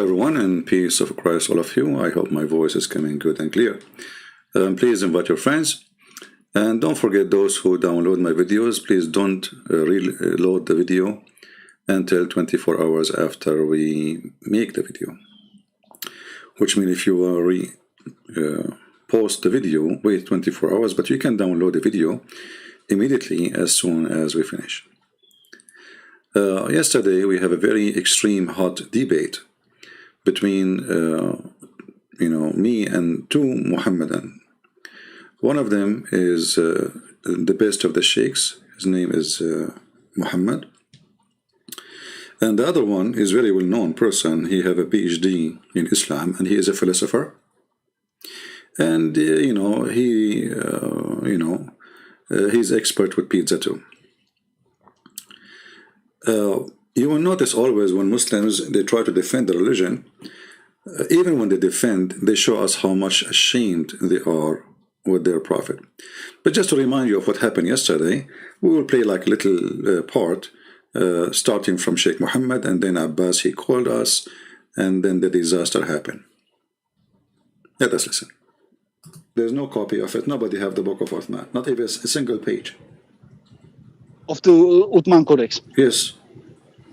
Hello everyone, and peace of Christ all of you. I hope my voice is coming good and clear. Please invite your friends, and don't forget those who download my videos, please don't reload the video until 24 hours after we make the video. Which means if you post the video, wait 24 hours, but you can download the video immediately as soon as we finish. Yesterday we have a very extreme hot debate between me and two Muhammadan. One of them is the best of the sheikhs. His name is Muhammad, and the other one is very well known person. He have a PhD in Islam and he is a philosopher, and he's expert with pizza too. You will notice always when Muslims, they try to defend the religion, even when they defend, they show us how much ashamed they are with their prophet. But just to remind you of what happened yesterday, we will play like a little part, starting from Sheikh Muhammad, and then Abbas, he called us, and then the disaster happened. Let us listen. There's no copy of it. Nobody have the book of Uthman, not even a single page. Of the Uthman Codex? Yes.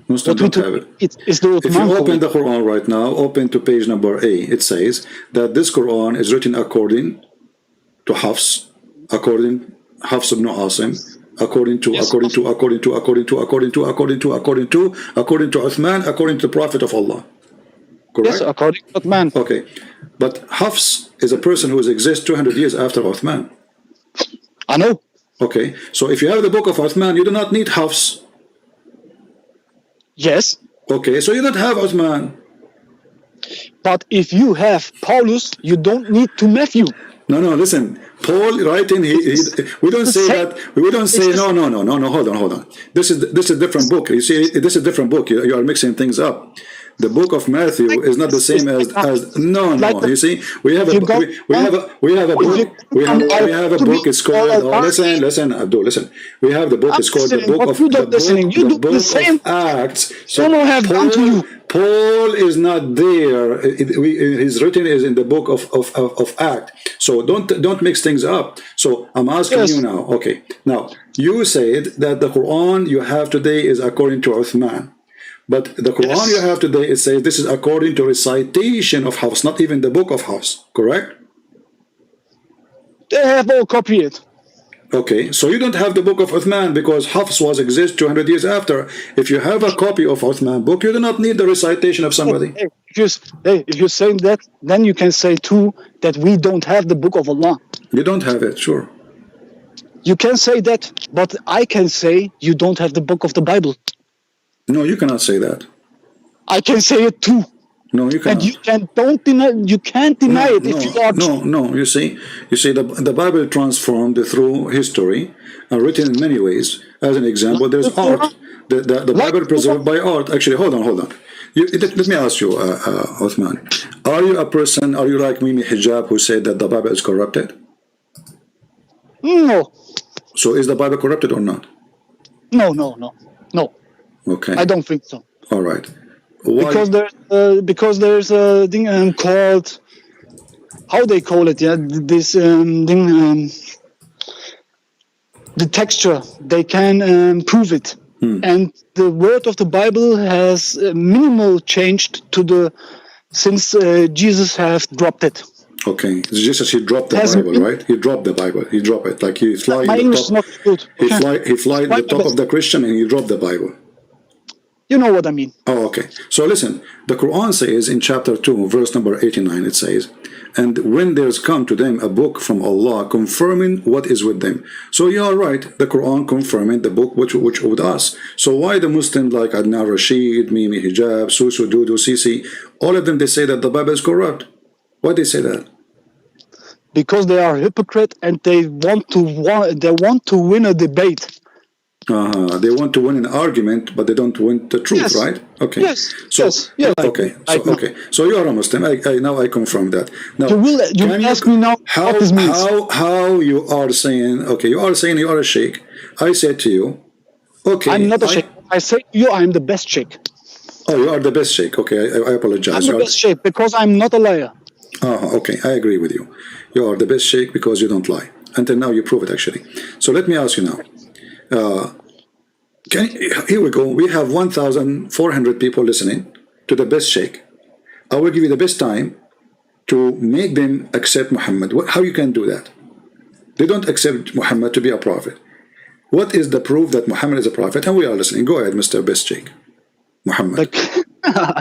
Muslims don't have it. It's the Uthman if you open Codex. the Quran right now, open to page number A, it says that this Quran is written according to Hafs, according Hafs ibn Asim, according to Uthman, according to the Prophet of Allah. Correct? Yes, according to Uthman. Okay. But Hafs is a person who exists 200 years after Uthman. I know. Okay. So if you have the book of Uthman, you do not need Hafs. Yes. Okay, so you don't have Uthman. But if you have Paulus, you don't need to Matthew. No, listen. Paul writing, we don't say that. We don't say no. Hold on. This is a different book. You see, this is a different book. You are mixing things up. The book of Matthew is not the same as no. You see, we have a book. It's called. Listen, Abdul. Listen. We have the book. It's called the book of Acts. So Paul is not there. His written is in the book of Acts. So don't mix things up. So I'm asking you now. Okay. Now you said that the Quran you have today is according to Uthman. But the Quran you have today, it says this is according to recitation of Hafs, not even the book of Hafs, correct? They have all copied it. Okay, so you don't have the book of Uthman because Hafs was exist 200 years after. If you have a copy of Uthman book, you do not need the recitation of somebody. If you're saying that, then you can say too that we don't have the book of Allah. You don't have it, sure. You can say that, but I can say you don't have the book of the Bible. No, you cannot say that. I can say it too. No, you cannot. And you can't deny it if you are. No. You see, the Bible transformed through history and written in many ways. As an example, there's art. The Bible preserved by art. Actually, hold on. Let me ask you, Uthman. Are you a person? Are you like Mimi Hijab who said that the Bible is corrupted? No. So is the Bible corrupted or not? No. Okay. I don't think so. All right. Why? Because there's a thing called, how they call it, this thing, the texture, they can prove it. And the word of the Bible has minimal changed since Jesus has dropped it. Okay, Jesus, he dropped the Bible, right? He dropped the Bible. He dropped it. Like he fly my English is not good. He fly at the top of the Christian and he dropped the Bible. You know what I mean. Oh, okay. So listen, the Quran says in chapter 2, verse number 89, it says, and when there's come to them a book from Allah confirming what is with them. So you are right, the Quran confirming the book which with us. So why the Muslims like Adnan Rashid, Mimi Hijab, Susu, Dudu, Sisi, all of them, they say that the Bible is corrupt. Why they say that? Because they are hypocrite and they want to win a debate. They want to win an argument, but they don't win the truth, right? Okay. Yes. Okay. So you are a Muslim. Now I confirm that. Now you ask me now what this means. How you are saying? Okay, you are saying you are a sheikh. I said to you, okay. I'm not a sheikh. I say to you, I'm the best sheikh. Oh, you are the best sheikh. Okay, I apologize. I'm the best sheikh because I'm not a liar. Oh, okay, I agree with you. You are the best sheikh because you don't lie. Until now, you prove it, actually. So let me ask you now. Here we go. We have 1,400 people listening to the best sheikh. I will give you the best time to make them accept Muhammad. How you can do that? They don't accept Muhammad to be a prophet. What is the proof that Muhammad is a prophet? And we are listening. Go ahead, Mr. Best Sheikh. Muhammad.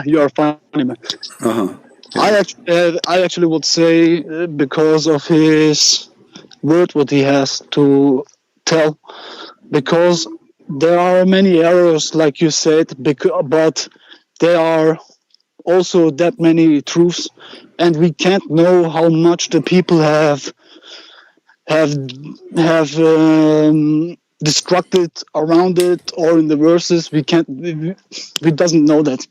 You are funny, man. Yeah. I actually would say because of his word, what he has to tell, because there are many errors, like you said, but there are also that many truths, and we can't know how much the people have destructed around it or in the verses. We doesn't know that.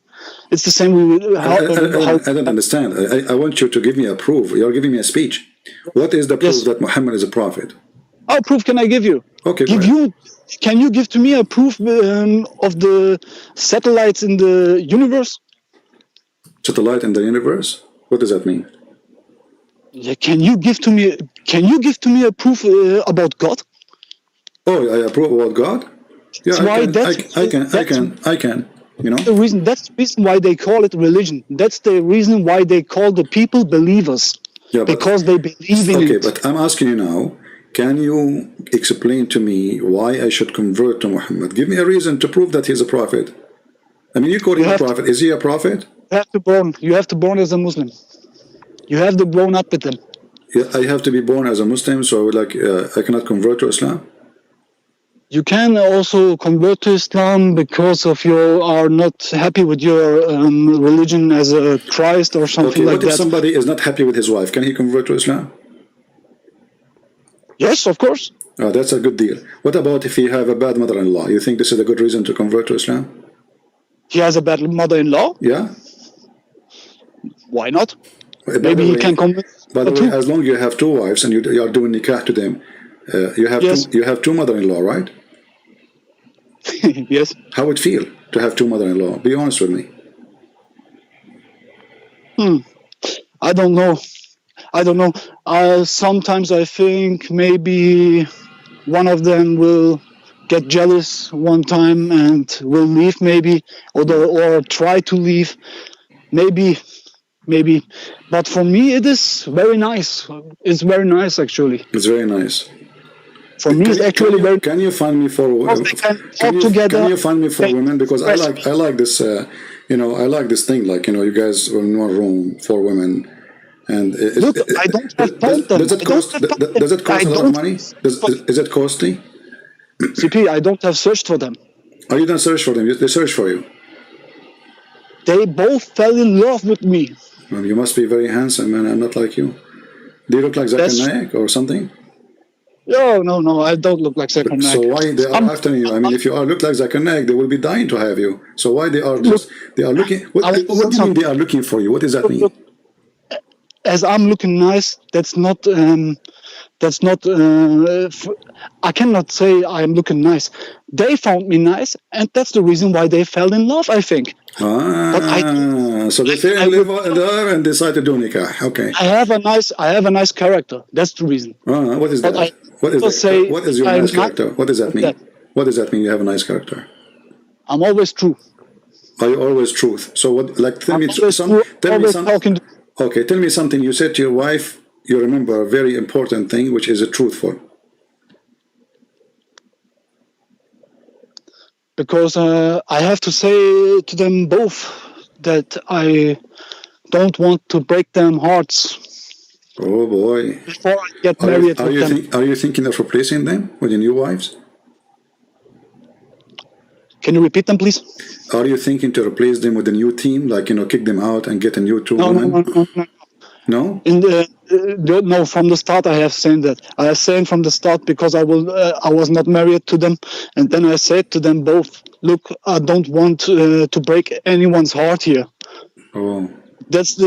It's the same. I don't understand. I want you to give me a proof. You're giving me a speech. What is the proof that Muhammad is a prophet? What proof can I give you? Okay, can you give to me a proof of the satellites in the universe? Satellite in the universe? What does that mean? Yeah, can you give to me a proof about God? Oh, I approve about God? Yeah, I can. You know? That's the reason why they call it religion. That's the reason why they call the people believers. Yeah, because they believe in it. Okay, but I'm asking you now, can you explain to me why I should convert to Muhammad? Give me a reason to prove that he's a prophet. I mean, you call him a prophet. Is he a prophet? You have to born as a Muslim. You have to grown up with them. Yeah, I have to be born as a Muslim, so I cannot convert to Islam? You can also convert to Islam because of you are not happy with your religion as a Christ or something like that. What if somebody is not happy with his wife? Can he convert to Islam? Yes, of course. Oh, that's a good deal. What about if he have a bad mother-in-law? You think this is a good reason to convert to Islam? He has a bad mother-in-law? Yeah. Why not? Maybe he can convert. By the way, as long as you have two wives and you are doing nikah to them, you have two mother-in-law, right? Yes. How would it feel to have two mother-in-law? Be honest with me. I don't know. Sometimes I think maybe one of them will get jealous one time and will leave, maybe, or try to leave, maybe. But for me, it is very nice. It's very nice, actually. It's very nice. For me, it's actually very. Can you find me for? Can you find me for women? Because I like this. I like this thing. You guys are in one room for women. And look, I don't have found them. Does it cost a lot of money? Is it costly? CP, I don't have searched for them. Oh, you don't search for them. They search for you. They both fell in love with me. Well, you must be very handsome, man. I'm not like you. Do you look like Zakir Naik or something? No, I don't look like Zakir Naik. So why they are after you? I mean, if you look like Zakir Naik, they will be dying to have you. So why they are looking? What do you mean they are looking for you? What does that mean? As I'm looking nice, that's not. I cannot say I'm looking nice. They found me nice, and that's the reason why they fell in love, I think. So they fell in love and decided to do nikah. Okay. I have a nice character. That's the reason. What is that? What is your nice character? What does that mean? What does that mean? You have a nice character. I'm always true. Are you always truth? So what? Tell me something. Okay, tell me something. You said to your wife, you remember a very important thing, which is truthful. Because I have to say to them both that I don't want to break them hearts. Oh boy! Before I get married with them. Are you thinking of replacing them with your new wives? Can you repeat them, please? Are you thinking to replace them with a new team, kick them out and get a new two women? No. No, from the start I have said that. I have said from the start because I was not married to them, and then I said to them both, look, I don't want to break anyone's heart here. Oh. That's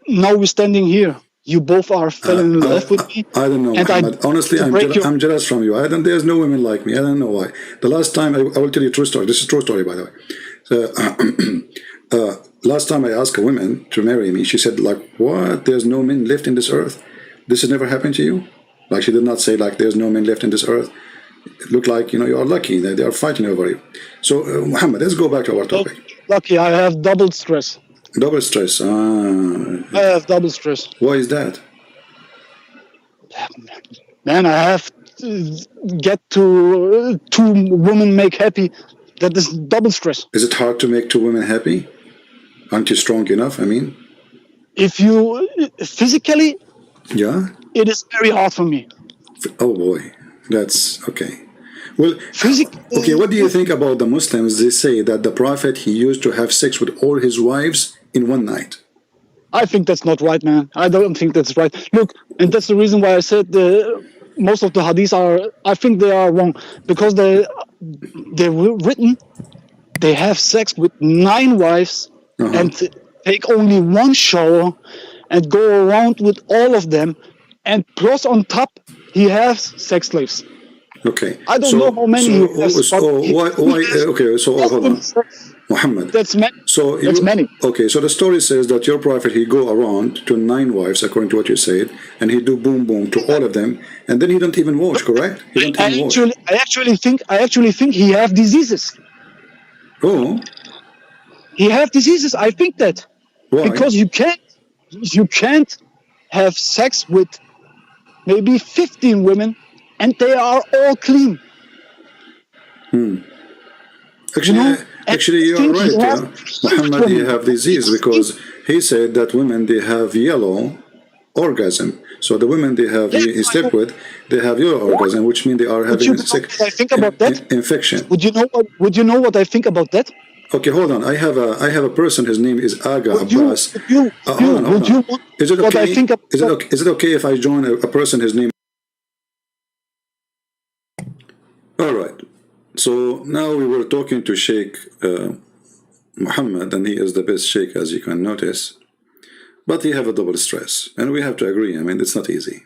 now we're standing here. You both are falling in love with me. I don't know, Ahmed. Honestly, I'm jealous from you. There's no women like me. I don't know why. The last time, I will tell you a true story. This is a true story, by the way. Last time I asked a woman to marry me, she said, like, what? There's no men left in this earth? This has never happened to you? Like, she did not say, like, there's no men left in this earth. It looked like, you know, you are lucky that they are fighting over you. So, Muhammad, let's go back to our topic. Lucky, I have double stress. Double stress. I have double stress. Why is that? Man, I have to get to two women make happy. That is double stress. Is it hard to make two women happy? Aren't you strong enough? I mean, if you physically, yeah, it is very hard for me. Oh boy, that's okay. Well, physically, okay. What do you think about the Muslims? They say that the Prophet, he used to have sex with all his wives in one night. I think that's not right, man. I don't think that's right. Look, and that's the reason why I said most of the hadiths are, I think they are wrong, because they're written, they have sex with 9 wives and take only 1 shower and go around with all of them, and plus on top he has sex slaves. Okay. I don't know how many he has. Okay, so hold on. Muhammad. That's many. That's many. Okay, so the story says that your prophet, he go around to 9 wives, according to what you said, and he do boom boom to all of them, and then he don't even wash, correct? He don't even wash. I actually think he have diseases. Oh. He have diseases. I think that. Why? Because you can't have sex with maybe 15 women, and they are all clean. Actually, you are right. Muhammad, he have disease because he said that women, they have yellow orgasm. So the women he slept with, they have yellow orgasm, which means they are having infection. Would you know what I think about that? Okay, hold on. I have a person. His name is Aga Abbas. Is it okay? Is it okay if I join a person? His name. All right. So now we were talking to Sheikh Muhammad, and he is the best Sheikh, as you can notice. But he have a double stress, and we have to agree. I mean, it's not easy.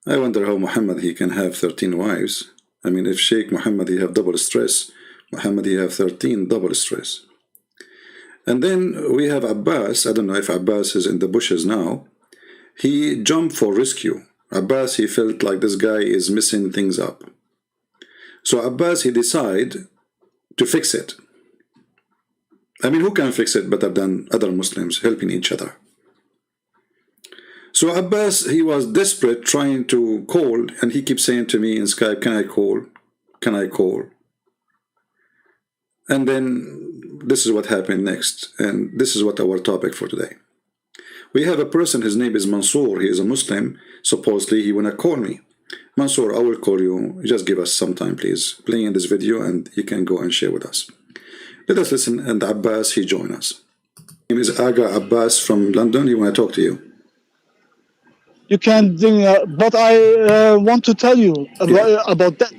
I wonder how Muhammad, he can have 13 wives. I mean, if Sheikh Muhammad, he have double stress, Muhammad, he have 13 double stress. And then we have Abbas. I don't know if Abbas is in the bushes now. He jumped for rescue. Abbas, he felt like this guy is messing things up. So Abbas, he decided to fix it. I mean, who can fix it better than other Muslims helping each other? So Abbas, he was desperate, trying to call, and he keeps saying to me in Skype, can I call? Can I call? And then this is what happened next, and this is what our topic for today. We have a person, his name is Mansoor. He is a Muslim. Supposedly, he wanna call me. Mansoor, I will call you. Just give us some time, please. Play in this video, and you can go and share with us. Let us listen, and Abbas, he join us. His name is Aga Abbas from London. He want to talk to you. You can, but I want to tell you about that.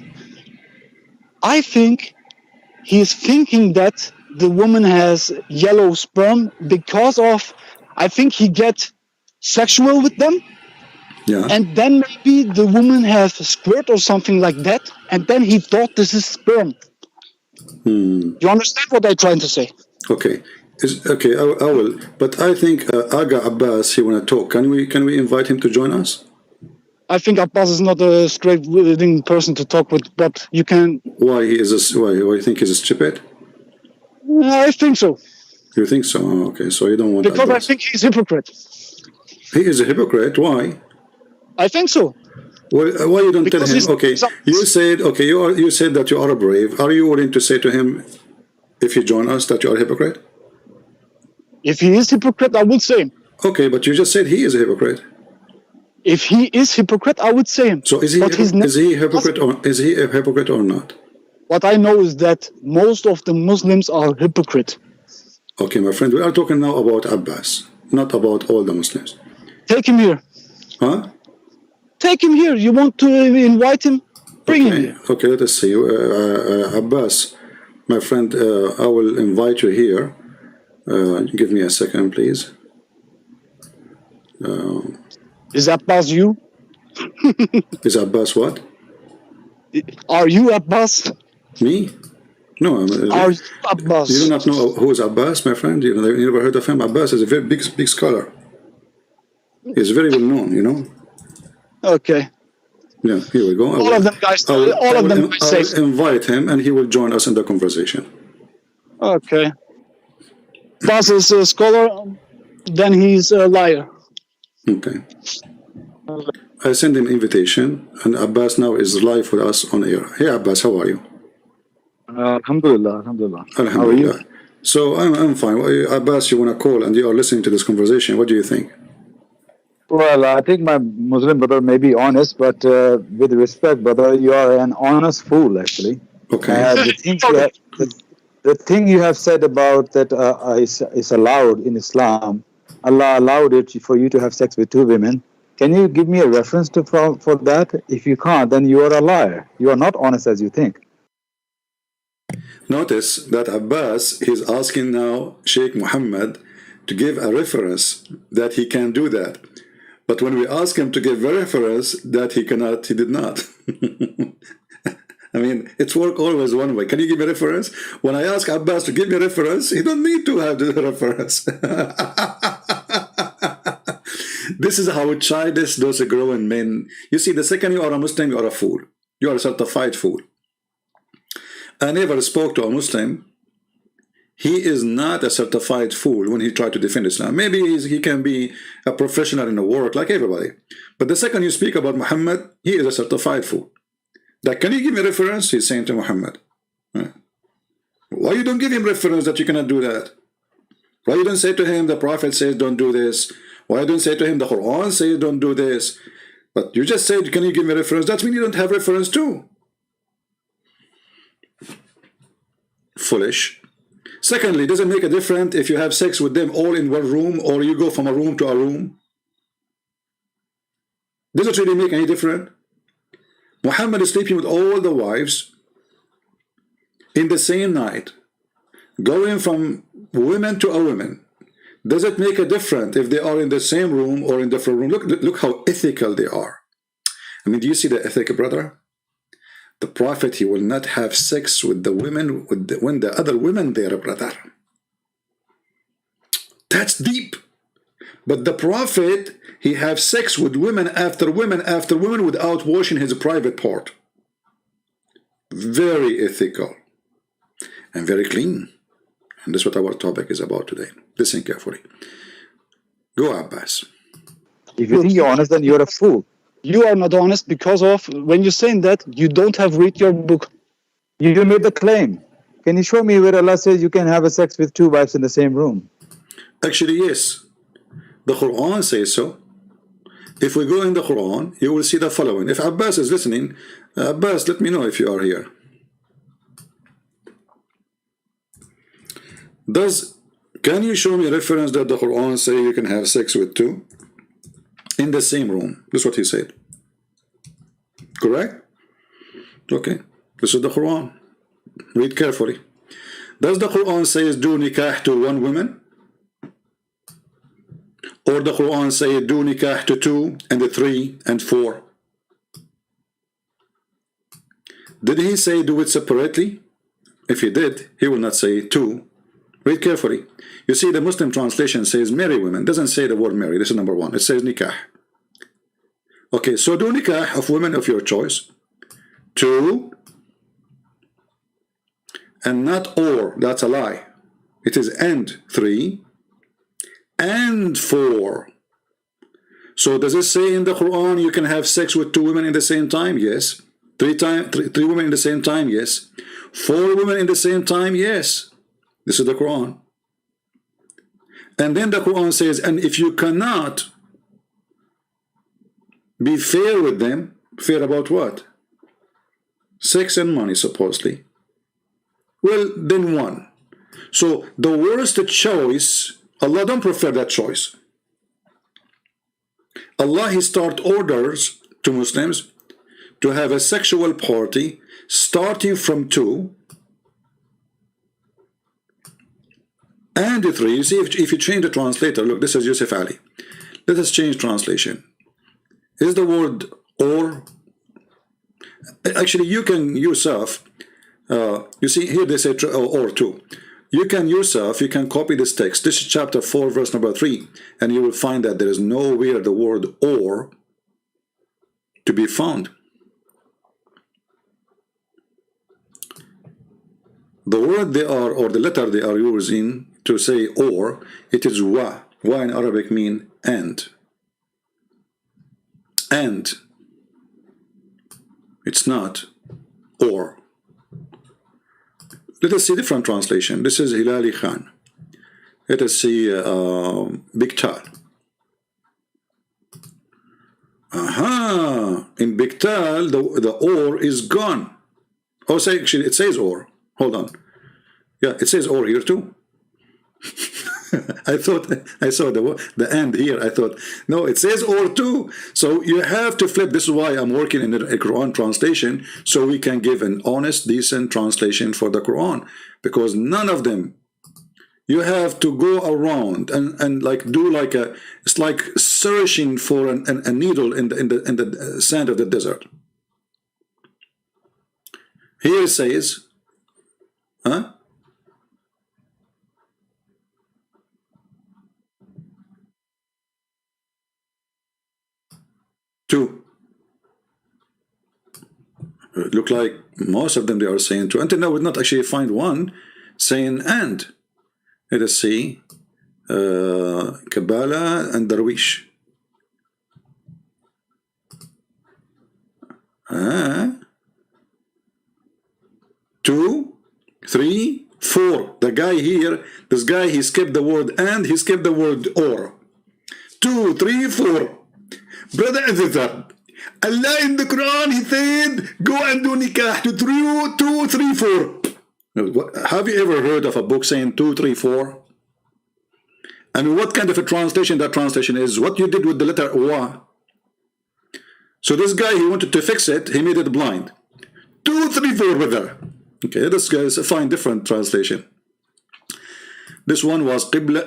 I think he's thinking that the woman has yellow sperm because of, I think he gets sexual with them. Yeah. And then maybe the woman has a squirt or something like that, and then he thought this is sperm. You understand what I'm trying to say? Okay. Okay, I will. But I think Aga Abbas, he want to talk. Can we invite him to join us? I think Abbas is not a straight-willing person to talk with, but you can. Why you think he's stupid? I think so. You think so? Oh, okay, so you don't want. Because Abbas. I think he's a hypocrite. He is a hypocrite. Why? I think so. Well, why you don't tell him? Okay, you said you said that you are brave. Are you willing to say to him, if you join us, that you are a hypocrite? If he is hypocrite, I would say him. Okay, but you just said he is a hypocrite. If he is hypocrite, I would say him. So is he a hypocrite or not? What I know is that most of the Muslims are hypocrite. Okay, my friend, we are talking now about Abbas, not about all the Muslims. Take him here. Huh? Take him here. You want to invite him? Bring him here. Okay, let us see. Abbas, my friend, I will invite you here. Give me a second, please. Is Abbas you? Is Abbas what? Are you Abbas? Me? No, Are you you Abbas? do not know who is Abbas, my friend. You never heard of him. Abbas is a very big scholar. He's very well known, you know. Okay. Yeah, here we go. All of them guys. All of them guys I say. will invite him, and he will join us in the conversation. Okay. Abbas is a scholar. Then he's a liar. Okay. I send him invitation, and Abbas now is live with us on air. Hey, Abbas, how are you? Alhamdulillah, alhamdulillah. Alhamdulillah. How are you? So I'm fine. Abbas, you want to call, and you are listening to this conversation. What do you think? Well, I think my Muslim brother may be honest, but with respect, brother, you are an honest fool, actually. Okay. The thing you have said about that is allowed in Islam, Allah allowed it for you to have sex with 2 women. Can you give me a reference for that? If you can't, then you are a liar. You are not honest as you think. Notice that Abbas is asking now Sheikh Muhammad to give a reference that he can do that. But when we ask him to give a reference that he cannot, he did not. I mean, it's work always one way. Can you give me a reference? When I ask Abbas to give me a reference, he don't need to have the reference. This is how childish those growing men. You see, the second you are a Muslim, you are a fool. You are a certified fool. I never spoke to a Muslim. He is not a certified fool when he tried to defend Islam. Maybe he can be a professional in the work like everybody. But the second you speak about Muhammad, he is a certified fool. That, can you give me a reference? He's saying to Muhammad. Why you don't give him reference that you cannot do that? Why you don't say to him the Prophet says don't do this? Why you don't say to him the Quran says don't do this? But you just said, can you give me a reference? That means you don't have reference too. Foolish. Secondly, does it make a difference if you have sex with them all in one room or you go from a room to a room? Does it really make any difference? Muhammad is sleeping with all the wives in the same night, going from women to a woman. Does it make a difference if they are in the same room or in different room? Look how ethical they are. I mean, do you see the ethic, brother? The Prophet, he will not have sex with the women when the other women there, brother. That's deep. But the Prophet, he have sex with women after women after women without washing his private part. Very ethical and very clean. And that's what our topic is about today. Listen carefully. Go, Abbas. If you think you're honest, then you're a fool. You are not honest because of when you're saying that you don't have read your book. You made the claim. Can you show me where Allah says you can have a sex with 2 wives in the same room? Actually, yes. The Quran says so. If we go in the Quran, you will see the following. If Abbas is listening, Abbas, let me know if you are here. Can you show me a reference that the Quran says you can have sex with 2 in the same room? That's what he said. Correct? Okay. This is the Quran. Read carefully. Does the Quran say do nikah to 1 woman? Or the Quran say do nikah to 2 and 3 and 4? Did he say do it separately? If he did, he will not say 2. Read carefully. You see, the Muslim translation says marry women. It doesn't say the word marry. This is number 1. It says nikah. Okay, so do nikah of women of your choice. 2 and not or. That's a lie. It is and 3 and 4. So does it say in the Quran you can have sex with 2 women in the same time? Yes. 3 women in the same time? Yes. 4 women in the same time? Yes. This is the Quran. And then the Quran says, and if you cannot be fair with them, fair about what? Sex and money, supposedly. Well, then 1. So the worst choice, Allah don't prefer that choice. Allah, he start orders to Muslims to have a sexual party starting from 2 and 3. You see, if you change the translator, look, this is Yusuf Ali. Let us change translation. Is the word or? Actually, you can yourself You see here they say or 2. You can yourself, you can copy this text. This is chapter 4, verse number 3, and you will find that there is nowhere the word or to be found. The word they are, or the letter they are using to say or, it is wa. Wa in Arabic mean and. And. It's not or. Let us see different translation. This is Hilali Khan. Let us see Biktal. Aha! In Biktal, the or is gone. Oh, say, actually, it says or. Hold on. Yeah, it says or here too. I thought I saw the end here. I thought, no, it says or too. So you have to flip. This is why I'm working in a Quran translation, so we can give an honest, decent translation for the Quran. Because none of them, you have to go around and like do like a, it's like searching for a needle in the sand of the desert. Here it says, huh? Two. It look like most of them they are saying two. Until now, we did not actually find one saying and. Let us see. Kabbalah and Darwish. 2, 3, 4. The guy here, this guy, he skipped the word and, he skipped the word or. 2, 3, 4. Brother Azhar, Allah in the Quran, he said, go and do nikah to 2, 3, 4. Have you ever heard of a book saying 2, 3, 4? I mean, what kind of a translation that translation is? What you did with the letter wa. So this guy, he wanted to fix it, he made it blind. 2, 3, 4, brother. Okay, this guy is a fine different translation. This one was Qibla,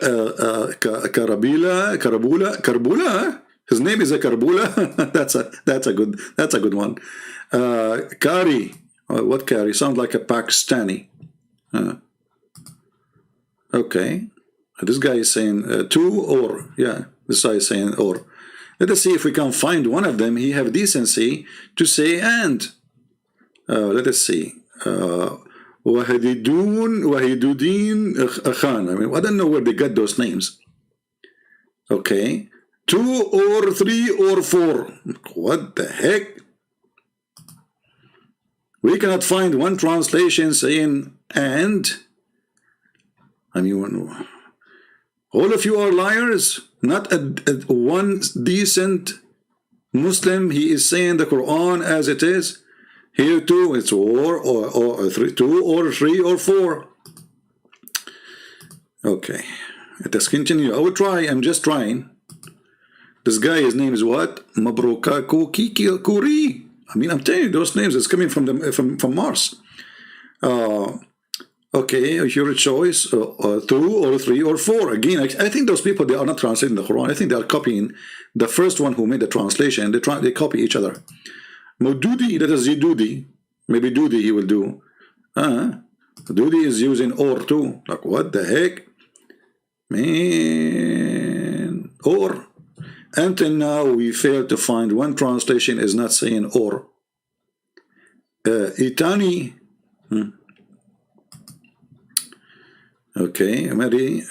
Karbula. His name is a Karbula. that's a good one. Kari. What Kari? Sounds like a Pakistani. Okay. This guy is saying two or. Yeah, this guy is saying or. Let us see if we can find one of them. He have decency to say and. Let us see. Wahidudin Khan. I mean, I don't know where they got those names. Okay. 2 or 3 or 4. What the heck? We cannot find one translation saying and. I mean, all of you are liars. Not one decent Muslim. He is saying the Quran as it is. Here too, it's or 3, 2 or 3 or 4. Okay, let us continue. I will try. I'm just trying. This guy, his name is what? Mabrukaku Kuri. I mean, I'm telling you, those names is coming from Mars. Okay, your choice, 2 or 3 or 4. Again, I think those people, they are not translating the Quran. I think they are copying the first one who made the translation. They copy each other. Modudi, that is Dudi. Maybe Dudi he will do. Dudi is using or too. Like, what the heck? Man. Or. Until now, we failed to find one translation is not saying or. Itani. Okay, maybe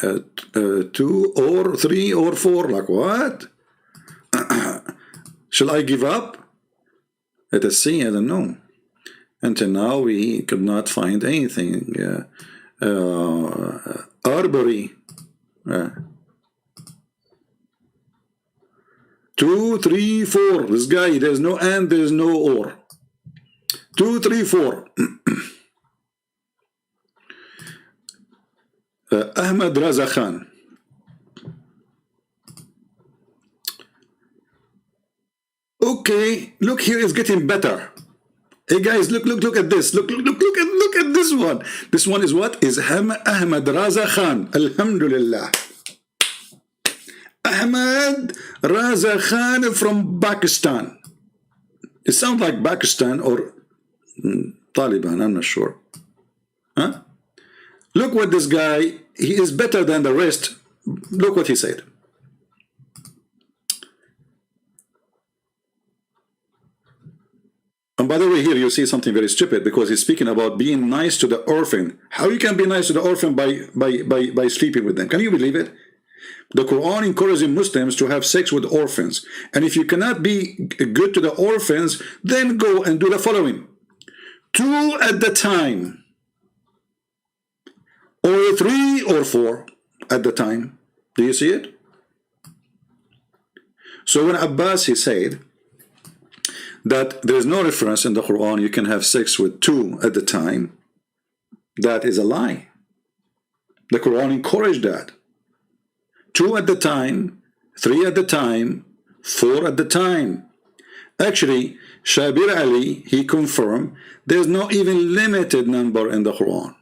2 or 3 or 4. Like what? Shall I give up? Let us see. I don't know. Until now, we could not find anything. Arbery. 2, 3, 4. This guy, there's no and, there's no or. 2, 3, 4. Ahmed Raza Khan. Okay, look here, it's getting better. Hey guys, look at this. Look at this one. This one is what? Is Ahmed Raza Khan. Alhamdulillah. Ahmed Raza Khan from Pakistan. It sounds like Pakistan or Taliban, I'm not sure. Huh? Look what this guy, he is better than the rest. Look what he said. And by the way, here you see something very stupid, because he's speaking about being nice to the orphan. How you can be nice to the orphan by sleeping with them? Can you believe it? The Quran encourages Muslims to have sex with orphans. And if you cannot be good to the orphans, then go and do the following. 2 at the time. Or 3 or 4 at the time. Do you see it? So when Abbas, he said that there is no reference in the Quran you can have sex with 2 at the time, that is a lie. The Quran encouraged that. 2 at the time, 3 at the time, 4 at the time. Actually, Shabir Ali, he confirmed there's no even limited number in the Quran.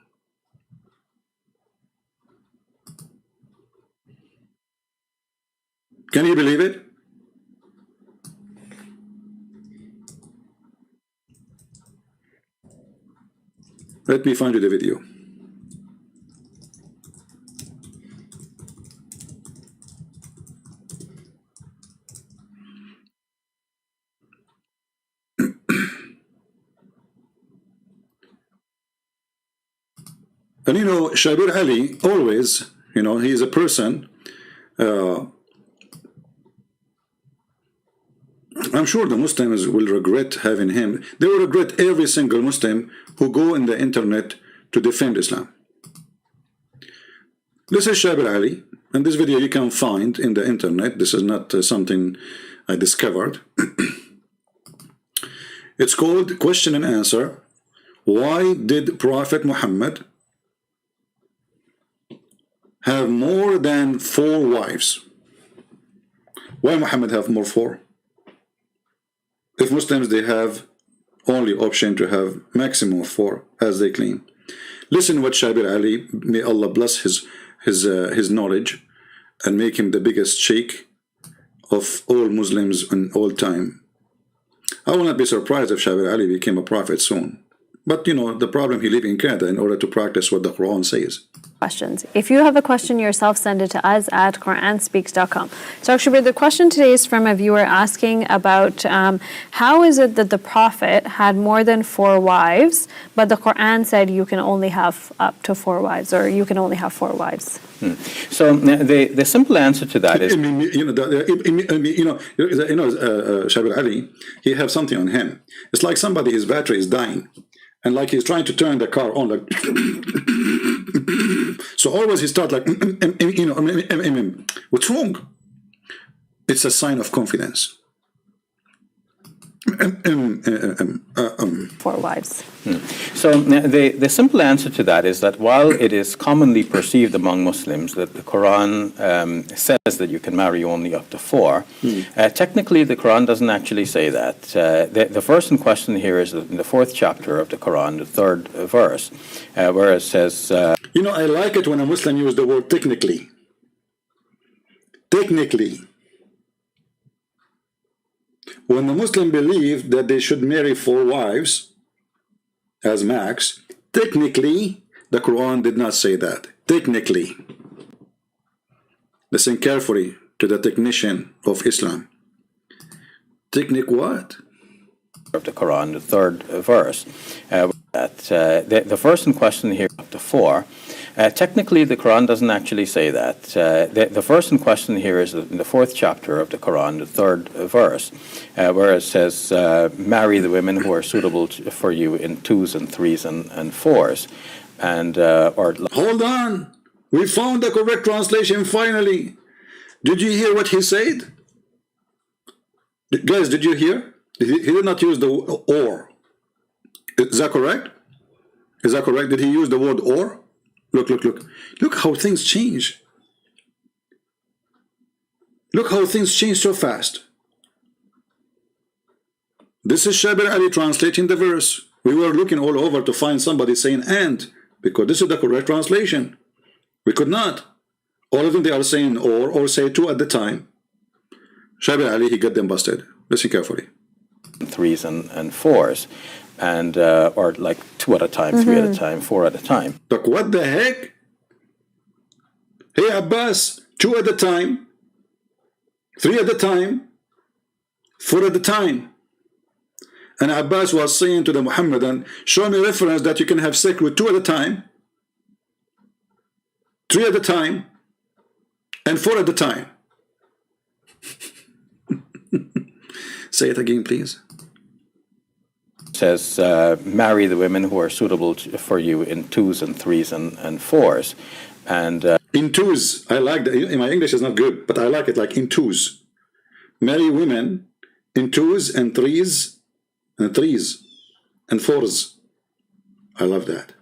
Can you believe it? Let me find you the video. And you know, Shabir Ali always, you know, he is a person, I'm sure the Muslims will regret having him. They will regret every single Muslim who go in the internet to defend Islam. This is Shabir Ali, and this video you can find in the internet. This is not something I discovered. It's called Question and Answer. Why did Prophet Muhammad have more than 4 wives? Why Muhammad have more 4? If Muslims, they have only option to have maximum 4, as they claim. Listen what Shabir Ali, may Allah bless his knowledge and make him the biggest sheikh of all Muslims in all time. I will not be surprised if Shabir Ali became a prophet soon. But you know, the problem, he live in Canada in order to practice what the Quran says. Questions. If you have a question yourself, send it to us at QuranSpeaks.com. So actually, the question today is from a viewer asking about how is it that the Prophet had more than 4 wives, but the Quran said you can only have up to 4 wives, or you can only have 4 wives? So the simple answer to that is, Shabir Ali, he have something on him. It's like somebody, his battery is dying, and like he's trying to turn the car on, like so always he start like what's wrong? It's a sign of confidence. 4 wives. So the simple answer to that is that while it is commonly perceived among Muslims that the Quran says that you can marry only up to 4, technically the Quran doesn't actually say that. The verse in question here is in the 4th chapter of the Quran, the 3rd verse, where it says... you know, I like it when a Muslim uses the word technically. Technically. When the Muslim believed that they should marry 4 wives as max, technically the Quran did not say that. Technically. Listen carefully to the technician of Islam. Technique what? Of the Quran, the 3rd verse. The verse in question here, up to 4. Technically, the Quran doesn't actually say that. The verse in question here is in the 4th chapter of the Quran, the 3rd verse, where it says, marry the women who are suitable for you in 2s and 3s and 4s. And, hold on. We found the correct translation finally. Did you hear what he said? Guys, did you hear? He did not use the or. Is that correct? Is that correct? Did he use the word or? Look. Look how things change. Look how things change so fast. This is Shabir Ali translating the verse. We were looking all over to find somebody saying and, because this is the correct translation. We could not. All of them, they are saying or say 2 at the time. Shabir Ali, he got them busted. Listen carefully. 3s and 4s. and or like 2 at a time, 3 at a time, 4 at a time. Look, what the heck? Hey Abbas, 2 at a time, 3 at a time, 4 at a time. And Abbas was saying to the Muhammadan, show me reference that you can have sex with 2 at a time, 3 at a time, and 4 at a time. Say it again, please. It says, marry the women who are suitable for you in 2s and 3s and 4s. And in 2s, I like that. My English is not good, but I like it like in 2s. Marry women in 2s and 3s and 3s and 4s. I love that.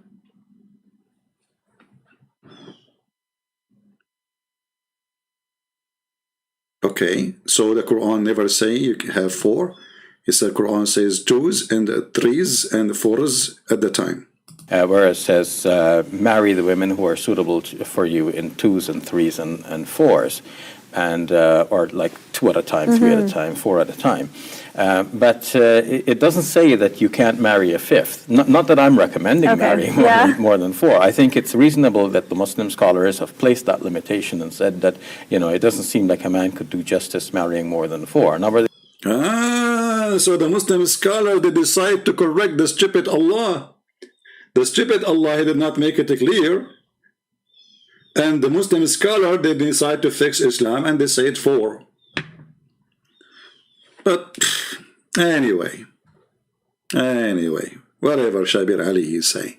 Okay, so the Quran never say you can have 4. It said Quran says 2s and 3s and 4s at the time. Where it says, marry the women who are suitable for you in 2s and 3s and 4s, and or like 2 at a time, 3 at a time, 4 at a time. But it doesn't say that you can't marry a 5th. Not that I'm recommending marrying more than 4. I think it's reasonable that the Muslim scholars have placed that limitation and said that, you know, it doesn't seem like a man could do justice marrying more than 4. So the Muslim scholar, they decide to correct the stupid Allah. The stupid Allah did not make it clear. And the Muslim scholar, they decide to fix Islam and they say it 4. But anyway, whatever Shabir Ali he say.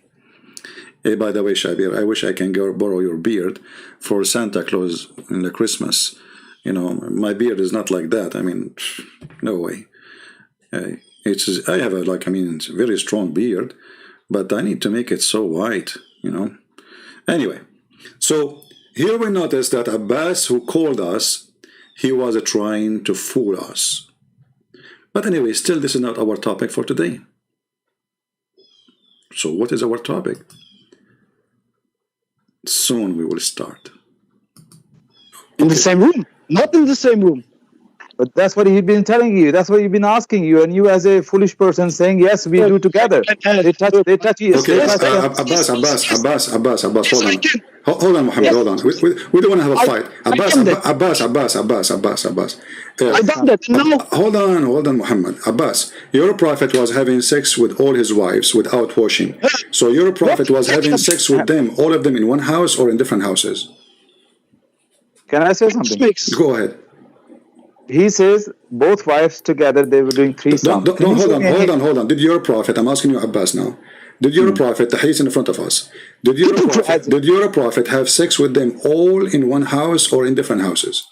Hey, by the way, Shabir, I wish I can go borrow your beard for Santa Claus in the Christmas. You know, my beard is not like that. I mean, no way. I have a it's a very strong beard, but I need to make it so white, you know. Anyway, so here we notice that Abbas, who called us, he was trying to fool us. But anyway, still this is not our topic for today. So what is our topic? Soon we will start. In the same room. Not in the same room. But that's what he's been telling you. That's what he's been asking you. And you, as a foolish person, saying, yes, we do together. They touch you. Okay, Abbas, hold on. Hold on, Muhammad, hold on. We don't want to have a fight. Abbas. I done that. No. Hold on, Muhammad. Abbas, your prophet was having sex with all his wives without washing. So your prophet was having sex with them, all of them in one house or in different houses? Can I say something? Go ahead. He says both wives together, they were doing threesome. Hold on. Did your prophet, I'm asking you Abbas now, did your prophet, he's in front of us, did your prophet have sex with them all in one house or in different houses?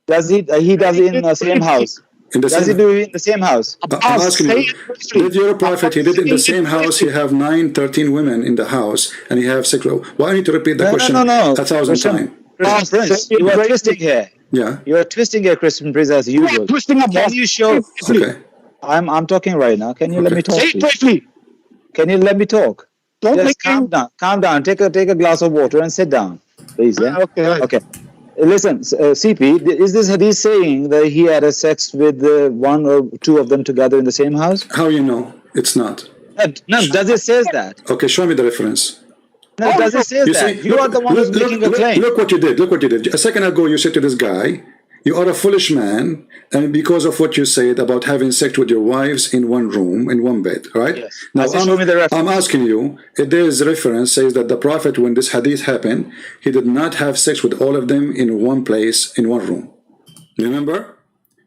Does he does it in the same house? Does he do it in the same house? I'm asking you, did your prophet, he did it in the same house, he have 13 women in the house, and he have sex? Why need to repeat the question 1,000 times? Prince, you are twisting here. Yeah. You are twisting your Christian Prince as usual. Can you show? Okay. I'm talking right now. Can you let me talk? Say it briefly. Can you let me talk? Just calm down. Calm down. Take a glass of water and sit down, please. Yeah. Okay. Listen, CP, is this hadith saying that he had a sex with one or two of them together in the same house? How you know? It's not. No. Does it say that? Okay, show me the reference. No, does it say that? You are the one who's making a claim. Look what you did. A second ago, you said to this guy, you are a foolish man, and because of what you said about having sex with your wives in one room, in one bed, right? Yes. Now, I'm asking you, there's a reference says that the Prophet, when this hadith happened, he did not have sex with all of them in one place, in one room. Remember?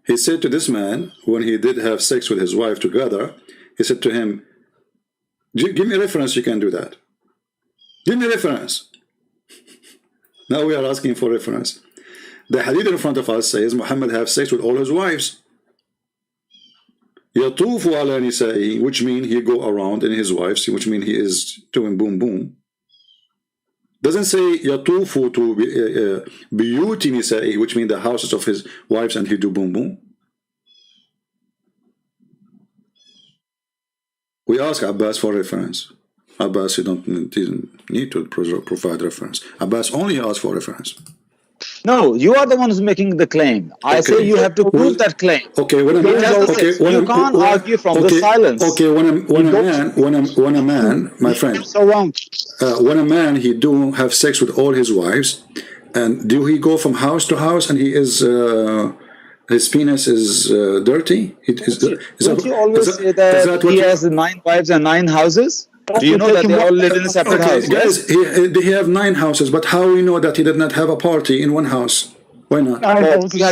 He said to this man, when he did have sex with his wife together, he said to him, give me a reference, you can do that. Give me a reference. Now we are asking for reference. The hadith in front of us says Muhammad have sex with all his wives. يَطُوفُ عَلَى نِسَائِهِ, which means he go around in his wives, which means he is doing boom boom. Doesn't say يَطُوفُ to بِيُوتِ نِسَائِهِ, which means the houses of his wives, and he do boom boom. We ask Abbas for reference. Abbas, you don't need to provide reference. Abbas only asks for reference. No, you are the one who's making the claim. I say you have to prove that claim. Okay, when a man, you can't argue from the silence. Okay, when a man, my friend, when a man he do have sex with all his wives, and do he go from house to house and he is his penis is dirty? Don't you always say that he has 9 wives and 9 houses? Do you know that they all live in a separate house? Guys, he have 9 houses, but how we know that he did not have a party in one house? Why not?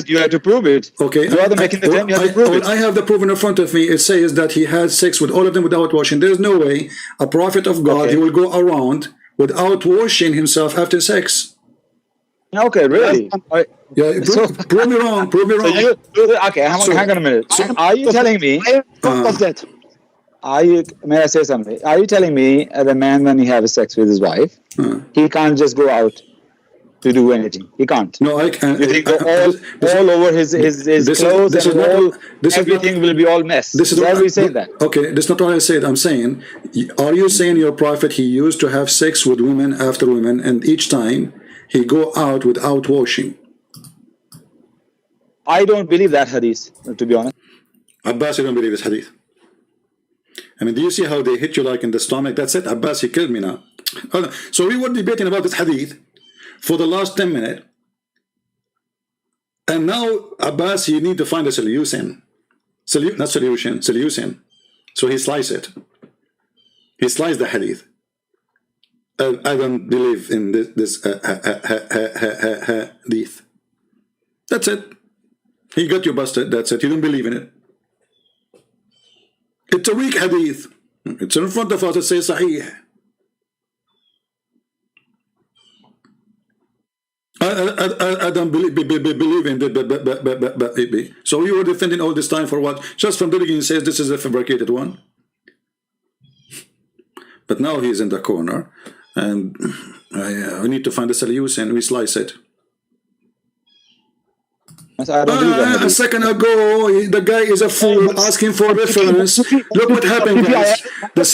You have to prove it. Okay, you are making the claim. You have to prove it. I have the proof in front of me. It says that he had sex with all of them without washing. There is no way a prophet of God he will go around without washing himself after sex. Okay, really? Yeah, prove me wrong. Prove me wrong. Okay, hang on a minute. Are you telling me? May I say something? Are you telling me the man, when he has sex with his wife, he can't just go out to do anything? He can't. No, I can't. You think all over his clothes and everything will be all mess. Why are we saying that? Okay, that's not what I said. I'm saying, are you saying your prophet, he used to have sex with women after women, and each time he go out without washing? I don't believe that hadith, to be honest. Abbas, you don't believe this hadith? I mean, do you see how they hit you like in the stomach? That's it. Abbas, he killed me now. So we were debating about this hadith for the last 10 minutes. And now, Abbas, you need to find a solution. Not solution, solution. So he sliced it. He sliced the hadith. I don't believe in this hadith. That's it. He got you busted. That's it. You don't believe in it. It's a weak hadith. It's in front of us. It says Sahih. I don't believe in that. So you were defending all this time for what? Just from the beginning says this is a fabricated one. But now he's in the corner, and we need to find a solution. We slice it. A second ago, the guy is a fool asking for reference. Look what happened, guys. The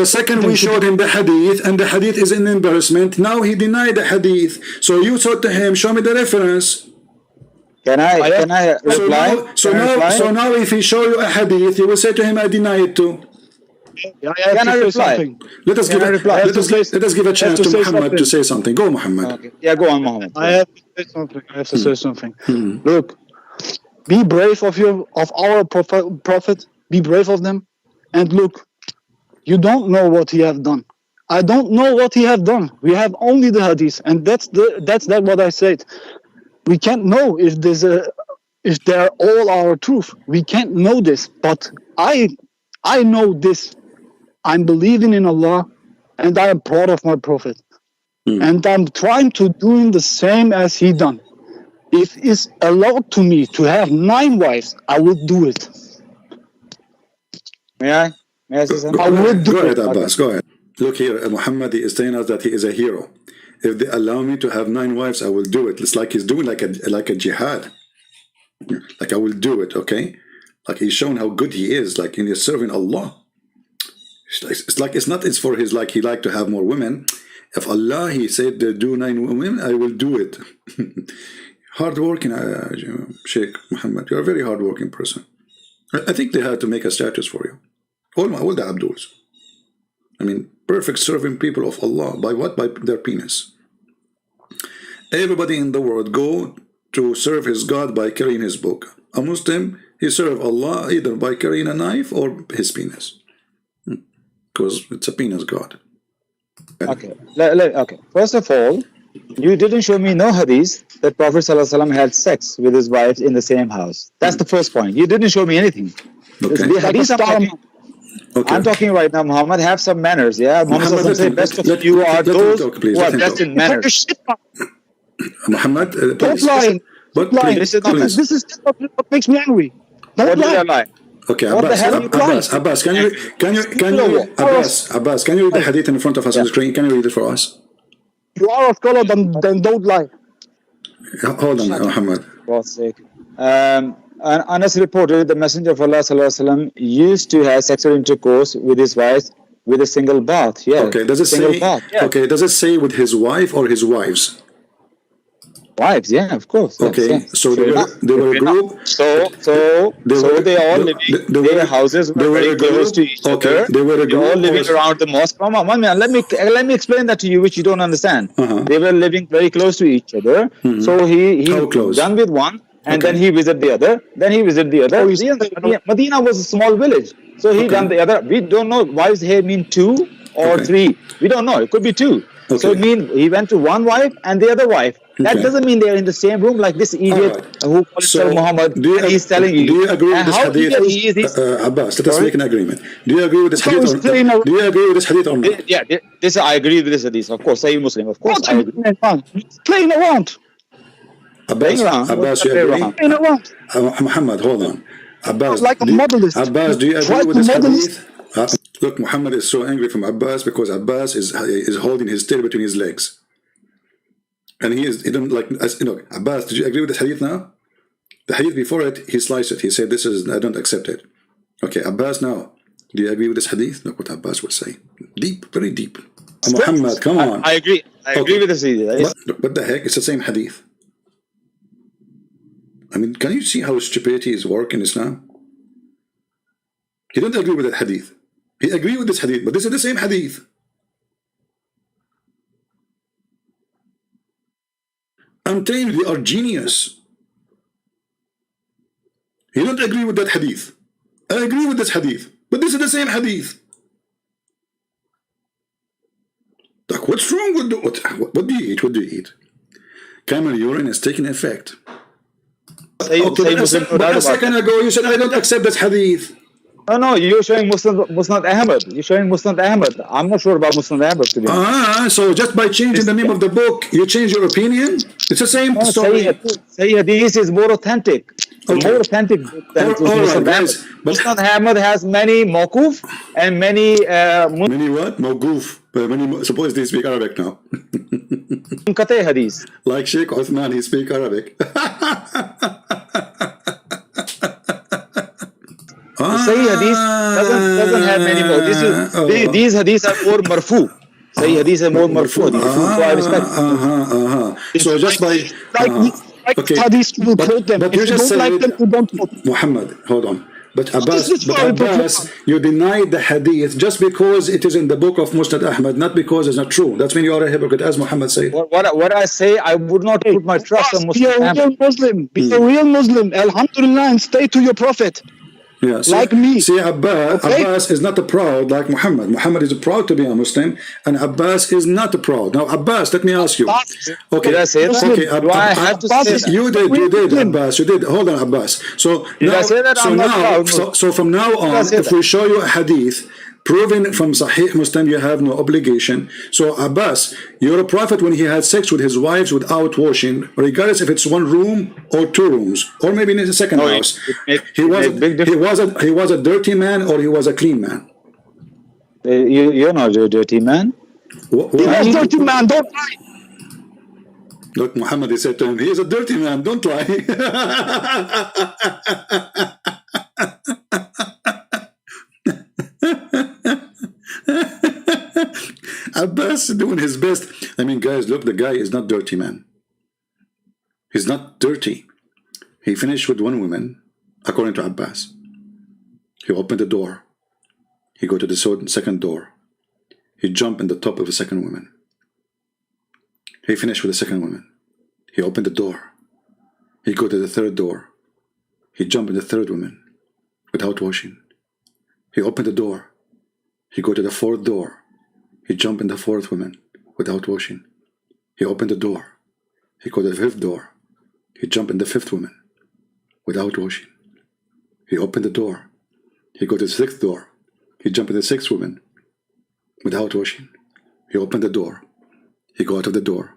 second we showed him the hadith, and the hadith is an embarrassment. Now he denied the hadith. So you said to him, "Show me the reference." Can I reply? So now, if he show you a hadith, you will say to him, "I deny it too." Can I reply? Let us give a chance to Muhammad to say something. Go, Muhammad. Okay. Yeah, go on, Muhammad. I have to say something. Look, be brave of our prophet. Be brave of them. And look, you don't know what he have done. I don't know what he have done. We have only the hadith, and that's what I said. We can't know if they're all our truth. We can't know this, but I know this. I'm believing in Allah, and I am proud of my prophet. And I'm trying to do the same as he done. If it's allowed to me to have 9 wives, I will do it. May I say something? Go ahead, Abbas. Go ahead. Look here, Muhammad is telling us that he is a hero. If they allow me to have 9 wives, I will do it. It's like he's doing like a jihad. Like I will do it, okay? Like he's showing how good he is, like he's serving Allah. It's for his he like to have more women. If Allah he said do 9 women, I will do it. Hardworking Sheikh Muhammad, you're a very hardworking person. I think they had to make a status for you. All the Abduls. I mean, perfect serving people of Allah. By what? By their penis. Everybody in the world go to serve his God by carrying his book. A Muslim, he serve Allah either by carrying a knife or his penis. Because it's a penis god. Okay. Okay. First of all, you didn't show me no hadith that Prophet ﷺ had sex with his wives in the same house. That's the first point. You didn't show me anything. Okay. The hadith I'm talking right now, Muhammad. Have some manners. Yeah, Muhammad said, "Best of you are those who are best in manners." Muhammad, don't lie. This is what makes me angry. Don't lie. Okay, Abbas, can you read the hadith in front of us on the screen? Can you read it for us? You are a scholar, then don't lie. Hold on, Muhammad. For God's sake. Anas reported the Messenger of Allah ﷺ used to have sexual intercourse with his wife with a single bath. Yeah. Okay. Does it say? Okay. Does it say with his wife or his wives? Wives, yeah, of course. Yes, Okay, yes. so they were a group. So they all living. Their houses were very close to each other. They were a They all group. living around the mosque. Come on, one minute. Let me explain that to you, which you don't understand. Uh-huh. They were living very close to each other. So he How close? done with one, and Okay. then he visited the other. Then he visited the other. Medina was a small village, so he done the other. We don't know wives here mean 2 or 3. We don't know. It could be 2. So Okay. it means he went to one wife and the other wife. That Okay. doesn't mean they're in the same room like this idiot Alright. who calls So, himself Muhammad. do you And he's telling you. Do you agree with And this how hadith? idiot he is. Abbas, let us Sorry? make an agreement. Do you agree with this So hadith? it's plain Do you agree with this hadith or not? Yeah, this I agree with this hadith. Of course, Sahih Muslim. Of course, I agree. Playing around. Abbas, around. Abbas, you Playing agree? around. Playing around. Muhammad, hold on. Abbas, Like a modelist. Abbas, do you agree Like with a this modelist. hadith? Look, Muhammad is so angry from Abbas because Abbas is holding his tail between his legs. And he don't like, Abbas, did you agree with this hadith now? The hadith before it, he sliced it. He said, I don't accept it. Okay, Abbas now, do you agree with this hadith? Look what Abbas would say. Deep, very deep. Muhammad, come on. I agree. I agree with this hadith. What the heck? It's the same hadith. I mean, can you see how stupidity is working in Islam? He don't agree with that hadith. He agreed with this hadith, but this is the same hadith. I'm telling you, they are genius. He don't agree with that hadith. I agree with this hadith, but this is the same hadith. Like, what's wrong with what do you eat? What do you eat? Camel urine is taking effect. Okay, but a second ago you said I don't accept this hadith. No, you're showing Musnad Ahmed. You're showing Musnad Ahmed. I'm not sure about Musnad Ahmed to be honest. So just by changing the name of the book, you change your opinion? It's the same story. Sahih Hadith is more authentic. Okay. More authentic than Musnad Ahmed. But Musnad Ahmed has many mawquf and many many what? Mawquf. Suppose they speak Arabic now. munqati hadith. Like Sheikh Uthman, he speak Arabic. Sahih Hadith doesn't have many more. These hadiths are more marfu. Sahih Hadith are more marfu. So I respect. So just by okay. Hadiths will quote them. But If you just don't said like them, you don't quote. Muhammad, hold on. But This is Abbas, very you denied the hadith just because it is in the book of Musnad Ahmed, not because it's not true. That's when you are a hypocrite, as Muhammad said. What I say, I would not put my trust on Be a Muslim. real Muslim. Be a real Muslim. Alhamdulillah, and stay to your Prophet. Yeah, Like me. See, Abbas is not proud like Muhammad. Muhammad is proud to be a Muslim, and Abbas is not proud. Now, Abbas, let me ask you. Okay, Did I say that? okay, Do I have to say that? You did, Abbas. You did. Hold on, Abbas. So Did I say that? I'm not proud. so from now on, if we show you a hadith proven from Sahih Muslim, you have no obligation. So Abbas, your prophet, when he had sex with his wives without washing, regardless if it's one room or 2 rooms, or maybe in a second house, he was a dirty man or he was a clean man. You're not a dirty man. He's a dirty man. Don't lie. Look, Muhammad, he said to him, he is a dirty man, don't lie. Abbas doing his best. I mean, guys, look, the guy is not dirty, man. He's not dirty. He finished with 1 woman, according to Abbas. He opened the door. He go to the second door. He jumped in the top of the second woman. He finished with the second woman. He opened the door. He go to the third door. He jumped in the third woman without washing. He opened the door. He go to the fourth door. He jumped in the fourth woman without washing. He opened the door. He go to the fifth door. He jumped in the fifth woman without washing. He opened the door. He go to the sixth door. He jumped in the sixth woman without washing. He opened the door. He go out of the door.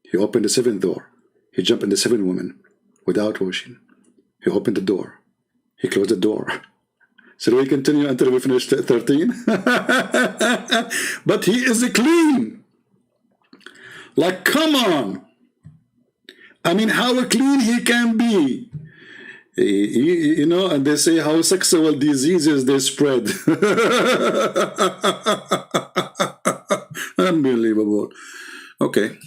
He opened the seventh door. He jumped in the seventh woman without washing. He opened the door. He closed the door. So we continue until we finish 13. But he is clean. Like, come on. I mean, how clean he can be. You know, and they say how sexual diseases they spread. Unbelievable. Okay.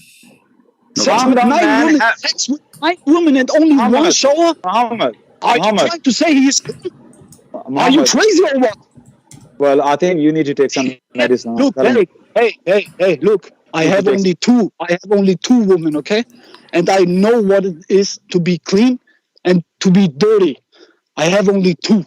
Sex with Calm down, 9 man. women, sex with 9 women and only one Muhammad, shower? Muhammad, Are you Muhammad, trying to say he's clean? Are you Muhammad. crazy or what? Well, I think you need to take some medicine. Look, Tell him. hey, look. I You need have to take only two. I have only 2 women, okay? And I know what it is to be clean and to be dirty. I have only 2.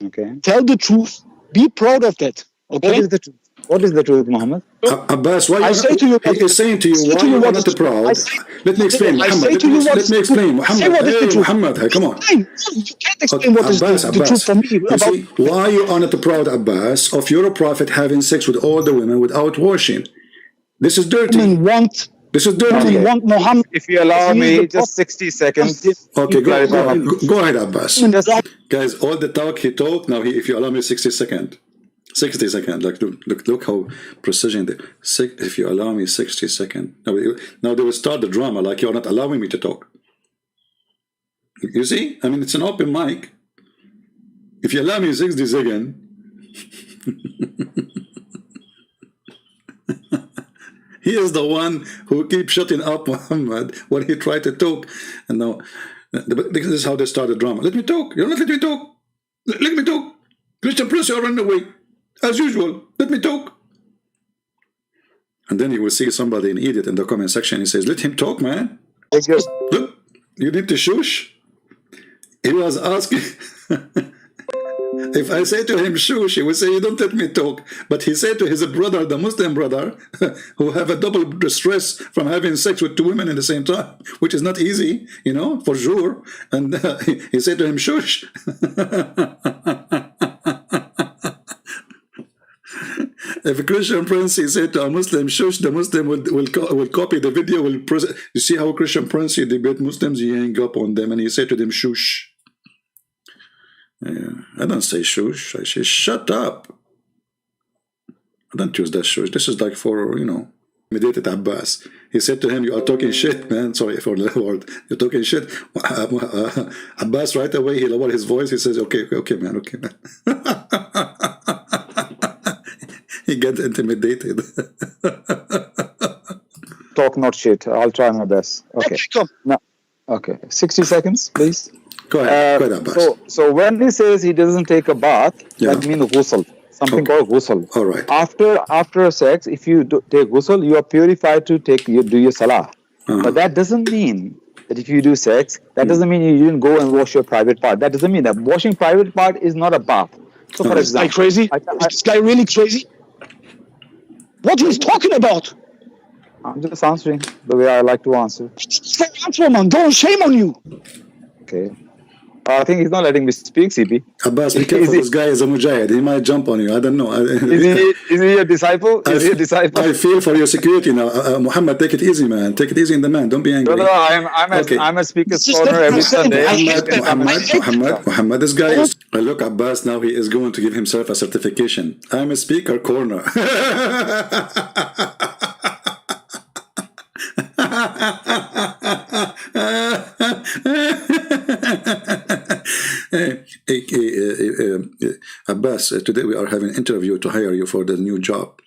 Okay. Tell the truth. Be proud of that, What okay? is the truth? What is the truth, Muhammad? Abbas, why I you say to you, he is saying to you, why you are not proud? Let me explain, I Muhammad. say to you what Let me explain, say Muhammad. what is the Hey, truth. Muhammad, hey, come on. Fine. No, you can't explain what is Abbas, the truth for me you about. see, why you are not proud, Abbas, of your prophet having sex with all the women without washing? This is dirty. Women want. This is dirty. Okay. Want Muhammad. If you allow He is me the just 60 seconds. Okay, clarify. go ahead, Abbas. Just, Guys, all the talk he talked, now if you allow me 60 seconds. 60 seconds, like look how precision. If you allow me 60 seconds. Now they will start the drama like you're not allowing me to talk. You see? I mean, it's an open mic. If you allow me 60 seconds. He is the one who keeps shutting up Muhammad when he tried to talk. And now, this is how they start the drama. Let me talk. You're not letting me talk. Let me talk. Christian Prince, you're running away. As usual. Let me talk. And then you will see somebody, an idiot, in the comment section. He says, let him talk, man. Look, you need to shush. He was asking... If I say to him shush, he will say, you don't let me talk. But he said to his brother, the Muslim brother, who have a double distress from having sex with 2 women at the same time, which is not easy, you know, for sure. And he said to him, shush. If a Christian Prince, he said to a Muslim, shush, the Muslim will copy the video. You see how Christian Prince, he debate Muslims, he hang up on them, and he said to them, shush. Yeah, I don't say shush, I say shut up. I don't use that shush. This is like for, you know, intimidated Abbas. He said to him, you are talking shit, man. Sorry for the word. You're talking shit. Abbas right away, he lowered his voice. He says, okay, man. He gets intimidated. talk not shit. I'll try my best. Okay. No. Okay. 60 seconds, please. Go ahead, Abbas. So when he says he doesn't take a bath, that means ghusl. Something called ghusl. All right. After sex, if you take ghusl, you are purified to do your salah. But that doesn't mean that if you do sex, that doesn't mean you didn't go and wash your private part. That doesn't mean that washing private part is not a bath. So for example, Is this guy crazy? Is this guy really crazy? What he's talking about? I'm just answering the way I like to answer. Answer, man. Go, shame on you. Okay. I think he's not letting me speak, CP. Abbas, be careful. This guy is a mujahid. He might jump on you. I don't know. Is he a disciple? I feel for your security now. Muhammad, take it easy, man. Take it easy in the man. Don't be angry. No, I'm a speaker's corner every Sunday. Muhammad, this guy is... Look, Abbas, now he is going to give himself a certification. I'm a speaker corner. Abbas, today we are having an interview to hire you for the new job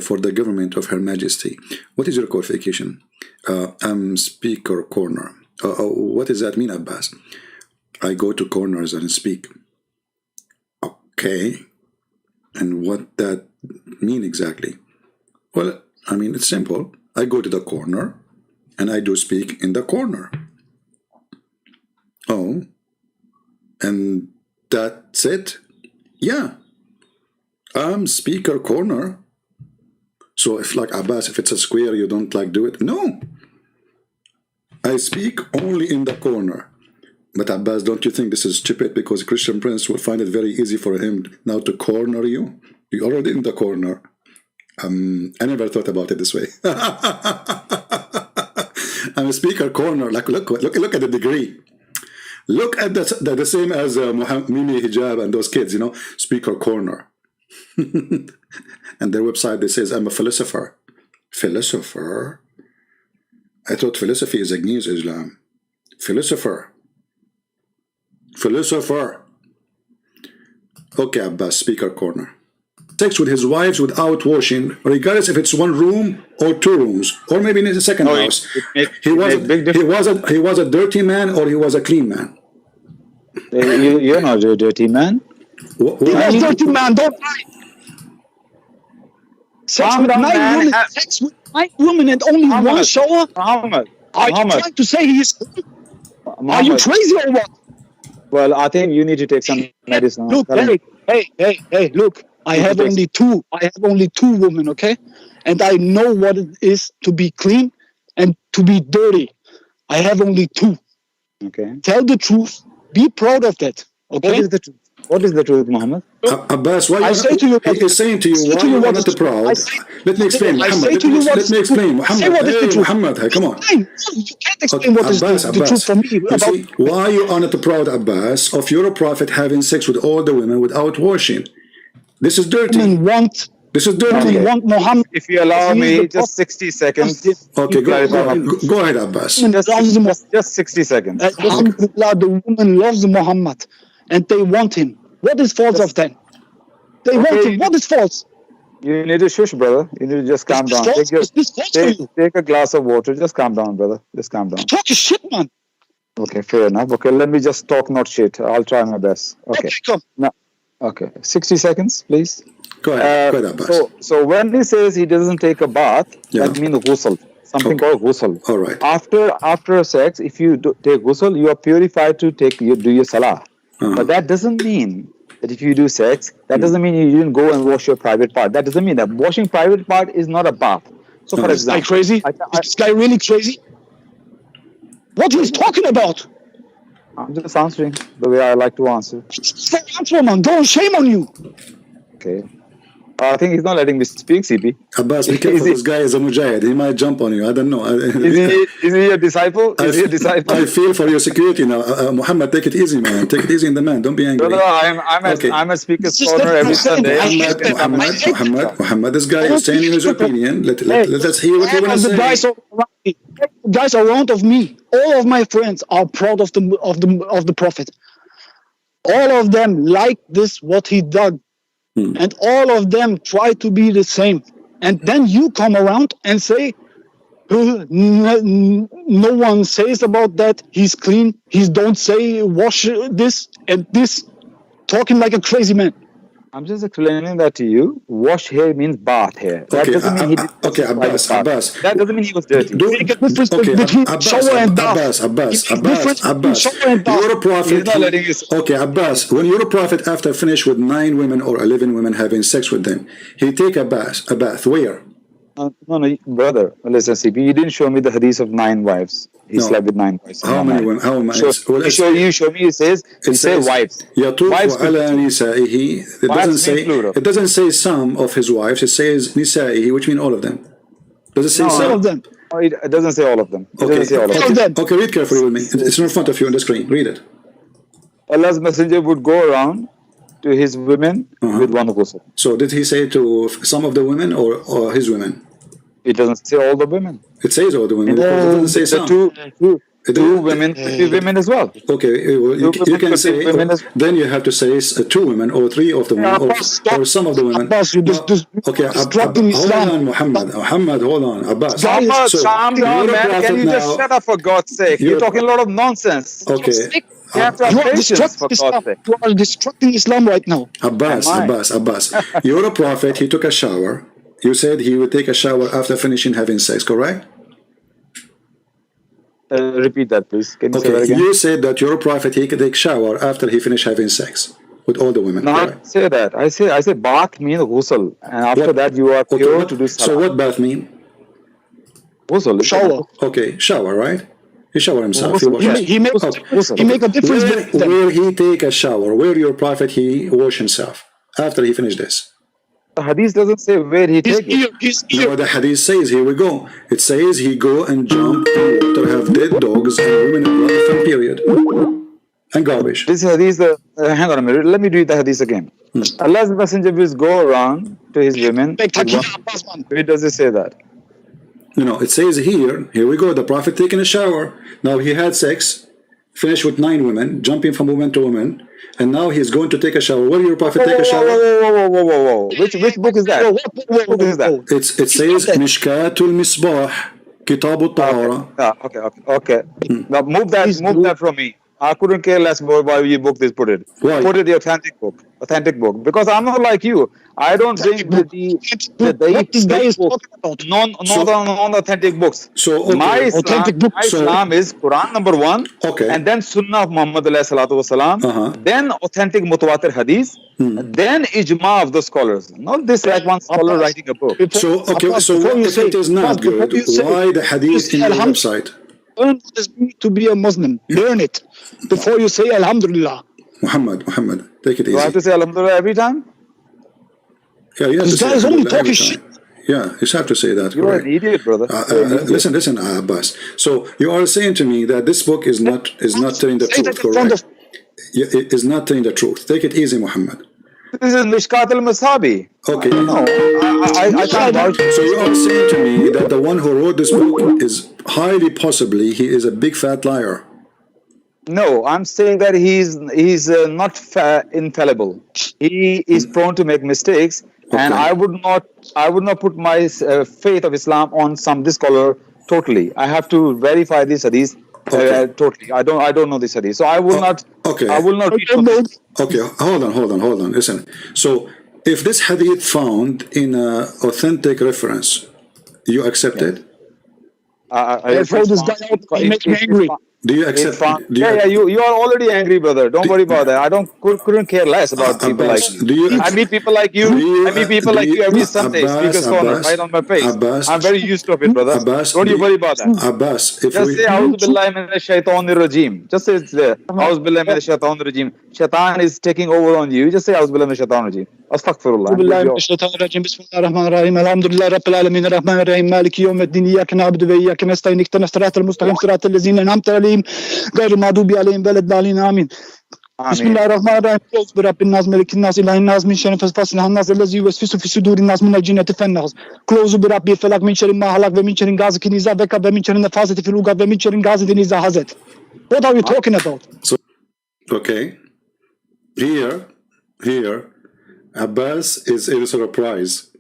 for the government of Her Majesty. What is your qualification? I'm speaker corner. What does that mean, Abbas? I go to corners and speak. Okay. And what that mean exactly? Well, I mean, it's simple. I go to the corner and I do speak in the corner. Oh, and that's it? Yeah. I'm speaker corner. So if like Abbas, if it's a square, you don't like do it? No. I speak only in the corner. But Abbas, don't you think this is stupid because Christian Prince will find it very easy for him now to corner you? You're already in the corner. I never thought about it this way. I'm a speaker corner. Like look at the degree. Look at the same as Mimi Hijab and those kids, you know, speaker corner. And their website, they says, I'm a philosopher. Philosopher? I thought philosophy is against Islam. Philosopher. Okay, Abbas, speaker corner. sex with his wives without washing, regardless if it's one room or two rooms, or maybe in a second house. He was a dirty man or he was a clean man. You're not a dirty man. He was dirty man, don't lie. Sex with 9 women, sex with 9 women and only one shower? Muhammad. Are you trying to say he's... Are you crazy or what? Well, I think you need to take some medicine. Look, hey, look. I have only two women, okay? And I know what it is to be clean and to be dirty. I have only 2. Okay. Tell the truth. Be proud of that. Okay. What is the truth? What is the truth, Muhammad? Abbas, why I say to you, he's saying to you, why you are not proud? Let me explain, Muhammad. Let me explain, Muhammad. Muhammad, come on. You can't explain what is the truth for me. You see, why you are not proud, Abbas, of your prophet having sex with all the women without washing? This is dirty. This is dirty. Muhammad. If you allow me just 60 seconds. Okay, go ahead, Abbas. Just 60 seconds. Alhamdulillah, the woman loves Muhammad and they want him. What is false of them? They want him. What is false? You need to shush, brother. You need to just calm down. Take a glass of water. Just calm down, brother. Just calm down. Talk your shit, man. Okay, fair enough. Okay, let me just talk, not shit. I'll try my best. Okay, come. No. Okay, 60 seconds, please. Go ahead, Abbas. So when he says he doesn't take a bath, that means ghusl. Something called ghusl. All right. After sex, if you take ghusl, you are purified to do your salah. But that doesn't mean that if you do sex, that doesn't mean you didn't go and wash your private part. That doesn't mean that washing private part is not a bath. So for example, is this guy crazy? Is this guy really crazy? What he's talking about? I'm just answering the way I like to answer. Answer, man. Don't shame on you. Okay. I think he's not letting me speak, CP. Abbas, be careful. This guy is a mujahid. He might jump on you. I don't know. Is he a disciple? I feel for your security now. Muhammad, take it easy, man. Take it easy in the man. Don't be angry. No, I'm a speaker's corner every Sunday. Muhammad, this guy is saying his opinion. Let's hear what he wants to say. Guys around of me, all of my friends are proud of the Prophet. All of them like this, what he did. And all of them try to be the same. And then you come around and say, no one says about that. He's clean. He don't say wash this and this. Talking like a crazy man. I'm just explaining that to you. Wash hair means bath hair. That doesn't mean he did Abbas. That doesn't mean he was dirty. Make a difference between shower and bath. Abbas. Your prophet. Okay, Abbas. When your prophet, after finish with 9 women or 11 women having sex with them, he take a bath. Where? No, brother. Listen, CP. You didn't show me the hadith of 9 wives. He slept with 9 wives. How many women? How many? Show me. It says wives. Wives. It doesn't say some of his wives. It says nisa'ihi, which means all of them. Does it say some of them? No, it doesn't say all of them. Okay, read carefully with me. It's in front of you on the screen. Read it. Allah's messenger would go around to his women with one ghusl. So did he say to some of the women or his women? It doesn't say all the women. It says all the women. It doesn't say some. Two women, 3 women as well. Okay, well, you can say, then you have to say 2 women or 3 of the women or some of the women. Abbas, okay, hold on, Muhammad, hold on. Abbas. Calm down, man. Can you just shut up for God's sake? You're talking a lot of nonsense. Okay. You have to have patience for God's sake. You are destructing Islam right now. Abbas. You're a prophet. He took a shower. You said he would take a shower after finishing having sex, correct? Repeat that, please. Can you say that again? You said that your prophet, he could take shower after he finished having sex with all the women. No, I didn't say that. I say bath means ghusl, and after that you are pure to do salah. So what bath mean? Ghusl. Shower. Okay, shower, right? He shower himself. He make a difference. Where he take a shower? Where your prophet he wash himself after he finished this? The hadith doesn't say where he take it. No, the hadith says, here we go. It says he go and jump in water, have dead dogs and women and blood from period. And garbage. This hadith, hang on a minute, let me read the hadith again. Allah's messenger will go around to his women. Where does it say that? It says here we go, the prophet taking a shower. Now he had sex. finished with 9 women, jumping from woman to woman, and now he's going to take a shower. Where did your prophet take a shower? Whoa. Which book is that? Which book is that? It says Mishkatul Misbah, Kitabut Tahara. Okay. Now move that from me. I couldn't care less about why you book this. Put it. Why? Put it the authentic book. Because I'm not like you. I don't bring what this guy is talking about. non-authentic books. So okay. My Authentic book. Islam is Quran number 1. Okay. And then Sunnah of Muhammad alayhi salatu wasalam. Then authentic mutawatir hadith. Then ijma of the scholars. Not this like one scholar writing a book. So if it is not good, why the hadith in your website? Learn what it means to be a Muslim. Learn it before you say Alhamdulillah. Muhammad, take it easy. Do I have to say Alhamdulillah every time? Yeah, you have to say This guy is only Alhamdulillah every talking time. Yeah, you have to say that. You're an idiot, brother. Listen, Abbas. So you are saying to me that this book is not telling the truth, correct? It is not telling the truth. Take it easy, Muhammad. This is Mishkat al-Masabi. Okay. No, I can't vouch. So you are saying to me that the one who wrote this book is highly possibly he is a big fat liar. No, I'm saying that he's not infallible. He is prone to make mistakes, and I would not put my faith of Islam on this scholar totally. I have to verify these hadiths totally. I don't know this hadith, so I will not. Okay. I will not. Okay, hold on. Listen. So if this hadith found in an authentic reference, you accept it? I throw this guy out. He makes me angry. Do you accept? You are already angry, brother. Don't worry about that. I couldn't care less about people like you. I meet people like you. I meet people like you every Sunday. Speaker's corner, right on my face. I'm very used to it, brother. Don't you worry about that. Abbas, just say A'udhu billahi minash shaitanir rajim. Just say it's there. A'udhu billahi minash shaitanir rajim. Shaitan is taking over on you. Just say A'udhu billahi minash shaitanir rajim. Astaghfirullah. أعوذ بالله من الشيطان الرجيم بسم الله الرحمن الرحيم الحمد لله رب العالمين الرحمن الرحيم مالك يوم الدين إياك نعبد وإياك نستعين اهدنا الصراط المستقيم صراط الذين أنعمت عليهم غير المغضوب عليهم ولا الضالين آمين بسم الله الرحمن الرحيم أعوذ برب الناس ملك الناس إله الناس من شر فاسفل الناس الذي يوسوس في صدور الناس من الجنة والناس أعوذ برب الفلق من شر ما خلق ومن شر غاسق إذا وقب ومن شر النفاثات في العقد ومن شر حاسد إذا حسد. What are you talking about? So, okay, here Abbas is a surprise.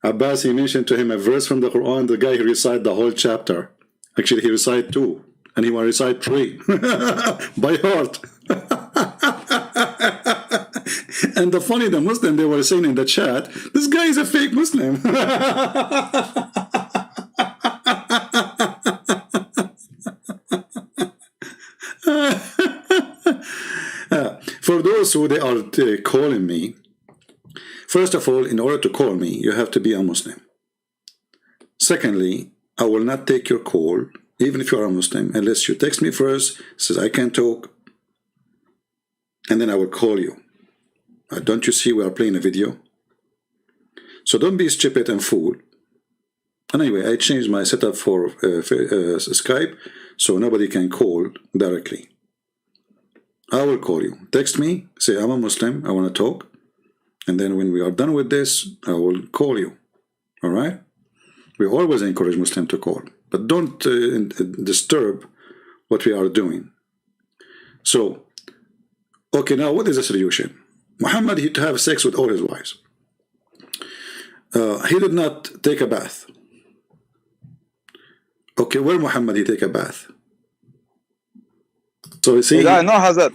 Abbas, he mentioned to him a verse from the Quran. The guy, he recited the whole chapter. Actually, he recited 2, and he will recite 3 by heart. And the Muslim, they were saying in the chat, this guy is a fake Muslim. For those who they are calling me, first of all, in order to call me, you have to be a Muslim. Secondly, I will not take your call, even if you are a Muslim, unless you text me first, says I can talk, and then I will call you. Don't you see we are playing a video? So don't be stupid and fool. And anyway, I changed my setup for Skype, so nobody can call directly. I will call you. Text me, say I'm a Muslim, I want to talk. And then when we are done with this, I will call you. All right? We always encourage Muslims to call. But don't disturb what we are doing. So, okay, now what is the solution? Muhammad, he to have sex with all his wives. He did not take a bath. Okay, where Muhammad he take a bath? So you see, no hazard.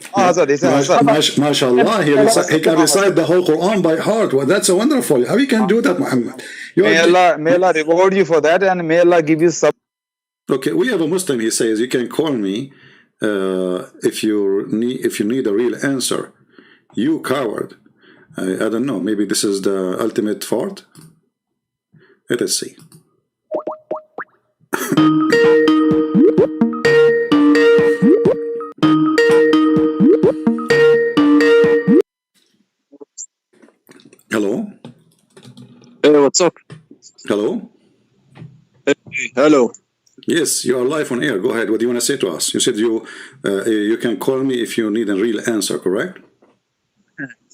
MashaAllah, he can recite the whole Quran by heart. Well, that's so wonderful. How you can do that, Muhammad? May Allah reward you for that, and may Allah give you some. Okay, we have a Muslim. He says you can call me if you need a real answer. You coward. I don't know. Maybe this is the ultimate fault. Let us see. Hello? Hey, what's up? Hello? Hey, hello. Yes, you are live on air. Go ahead. What do you want to say to us? You said you can call me if you need a real answer, correct?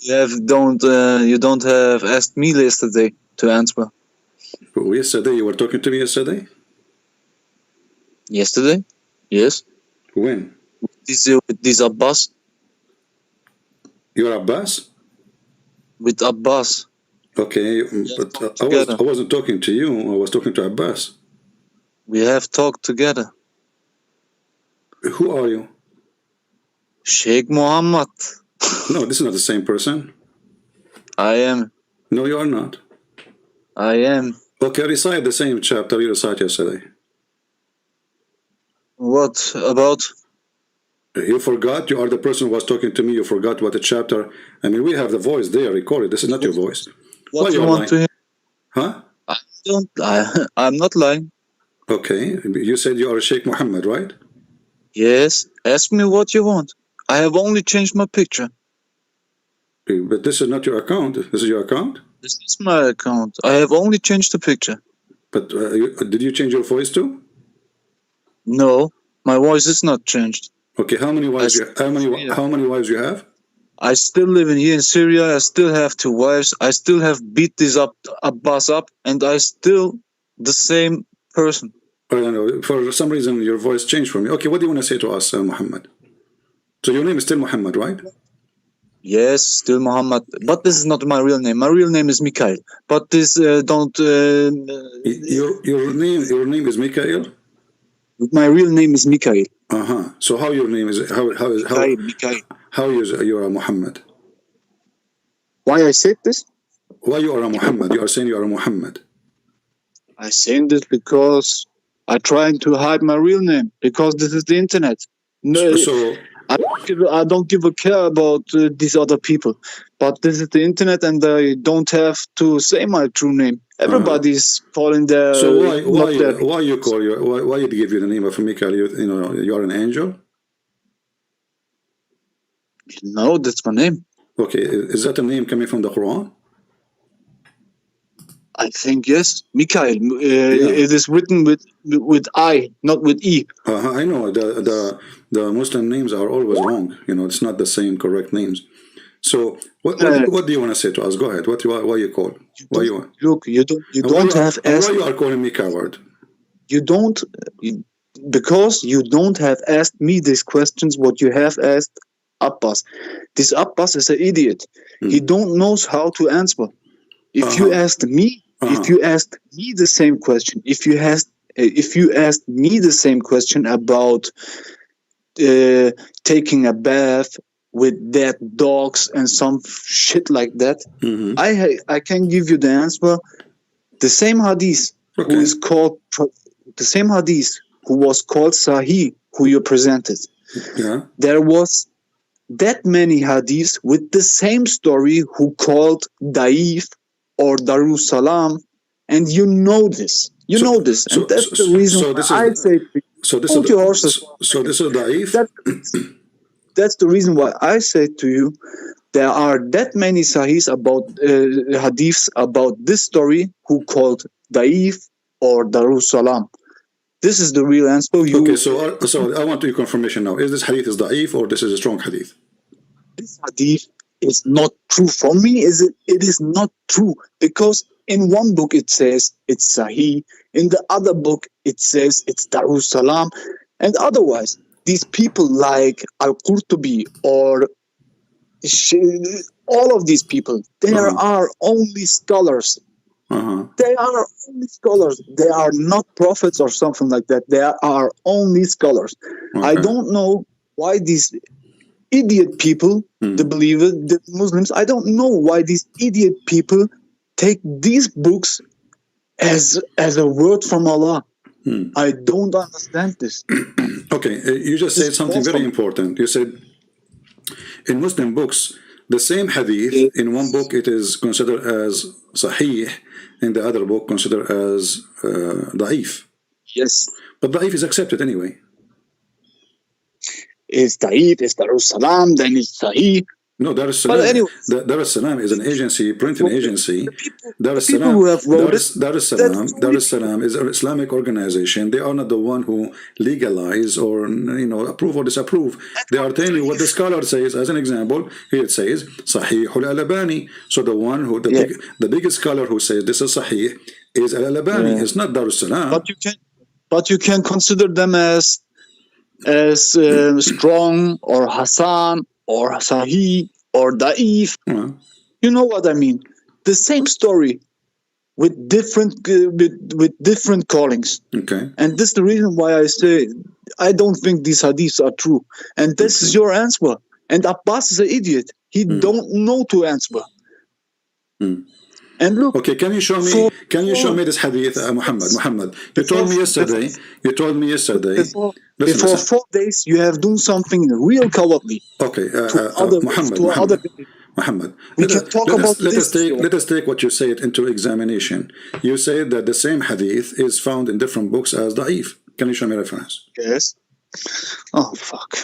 You don't have asked me yesterday to answer. Yesterday? You were talking to me yesterday? Yesterday? Yes. When? With this Abbas, You're Abbas? with Abbas. Okay, but I wasn't talking to you. I was talking to Abbas. We have talked together. Who are you? Sheikh Muhammad. No, this is not the same person. I am. No, you are not. I am. Okay, recite the same chapter you recited yesterday. What about? You forgot? You are the person who was talking to me. You forgot what the chapter. I mean, we have the voice there recorded. This is not your voice. What you want to hear? Huh? I don't. I'm not lying. Okay, you said you are Sheikh Muhammad, right? Yes. Ask me what you want. I have only changed my picture. But this is not your account. This is your account? This is my account. I have only changed the picture. But did you change your voice too? No, my voice is not changed. Okay, how many wives? How many wives you have? I still live here in Syria. I still have 2 wives. I still have beat this Abbas up, and I still the same person. I don't know. For some reason, your voice changed for me. Okay, what do you want to say to us, Muhammad? So your name is still Muhammad, right? Yes, still Muhammad. But this is not my real name. My real name is Mikhail. But this don't. Your name is Mikhail. My real name is Mikhail. So how your name is Mikhail. How you are Muhammad? Why I said this? Why you are a Muhammad? You are saying you are a Muhammad. I saying this because I trying to hide my real name because this is the internet. No, So I don't give a care about these other people, but this is the internet, and I don't have to say my true name. Everybody's calling their. So why you call you? Why you give you the name of Mikhail? You are an angel. No, that's my name. Okay, is that a name coming from the Quran? I think yes, Mikhail. It is written with I, not with E. I know the Muslim names are always wrong. It's not the same correct names. So what do you want to say to us? Go ahead. Why you call? Why you? Look, you don't have asked. Why you are calling me coward? You don't, because you don't have asked me these questions. What you have asked Abbas. This Abbas is an idiot. He don't knows how to answer. If you asked me, if you asked me the same question, if you asked me the same question about taking a bath with dead dogs and some shit like that, I can give you the answer. The same hadith who is called the same hadith who was called Sahih, who you presented. Yeah. There was that many hadiths with the same story who called Daif or Darussalam, and you know this. You know this, and that's the reason why I say hold your horses. So this is Daif. That's the reason why I say to you, there are that many sahihs about hadiths about this story who called Daif or Darussalam. This is the real answer. Okay, so I want your confirmation now. Is this hadith is Daif or this is a strong hadith? This hadith is not true. For me, it is not true, because in one book it says it's Sahih, in the other book it says it's Darussalam, and otherwise these people like Al-Qurtubi or all of these people, there are only scholars. They are only scholars. They are not prophets or something like that. They are only scholars. I don't know why these idiot people, the believers, the Muslims, I don't know why these idiot people take these books as a word from Allah. I don't understand this. Okay, you just said something very important. You said in Muslim books, the same hadith, in one book it is considered as Sahih, in the other book considered as Da'if. Yes. But Da'if is accepted anyway. It's Da'if, it's Darussalam, then it's Sahih. No, Darussalam is an agency, printing agency. Darussalam is an Islamic organization. They are not the one who legalize or approve or disapprove. They are telling you what the scholar says. As an example, here it says Sahih al-Albani. So the one who the biggest scholar who says this is Sahih is al-Albani. It's not Darussalam. But you can consider them as as strong or Hassan or Sahih or Da'if. You know what I mean? The same story with different callings. Okay. And this is the reason why I say I don't think these hadiths are true. And this is your answer. And Abbas is an idiot. He don't know to answer. And look. Okay, can you show me? Can you show me this hadith, Muhammad? Muhammad, you told me yesterday. Before 4 days, you have done something real cowardly. Okay, Muhammad. Let us take what you said into examination. You said that the same hadith is found in different books as da'if. Can you show me reference? Yes. Oh fuck!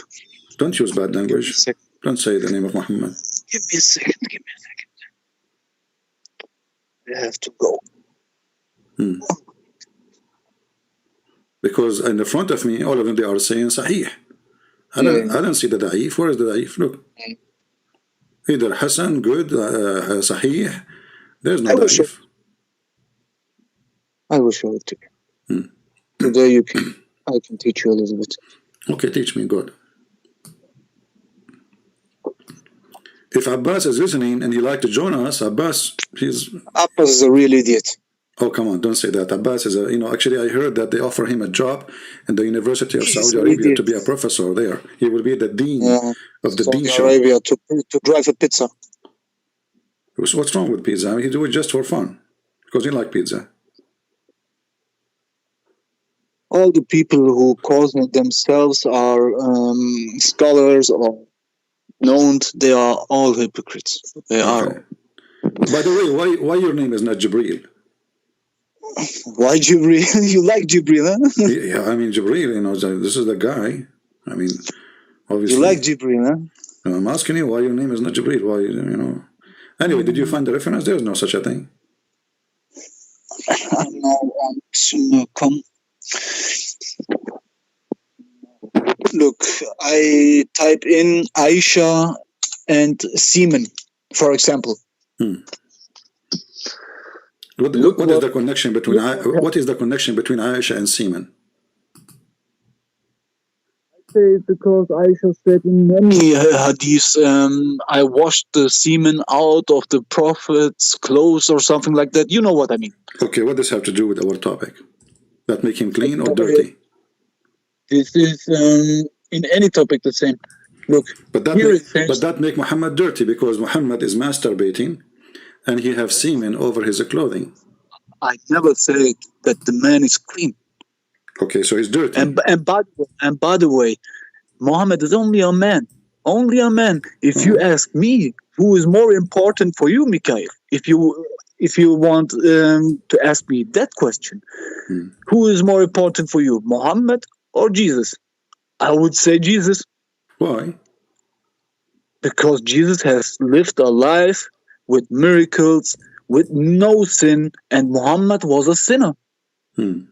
Don't use bad language. Don't say the name of Muhammad. Give me a second. I have to go. Because in the front of me, all of them, they are saying Sahih. I don't see the Da'if. Where is the Da'if? Look. Either Hassan, good, Sahih. There's no Da'if. I will show it to you. Today I can teach you a little bit. Okay, teach me, good. If Abbas is listening and you like to join us, Abbas is a real idiot. Oh, come on, don't say that. Abbas is actually I heard that they offer him a job in the University of Saudi Arabia to be a professor there. He will be the dean of the dean Saudi Arabia to drive a pizza. What's wrong with pizza? I mean, he do it just for fun because he like pizza. All the people who call themselves are scholars or known, they are all hypocrites. They are. By the way, why your name is not Jibreel? Why Jibreel? You like Jibreel, huh? Yeah, I mean Jibreel. This is the guy. I mean, obviously. You like Jibreel, huh? I'm asking you why your name is not Jibreel. Why, Anyway, did you find the reference? There's no such a thing. No, come. Look, I type in Aisha and semen, for example. What is the connection between Aisha and semen? I say because Aisha said in many hadiths, I washed the semen out of the Prophet's clothes or something like that. You know what I mean? Okay, what does this have to do with our topic? That make him clean or dirty? This is in any topic the same. Look, but that make Muhammad dirty because Muhammad is masturbating and he have semen over his clothing. I never said that the man is clean. Okay, so he's dirty. And by the way, Muhammad is only a man. Only a man. If you ask me, who is more important for you, Mikhail? If you want to ask me that question, who is more important for you, Muhammad or Jesus? I would say Jesus. Why? Because Jesus has lived a life with miracles, with no sin, and Muhammad was a sinner. Okay,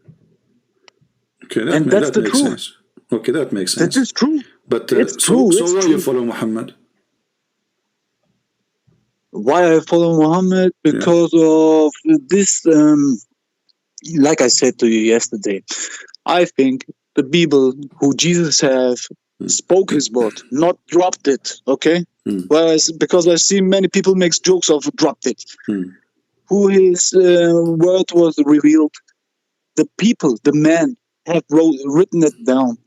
that's the makes truth. Sense. Okay, that makes sense. That is true. But it's true. So why you follow Muhammad? Why I follow Muhammad? Because of this, like I said to you yesterday, I think the people who Jesus have spoke his word, not dropped it, okay? Whereas, because I see many people make jokes of dropped it. Who his word was revealed, the people, the man, have written it down.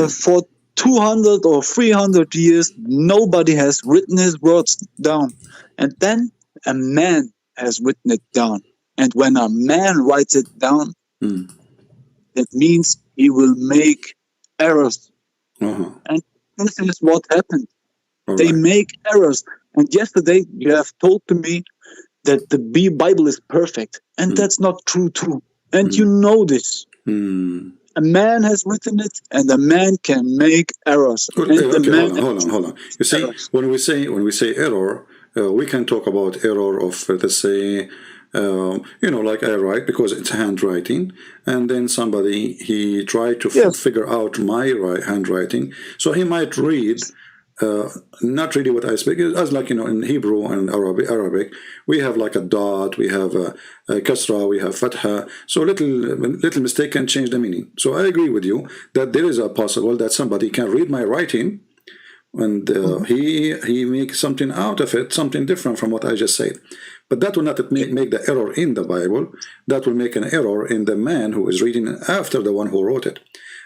For 200 or 300 years, nobody has written his words down. And then a man has written it down. And when a man writes it down, that means he will make errors. And this is what happened. They make errors. And yesterday you have told to me that the Bible is perfect. And that's not true too. And you know this. A man has written it, and a man can make errors. Hold on. You see, when we say error, we can talk about error of, let's say, like I write because it's handwriting, and then somebody he tried to figure out my handwriting, so he might read not really what I speak. As like, in Hebrew and Arabic, we have like a dot, we have a kasra, we have fatha. So little mistake can change the meaning. So I agree with you that there is a possible that somebody can read my writing and he makes something out of it, something different from what I just said. But that will not make the error in the Bible. That will make an error in the man who is reading after the one who wrote it.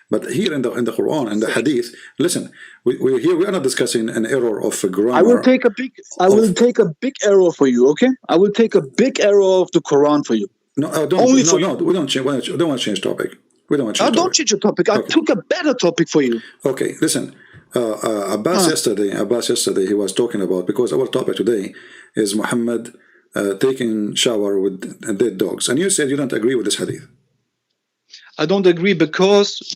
But here in the Quran and the Hadith, listen, we are not discussing an error of grammar. I will take a big error for you, okay? I will take a big error of the Quran for you. No, we don't change. We don't want to change topic. We don't want to change. Don't change the topic. I took a better topic for you. Okay, listen. Abbas yesterday he was talking about, because our topic today is Muhammad taking shower with dead dogs, and you said you don't agree with this hadith. I don't agree because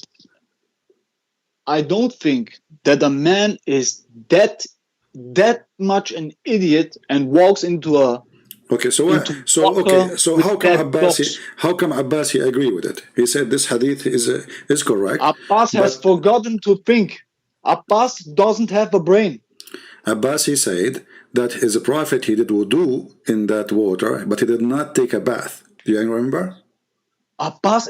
I don't think that a man is that much an idiot and walks into a how come Abbas he agree with it? He said this hadith is correct. Abbas has forgotten to think. Abbas doesn't have a brain. Abbas he said that his prophet he did wudu in that water, but he did not take a bath. Do you remember? Abbas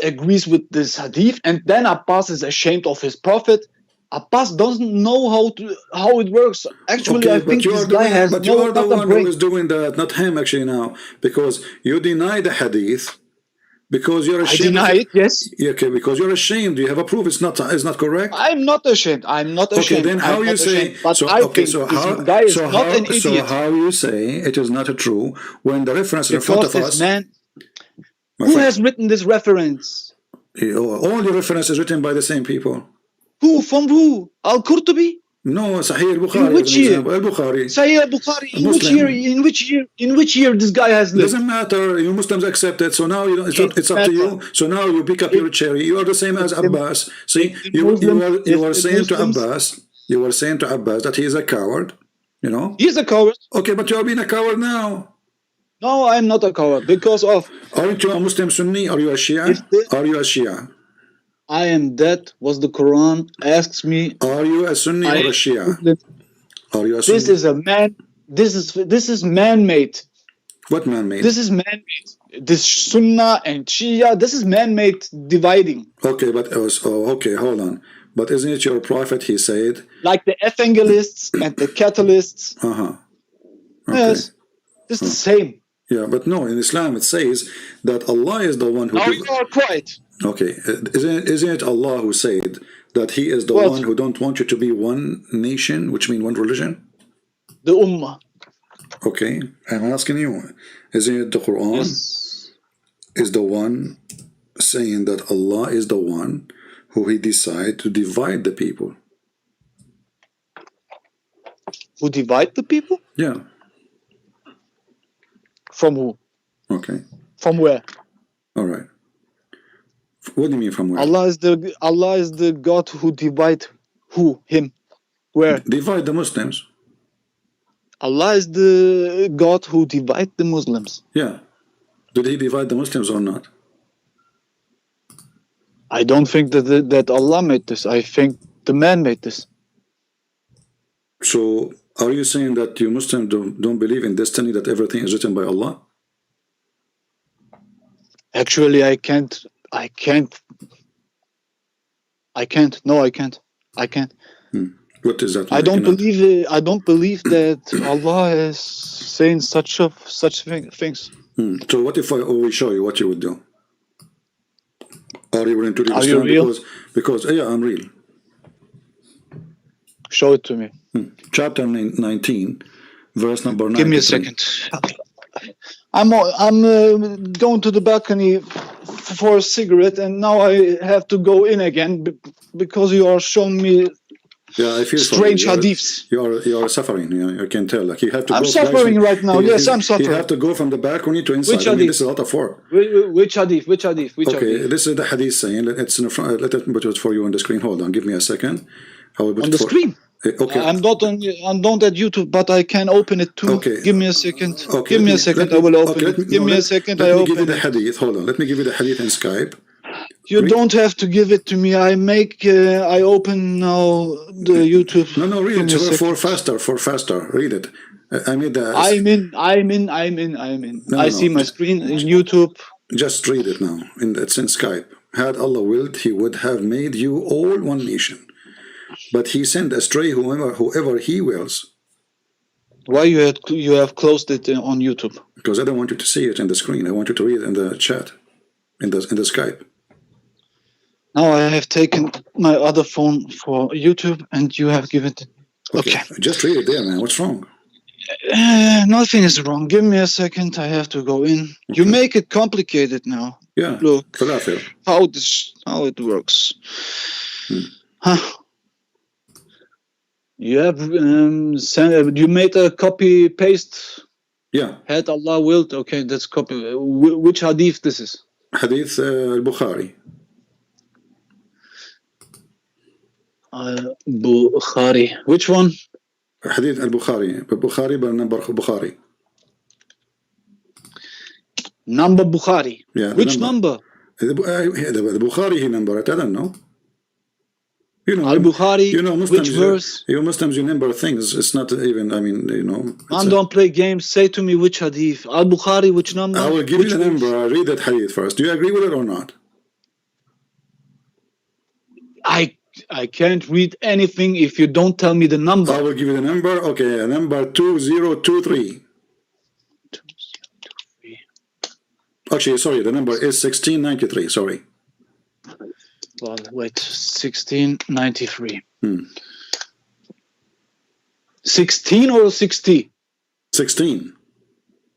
agrees with this hadith, and then Abbas is ashamed of his prophet. Abbas doesn't know how it works. Actually, I think this guy has no brain. But you are the one who is doing that, not him actually now, because you deny the hadith. Because you're ashamed. I deny it, yes. Okay, because you're ashamed. You have a proof. It's not correct. I'm not ashamed. Okay, then how you say? So how you say it is not true when the reference in front of us? Who has written this reference? All the reference is written by the same people. Who? From who? Al-Qurtubi? No, Sahih al-Bukhari. In which year? Al-Bukhari. Sahih al-Bukhari. In which year this guy has lived? Doesn't matter. You Muslims accept it. So now it's up to you. So now you pick up your cherry. You are the same as Abbas. See, you are saying to Abbas. You are saying to Abbas that he is a coward. He's a coward. Okay, but you are being a coward now. No, I'm not a coward because of. Aren't you a Muslim Sunni? Are you a Shia? Are you a Shia? I am that was the Quran asks me. Are you a Sunni or a Shia? Are you a Sunni? This is a man. This is man-made. What man-made? This is man-made. This Sunnah and Shia. This is man-made dividing. Okay, but okay, hold on. But isn't it your prophet? He said, like the evangelists and the Catholics. Okay. Yes, it's the same. Yeah, but no, in Islam it says that Allah is the one who... Now you are quiet. Okay, isn't it Allah who said that He is the one who don't want you to be one nation, which means one religion? The Ummah. Okay, I'm asking you, isn't it the Quran is the one saying that Allah is the one who He decide to divide the people? Who divide the people? Yeah. From who? Okay. From where? All right. What do you mean from where? Allah is the God who divide who? Him. Where? Divide the Muslims. Allah is the God who divide the Muslims. Yeah. Did He divide the Muslims or not? I don't think that Allah made this. I think the man made this. So, are you saying that you Muslims don't believe in destiny, that everything is written by Allah? Actually, I can't. No, I can't. What is that? I don't believe that Allah is saying such things. So what if we show you what you would do? Are you willing to read Are you real? Because yeah, I'm real. Show it to me. Chapter 19, verse number 9. Give me a second. I'm going to the balcony for a cigarette, and now I have to go in again because you are showing me I feel strange hadiths. You are suffering. I can tell. Like you have to. I'm suffering right now. Yes, I'm suffering. You have to go from the balcony to inside. Which hadith? This is a lot of work. Which hadith? Okay, this is the hadith saying. It's in the front. Let me put it for you on the screen. Hold on. Give me a second. I will put on the screen. Okay. I'm not at YouTube, but I can open it too. Okay. Give me a second. Okay. Give me a second. I will open it. Give me a second. Let me give you the hadith. Hold on. Let me give you the hadith in Skype. You don't have to give it to me. I open now the YouTube. No, read it for faster. Read it. I made the. I'm in. No, I see my screen in YouTube. Just read it now. It's in Skype. Had Allah willed, He would have made you all one nation. But He sent astray whoever He wills. Why you have closed it on YouTube? Because I don't want you to see it in the screen. I want you to read it in the chat, in the Skype. Now I have taken my other phone for YouTube, and you have given it. Okay. Just read it there, man. What's wrong? Nothing is wrong. Give me a second. I have to go in. Okay. You make it complicated now. Yeah. Look how it works. Huh. You have you made a copy paste. Yeah. Had Allah willed. Okay, that's copy. Which hadith this is? Hadith al-Bukhari. Bukhari. Which one? Hadith al-Bukhari. Bukhari by number Bukhari. Number Bukhari. Yeah. Which number? The Bukhari number. I don't know. You know, al-Bukhari. You know, Muslims. Which verse? You Muslims, you number things. It's not even. I mean, you know. Man, don't play games. Say to me which hadith. Al-Bukhari. Which number? I will give you the number. Read that hadith first. Do you agree with it or not? I can't read anything if you don't tell me the number. I will give you the number. Okay, number 2023. 2023. Actually, sorry, the number is 1693. Sorry. Well, wait, 1693. 16 or 60? 16.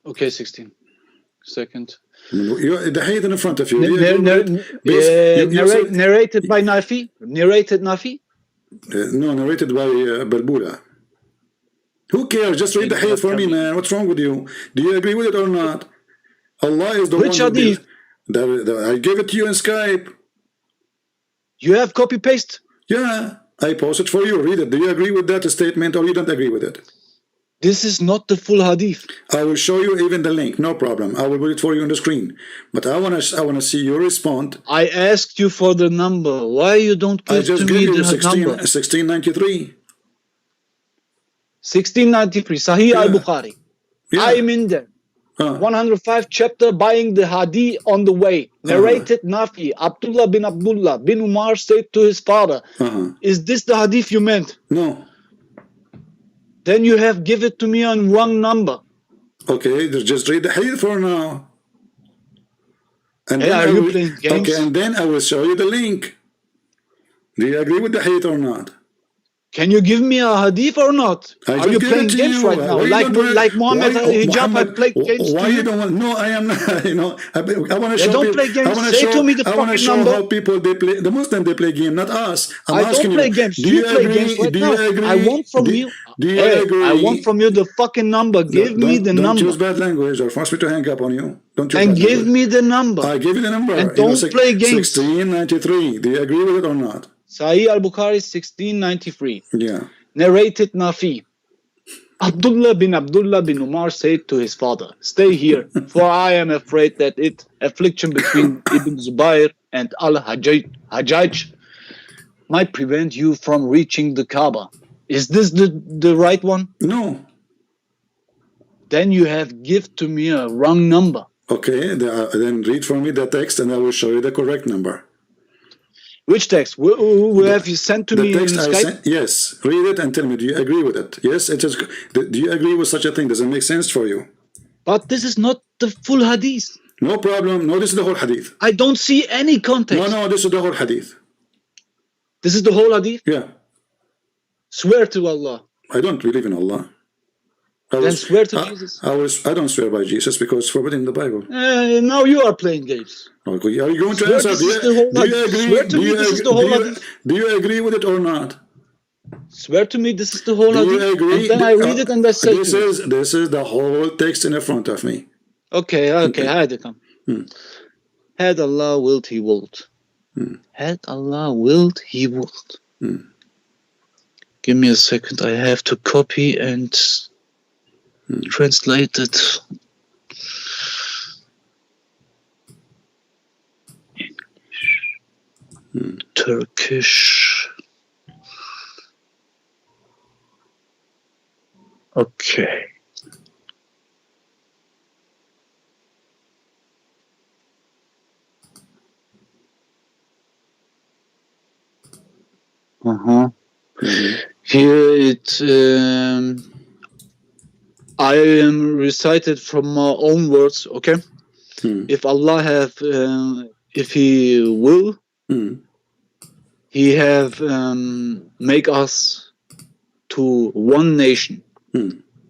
Okay, 16. Second. The hadith in front of you. Narrated by Nafi? Narrated Nafi? No, narrated by Balbula. Who cares? Just read the hadith for me, man. What's wrong with you? Do you agree with it or not? Allah is the one. Which hadith? I gave it to you in Skype. You have copy paste? Yeah, I posted for you. Read it. Do you agree with that statement or you don't agree with it? This is not the full hadith. I will show you even the link. No problem. I will put it for you on the screen. But I wanna see you respond. I asked you for the number. Why you don't give to me the number? 1693. 1693. Sahih al-Bukhari. Yeah. I'm in there. 105 chapter, buying the hadith on the way. Narrated Nafi. Abdullah bin Umar said to his father, is this the hadith you meant? No. Then you have give it to me on wrong number. Okay, just read the hadith for now. And hey, are you playing games? Okay, and then I will show you the link. Do you agree with the hadith or not? Can you give me a hadith or not? Are you playing games right now? Like Muhammad Hijab, I play games. Why you don't want? No, I am not. You know, I want to show. Don't play games. Say to me the fucking number. How people they play. The Muslims they play game, not us. I don't play games. Do you play games right now? I want from you. Do you agree? I want from you the fucking number. Give me the number. Don't use bad language or force me to hang up on you. Don't use and give me the number. I give you the number. And don't play games. 1693. Do you agree with it or not? Sahih al-Bukhari 1693. Yeah. Narrated Nafi. Abdullah bin Umar said to his father, stay here, for I am afraid that affliction between Ibn Zubayr and Al-Hajjaj might prevent you from reaching the Kaaba. Is this the right one? No. Then you have give to me a wrong number. Okay, then read for me the text and I will show you the correct number. Which text? Who have you sent to me in Skype? Yes, read it and tell me, do you agree with it? Yes, it is. Do you agree with such a thing? Does it make sense for you? But this is not the full hadith. No problem. No, this is the whole hadith. I don't see any context. No, this is the whole hadith. This is the whole hadith? Yeah. Swear to Allah. I don't believe in Allah. Then swear to Jesus. I don't swear by Jesus because it's forbidden in the Bible. Now you are playing games. Okay, are you going to answer? Do you agree with it or not? Swear to me this is the whole hadith. And then I read it and I say this is the whole text in front of me. Okay. Had Allah willed, He willed. Had Allah willed, He willed. Give me a second. I have to copy and translate it. Turkish. Okay. Here it I am recited from my own words. Okay. If Allah have, if He will, He have make us to one nation,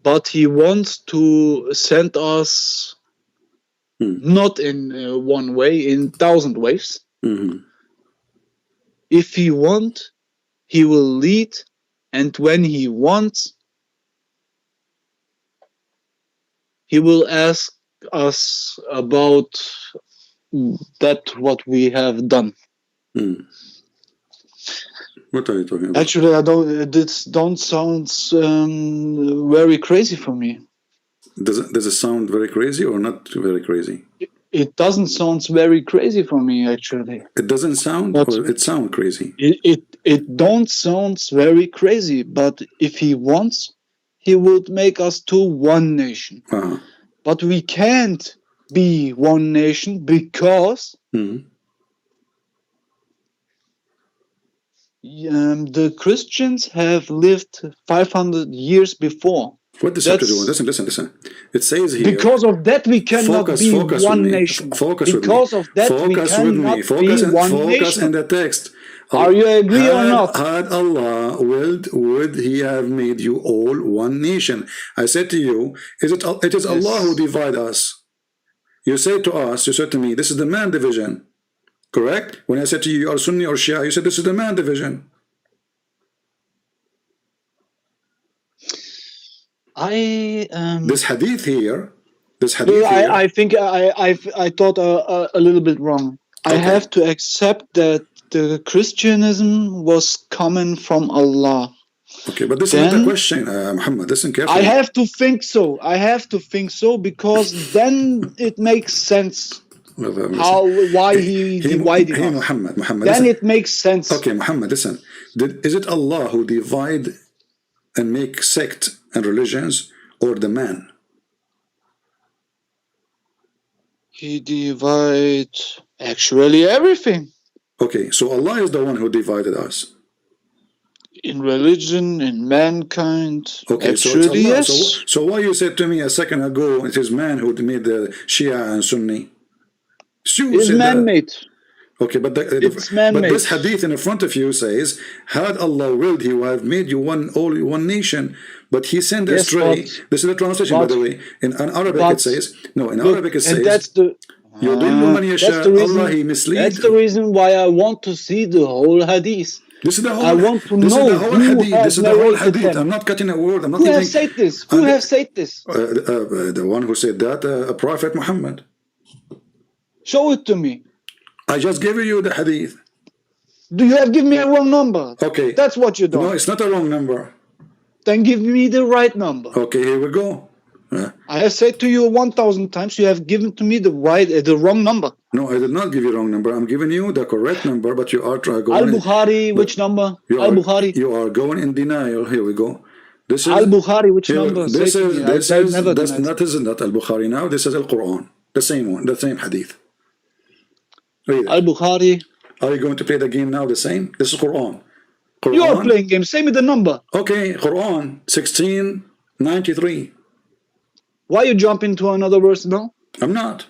but He wants to send us not in one way, in 1,000 ways. If He want, He will lead, and when He wants, He will ask us about that what we have done. What are you talking about? Actually, I don't. This don't sounds very crazy for me. Does it sound very crazy or not very crazy? It doesn't sound very crazy for me. Actually, it doesn't sound, but or it sounds crazy. It don't sound very crazy. But if He wants, He would make us to one nation. But we can't be one nation because the Christians have lived 500 years before. What does that have to do? Listen. It says here. Because of that, we cannot be one nation. Because of that, we cannot be one nation. Focus in the text. Are you agree or not? Had Allah willed, would He have made you all one nation? I said to you, it is Allah who divide us. You said to me, this is the man division. Correct? When I said to you, you are Sunni or Shia, you said this is the man division. This hadith here. I think I thought a little bit wrong. Okay. I have to accept that the Christianism was coming from Allah. Okay, but this is not a question, Muhammad. Listen carefully. I have to think so because then it makes sense. Why he divided us. Muhammad, then listen. It makes sense. Okay, Muhammad, listen. Is it Allah who divide and make sect and religions, or the man? He divides actually everything. Okay, so Allah is the one who divided us. In religion, in mankind. Okay, actually, so yes. So why you said to me a second ago, it is man who made the Shia and Sunni? It's man-made. Okay, but this hadith in front of you says, had Allah willed, He would have made you one nation, but He sent astray. This is the translation, by the way. In Arabic it says, Arabic it says, that's the Allah He mislead. That's the reason why I want to see the whole hadith. This is the whole. I want to know This is the whole hadith. I'm not cutting a word. I'm not. Who has said this? Who has said this? The one who said that, Prophet Muhammad. Show it to me. I just gave you the hadith. Do you have given me a wrong number? Okay. That's what you do. No, it's not a wrong number. Then give me the right number. Okay, here we go. I have said to you 1,000 times, you have given to me the wrong number. No, I did not give you the wrong number. I'm giving you the correct number, but you are trying to go. Al-Bukhari, which number? Al-Bukhari. You are going in denial. Here we go. This is Al-Bukhari, which number? This is not Al-Bukhari now. This is Al-Quran. The same one, the same hadith. Al-Bukhari. Are you going to play the game now the same? This is Quran. You are playing game. Say me the number. Okay, Quran 1693. Why you jump into another verse now? I'm not.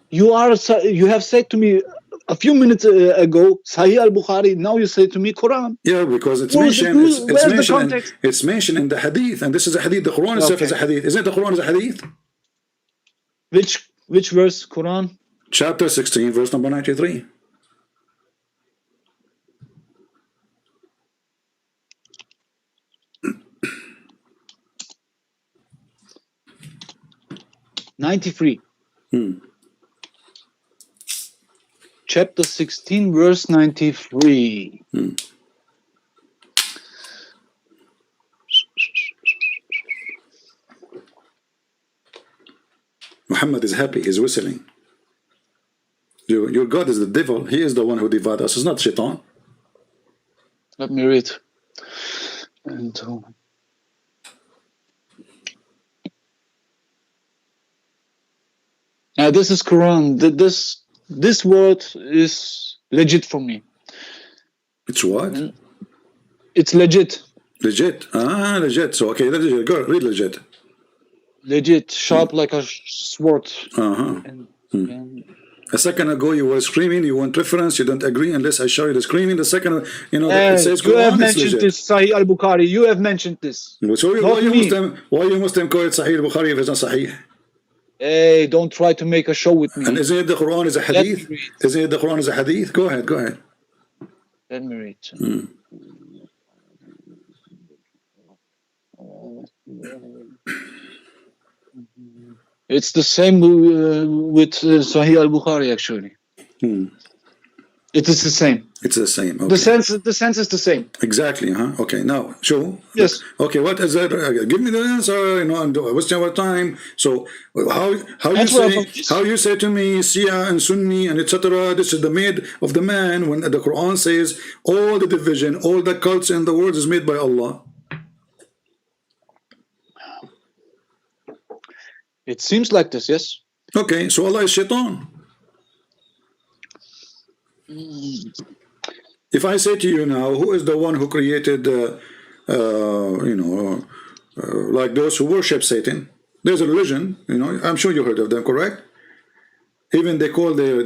You have said to me a few minutes ago, Sahih al-Bukhari. Now you say to me Quran. Yeah, because it's mentioned. It's mentioned in the hadith, and this is a hadith. The Quran itself is a hadith. Isn't the Quran is a hadith? Which verse? Quran? Chapter 16, verse number 93. Chapter 16, verse 93. Muhammad is happy, he's whistling. Your God is the devil. He is the one who divides us. It's not Shaitan. Let me read. And this is Quran. This word is legit for me. It's what? It's legit. Legit. Legit. So okay, legit. Go read legit. Legit, sharp like a sword. A second ago you were screaming, you want reference, you don't agree unless I show you the screaming. The second, it says you have Quran, mentioned this, Sahih al-Bukhari. You have mentioned this. So why you Muslim call it Sahih al-Bukhari if it's not Sahih? Hey, don't try to make a show with me. And isn't it the Quran is a hadith? Isn't it the Quran is a hadith? Go ahead. Let me read. It's the same with Sahih al-Bukhari, actually. It is the same. It's the same. Okay. The sense is the same. Exactly. Okay. Now, show. Yes. Okay. What is that? Give me the answer. And wasting our time. So, how you say to me, Shia and Sunni and etc. This is the made of the man when the Quran says all the division, all the cults in the world is made by Allah. It seems like this, yes. Okay, so Allah is Shaitan. If I say to you now, who is the one who created, like those who worship Satan? There's a religion, I'm sure you heard of them, correct? Even they call their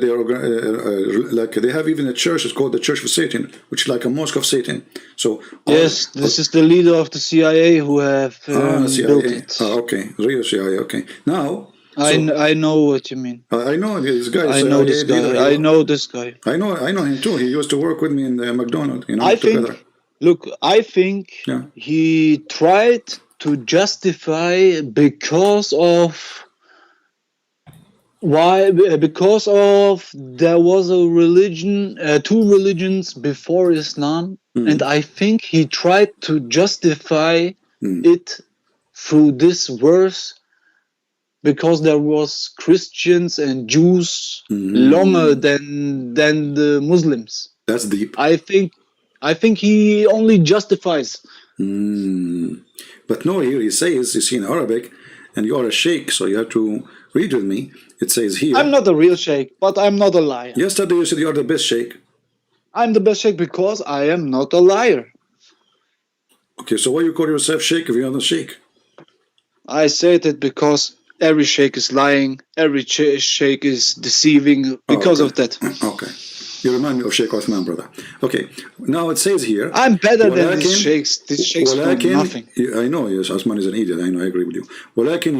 like they have even a church. It's called the Church of Satan, which is like a mosque of Satan. So yes, this is the leader of the CIA who have built it. Okay, real CIA. Okay, now I know what you mean. I know this guy. I know this guy. I know this guy. I know him too. He used to work with me in the McDonald's. I think he tried to justify because of. Why? Because of there was a religion, two religions before Islam, and I think he tried to justify it through this verse because there was Christians and Jews longer than the Muslims. That's deep. I think he only justifies. But no, here he says, you see in Arabic, and you are a sheikh, so you have to read with me. It says here. I'm not a real sheikh, but I'm not a liar. Yesterday you said you are the best sheikh. I'm the best sheikh because I am not a liar. Okay, so why you call yourself sheikh if you're not a sheikh? I said it because every sheikh is lying, every sheikh is deceiving because of that. Okay. You remind me of Sheikh Othman, brother. Okay, now it says here. I'm better than these sheikhs. These sheikhs know nothing. I know, yes, Othman is an idiot. I know, I agree with you. ولكن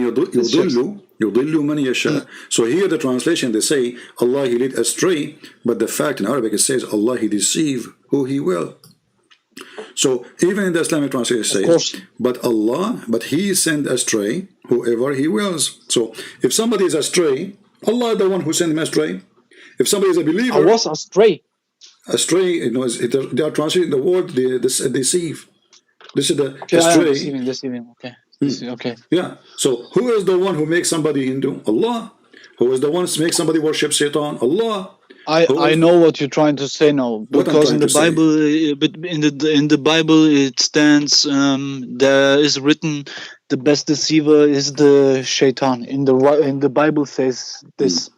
يضل من يشاء. So here the translation, they say, Allah, He lead astray. But the fact in Arabic, it says, Allah, He deceive who He will. So even in the Islamic translation, it says, but He send astray whoever He wills. So if somebody is astray, Allah is the one who sent him astray. If somebody is a believer, I was astray. Astray, they are translating the word deceive. This is the astray. Deceiving. Okay. Okay. Yeah. So who is the one who makes somebody Hindu? Allah. Who is the one who makes somebody worship Satan? Allah. I know what you're trying to say now, because in the Bible, but in the Bible it stands there is written the best deceiver is the Shaitan. In the Bible says this.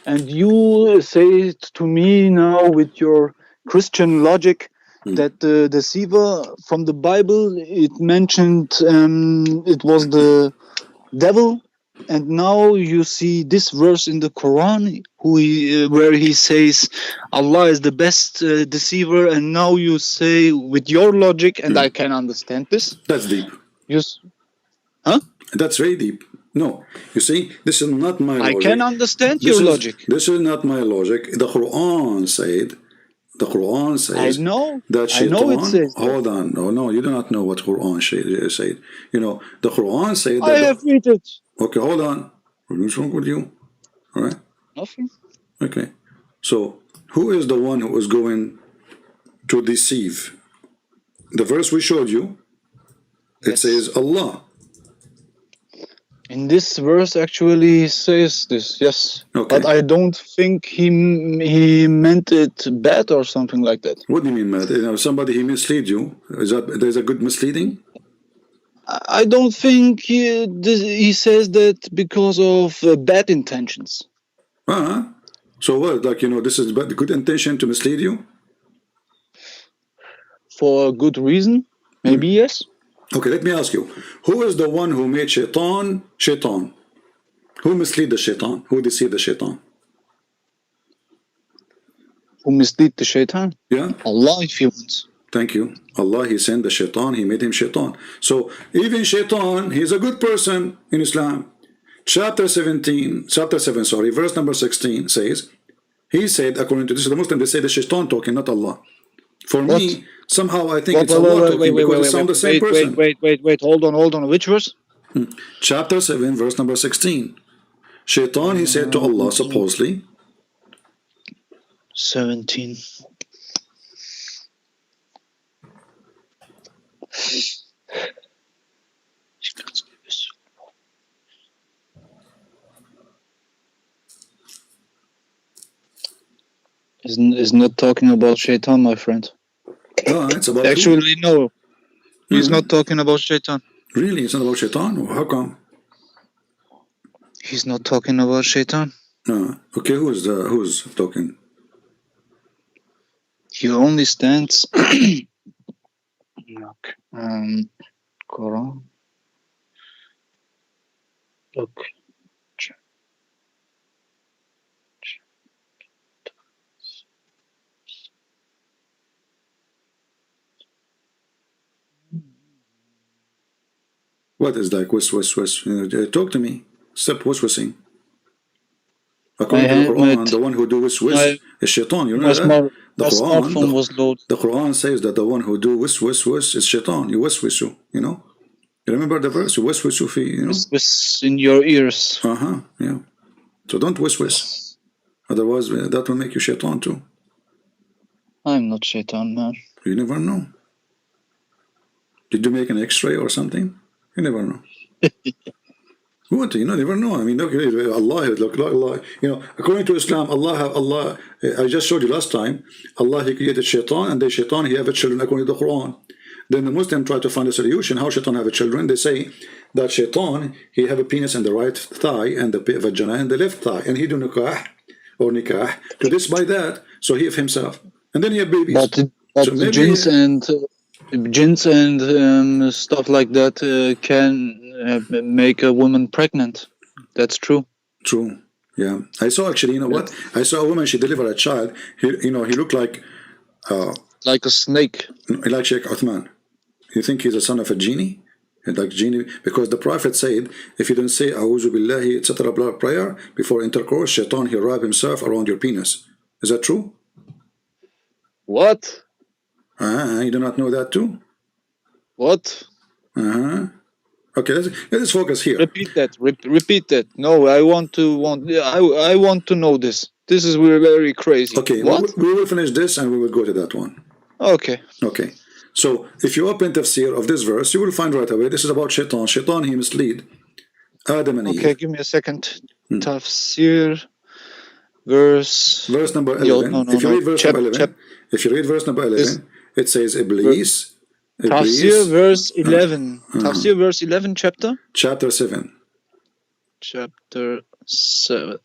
And you say to me now with your Christian logic that the deceiver from the Bible, it mentioned it was the devil, and now you see this verse in the Quran where he says Allah is the best deceiver, and now you say with your logic, and I can understand this. That's deep. Yes. Huh? That's very deep. No, you see, this is not my logic. I can understand your logic. This is not my logic. The Quran says I know. That Shaitan, I know it says hold on. No, you do not know what Quran said. The Quran said that. I have read it. Okay, hold on. What's wrong with you? All right? Nothing. Okay. So, who is the one who is going to deceive? The verse we showed you, it says Allah. In this verse, actually, he says this, yes. Okay. But I don't think he meant it bad or something like that. What do you mean, Matt? You know, somebody he mislead you. Is that there's a good misleading? I don't think he says that because of bad intentions. So what? Like, you know, this is good intention to mislead you? For a good reason? Maybe yes. Okay, let me ask you. Who is the one who made shaitan? Who mislead the shaitan? Who deceived the shaitan? Who mislead the shaitan? Yeah? Allah, if he wants. Thank you. Allah, he sent the shaitan, he made him shaitan. So even shaitan, he's a good person in Islam. Chapter 7, verse number 16 says, he said, according to this, the Muslim, they say the shaitan talking, not Allah. For me, somehow I think it's Allah talking because they sound the same person. Wait, hold on. Which verse? Chapter 7, verse number 16. Shaitan, he said to Allah, supposedly, 17. Is not talking about shaitan, my friend. Oh, it's about actually who? No. He's not talking about shaitan. Really? It's not about shaitan? How come? He's not talking about shaitan. Okay, who's talking? He only stands Koran. Look. What is like whis? Talk to me. Stop whispering. According to the Quran, the one who do whis is shaitan. You know that? The Quran says that the one who do whis is shaitan. You whis, you know? You remember the verse? You whis, you know? Whis in your ears. Yeah. So don't whis. Otherwise, that will make you shaitan too. I'm not shaitan, man. You never know. Did you make an X-ray or something? You never know. What? You never know. I mean, look, Allah, you know, according to Islam, Allah, I just showed you last time, Allah, he created shaitan, and the shaitan, he have children according to the Quran. Then the Muslim try to find a solution, how shaitan have children. They say that shaitan, he have a penis in the right thigh, and the vagina in the left thigh, and he do nikah, to this by that, so he have himself. And then he have babies. But so jinns and stuff like that can make a woman pregnant. That's true. True. Yeah. I saw actually, you know what? I saw a woman, she delivered a child. He looked like a snake. Like Sheikh Uthman. You think he's a son of a genie? Like genie? Because the Prophet said, if you don't say A'udhu Billahi, etc. prayer before intercourse, shaitan, he'll wrap himself around your penis. Is that true? What? You do not know that too? What? Okay, let's focus here. Repeat that. Repeat that. No, I want to know this. This is very crazy. Okay, what? We will finish this and we will go to that one. Okay. Okay. So if you open tafsir of this verse, you will find right away this is about shaitan. Shaitan, he mislead Adam and Eve. Okay, give me a second. Tafsir verse number 11. If you read verse number 11, it says Iblis. Tafsir verse 11. Tafsir verse 11 chapter? Chapter 7. Chapter 7.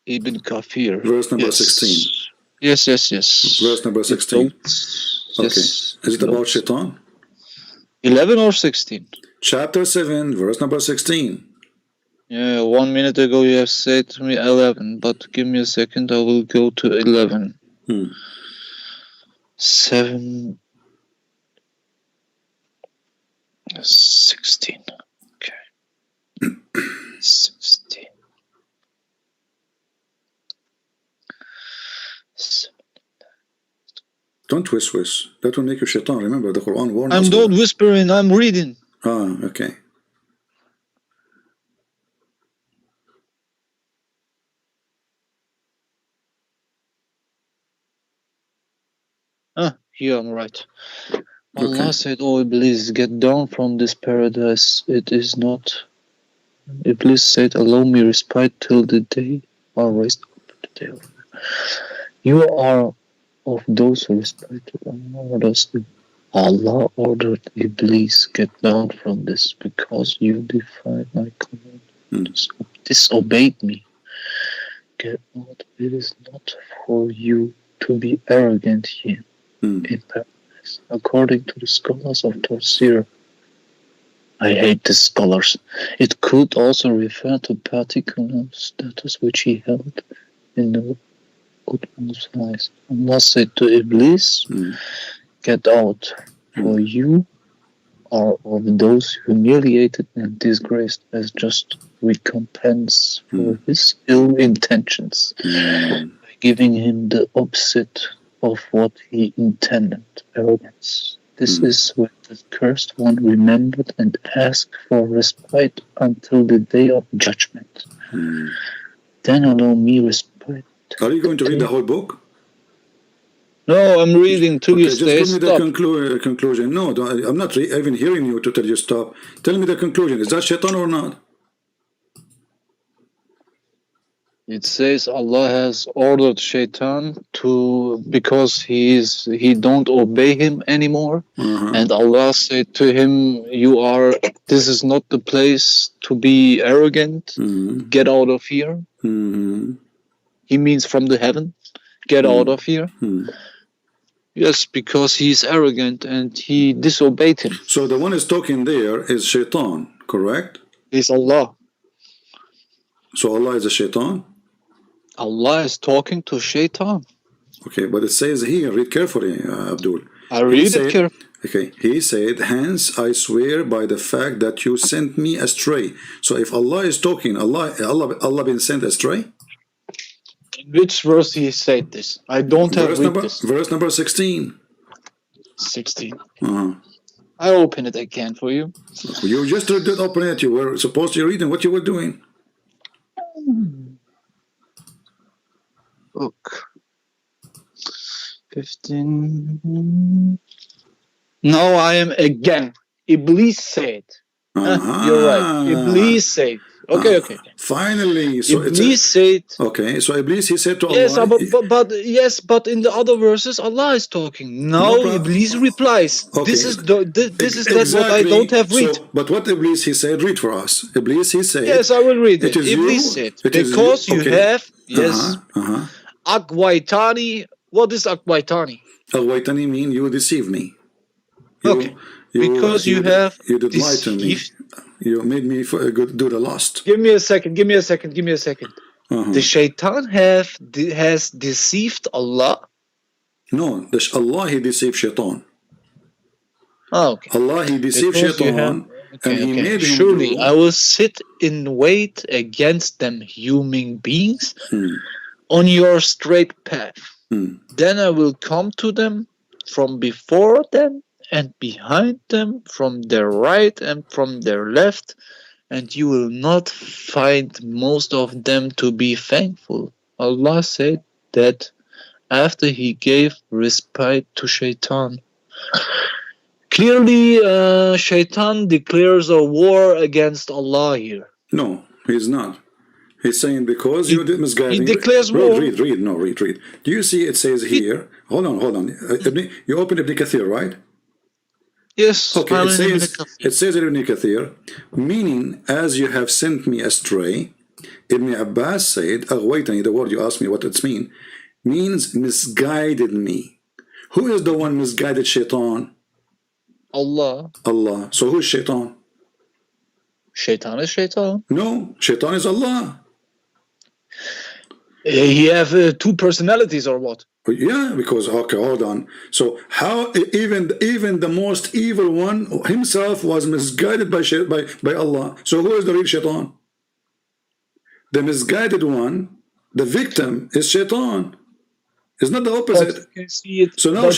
Ibn Kafir. Verse number 16. Yes. Verse number 16. Okay. Yes. Is it about shaitan? 11 or 16? Chapter 7, verse number 16. Yeah, 1 minute ago you have said to me 11, but give me a second, I will go to 11. 7, 16. Okay. 16. 7. Don't whisper. That will make you shaitan. Remember, the Quran warns us. I'm not whispering, I'm reading. Okay. Here I'm right. Allah said, "Oh Iblis, get down from this paradise. It is not." Iblis said, "Allow me respite till the day are raised up to the day of." You are of those who respect Allah orders. Allah ordered Iblis, get down from this because you defied my command, disobeyed me. Get out. It is not for you to be arrogant here in paradise. According to the scholars of Tafsir, I hate the scholars. It could also refer to particular status which he held in the utmost eyes. Allah said to Iblis, get out, for you are of those humiliated and disgraced as just recompense for his ill intentions, by giving him the opposite of what he intended, arrogance. This is when the cursed one remembered and asked for respite until the day of judgment. Then allow me respite. Are you going to read the whole book? No, I'm reading till you stay. Just give me the conclusion. No, I'm not even hearing you to tell you stop. Tell me the conclusion. Is that shaitan or not? It says Allah has ordered Shaitan to, because he don't obey him anymore, and Allah said to him, this is not the place to be arrogant. Get out of here. He means from the heaven. Get out of here. Yes, because he's arrogant and he disobeyed him. So the one is talking there is Shaitan, correct? It's Allah. So Allah is a Shaitan? Allah is talking to Shaitan. Okay, but it says here, read carefully, Abdul. I read it carefully. Okay, he said, hence I swear by the fact that you sent me astray. So if Allah is talking, Allah been sent astray? In which verse he said this? I don't have this. Verse number 16. 16. I open it again for you. You just did open it. You were supposed to read what you were doing. Look. 15. Now I am again. Iblis said. You're right. Iblis said. Okay. Finally, so Iblis said. Okay, so Iblis he said to Allah. Yes, but in the other verses, Allah is talking. Now Iblis replies. Okay. This is exactly what I don't have read. So, but what Iblis he said, read for us. Iblis he said. Yes, I will read it. Iblis said because you have Akwaitani. What is Akwaitani? Akwaitani mean you deceive me. Because you did lie to me. You made me do the lust. Give me a second. The Shaitan has deceived Allah. No, Allah he deceived Shaitan. Okay. Allah he deceived Shaitan. And he made him surely I will sit in wait against them human beings on your straight path. Then I will come to them from before them and behind them, from their right and from their left, and you will not find most of them to be thankful. Allah said that after he gave respite to Shaitan. Clearly, Shaitan declares a war against Allah here. No, he's not. He's saying because you did misguiding. He declares war. Read. Do you see it says here? Hold on. You open Ibn Kathir, right? Yes. Okay, it says in Ibn Kathir, meaning as you have sent me astray. Ibn Abbas said, Aghwaytani, the word you asked me what it means misguided me. Who is the one misguided Shaitan? Allah. So who is Shaitan? Shaitan is Shaitan. No, Shaitan is Allah. He have two personalities or what? Yeah, because hold on. So how even the most evil one himself was misguided by Allah. So who is the real Shaitan? The misguided one, the victim is Shaitan. It's not the opposite. So now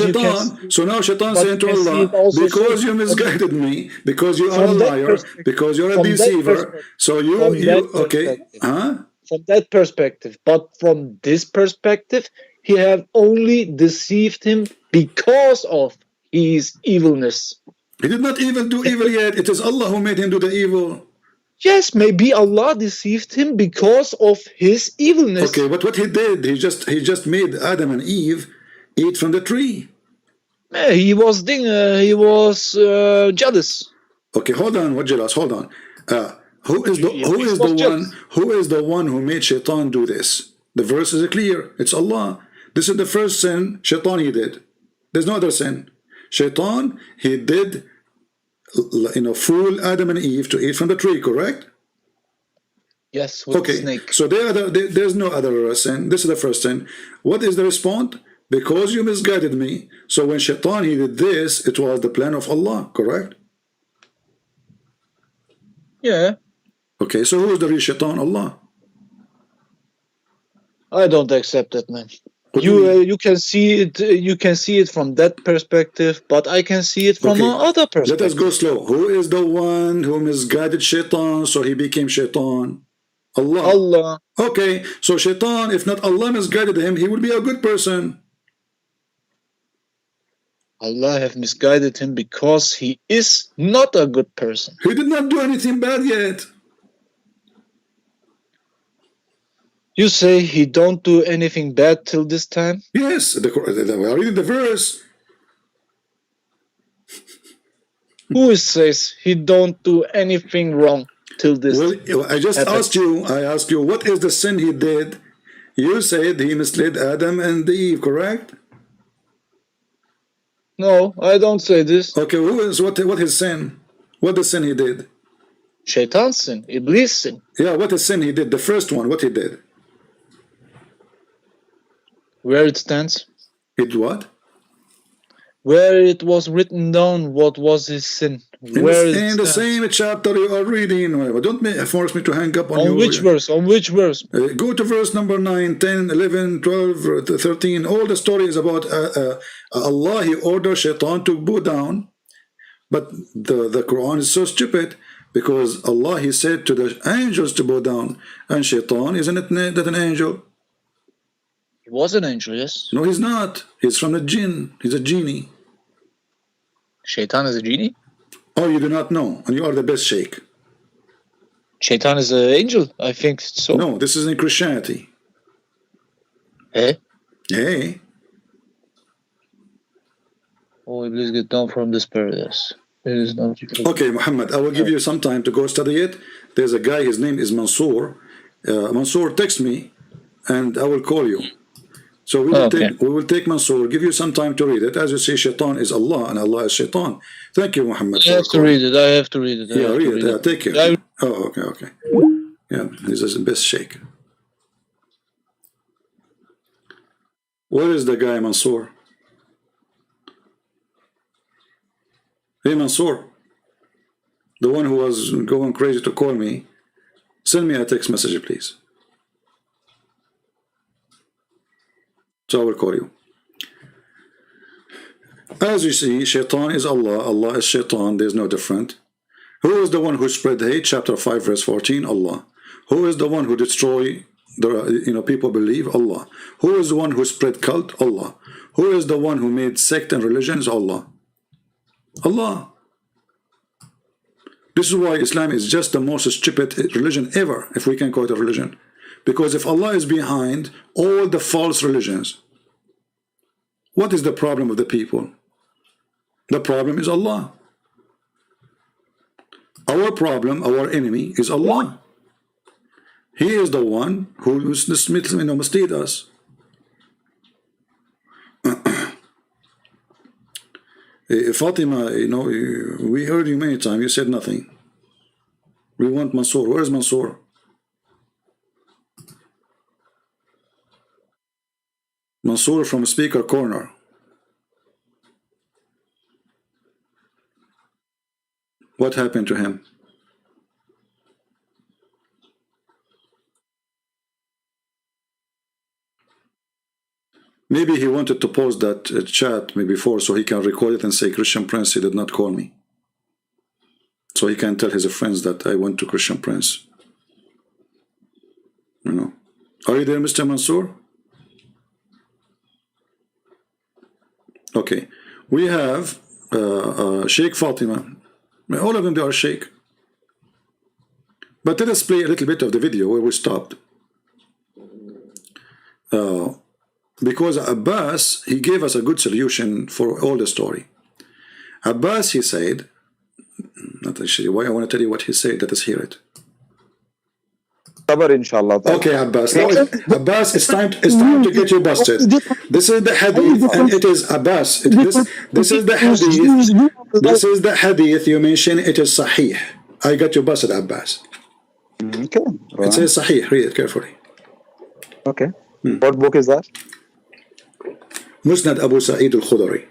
Shaitan saying to Allah, because you misguided me, because you are a liar, because you're a deceiver. So you okay? From that perspective, but from this perspective, he have only deceived him because of He is evilness. He did not even do evil yet. It is Allah who made him do the evil. Yes, maybe Allah deceived him because of his evilness. Okay, but what he did, he just made Adam and Eve eat from the tree. He was jealous. Okay, hold on. What jealous? Hold on. Who is the one who made Shaitan do this? The verse is clear. It's Allah. This is the first sin Shaitan he did. There's no other sin. Shaitan, he did, fool Adam and Eve to eat from the tree, correct? Yes, with the Okay, snake. so there's no other sin. This is the first sin. What is the response? Because you misguided me. So when Shaitan he did this, it was the plan of Allah, correct? Yeah. Okay, so who is the real Shaitan? Allah. I don't accept that, man. What do you mean? You can see it. You can see it from that perspective, but I can see it from another perspective. Let us go slow. Who is the one who misguided Shaitan so he became Shaitan? Allah. Allah. Okay, so Shaitan, if not Allah misguided him, he would be a good person. Allah have misguided him because he is not a good person. He did not do anything bad yet. You say he don't do anything bad till this time? Yes, we are reading the verse. Who says he don't do anything wrong till this time? Well, I just asked you, what is the sin he did? You said he misled Adam and Eve, correct? No, I don't say this. Okay, what his sin? What the sin he did? Shaitan's sin, Iblis sin. Yeah, what his sin he did? The first one, what he did? Where it stands? It what? Where it was written down what was his sin. In the same chapter you are reading. Don't force me to hang up on you. On which verse? On which verse? Go to verse number 9, 10, 11, 12, 13. All the story is about Allah. He ordered Shaitan to bow down. But the Quran is so stupid because Allah, he said to the angels to bow down. And Shaitan, isn't that an angel? He was an angel, yes. No, he's not. He's from the jinn. He's a genie. Shaitan is a genie? Oh, you do not know. And you are the best sheikh. Shaitan is an angel? I think so. No, this is in Christianity. Eh? Hey. Oh, please get down from this paradise. It is not. Okay, Muhammad, I will give you some time to go study it. There's a guy, his name is Mansoor. Mansoor, text me and I will call you. So we will take Mansoor, give you some time to read it. As you say, Shaitan is Allah and Allah is Shaitan. Thank you, Muhammad. I have to read it. Yeah, read it. Take it. Oh, okay. Yeah, this is the best sheikh. Where is the guy, Mansoor? Hey, Mansoor, the one who was going crazy to call me, send me a text message, please. So I will call you. As you see, Shaitan is Allah, Allah is Shaitan, there is no different. Who is the one who spread hate? Chapter 5, verse 14, Allah. Who is the one who destroy the people believe? Allah. Who is the one who spread cult? Allah. Who is the one who made sect and religions? Allah. Allah. This is why Islam is just the most stupid religion ever, if we can call it a religion. Because if Allah is behind all the false religions, what is the problem of the people? The problem is Allah. Our problem, our enemy is Allah. He is the one who mislead us. Fatima, we heard you many times. You said nothing. We want Mansoor. Where is Mansoor? Mansoor from speaker corner. What happened to him? Maybe he wanted to post that chat before so he can record it and say, Christian Prince, he did not call me. So he can tell his friends that I went to Christian Prince. Are you there, Mr. Mansoor? Okay. We have Sheikh Fatima. All of them, they are Sheikh. But let us play a little bit of the video where we stopped. Because Abbas, he gave us a good solution for all the story. Abbas, he said, not actually, why I want to tell you what he said, let us hear it. Inshallah. Okay, Abbas. Now, Abbas, it's time to get you busted. This is the hadith, and it is Abbas. This is the hadith. This is the hadith you mentioned. It is Sahih. I got you busted, Abbas. Okay. It says Sahih. Read it carefully. Okay. What book is that? Musnad Abu Sa'id al-Khudri.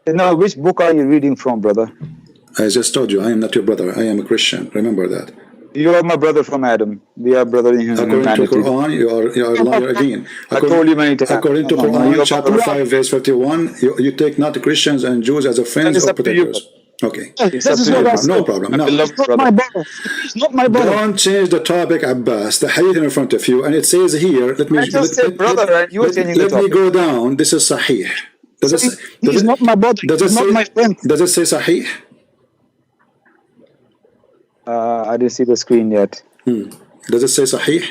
Now, which book are you reading from, brother? I just told you, I am not your brother. I am a Christian. Remember that. You are my brother from Adam. We are brother in humanity. According to Quran, you are a liar again. I told you many times. According to Quran, chapter 5, verse 51, you take not Christians and Jews as a friends or protectors. Okay. No problem. No. It's not my brother. Don't change the topic, Abbas. The hadith in front of you, and it says here, let me go down. This is Sahih. He's not my brother. He's not my friend. Does it say Sahih? I didn't see the screen yet. Does it say Sahih?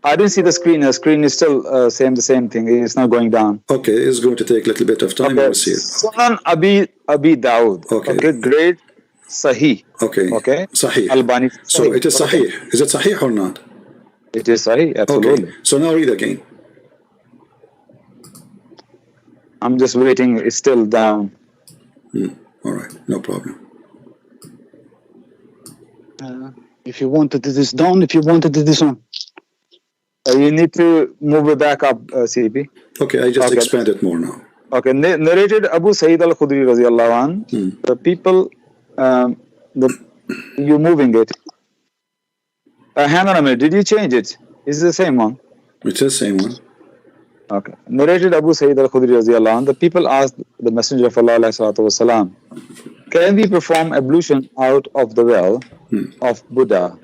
I didn't see the screen. The screen is still the same thing. It's not going down. Okay, it's going to take a little bit of time. We'll see it. Sunan Abi Dawud. Okay, grade Sahih. Okay. Sahih. Albani. So it is Sahih. Is it Sahih or not? It is Sahih, absolutely. Okay. So now read again. I'm just waiting. It's still down. All right, no problem. If you wanted this down, if you wanted this on. You need to move it back up, CP. Okay, I just expand it more now. Okay, narrated Abu Sa'id al-Khudri radiallahu anh. The people, you're moving it. Hang on a minute, did you change it? Is it the same one? It's the same one. Okay. Narrated Abu Sa'id al-Khudri radiallahu anh. The people asked the Messenger of Allah wasalam, can we perform ablution out of the well of Buddha,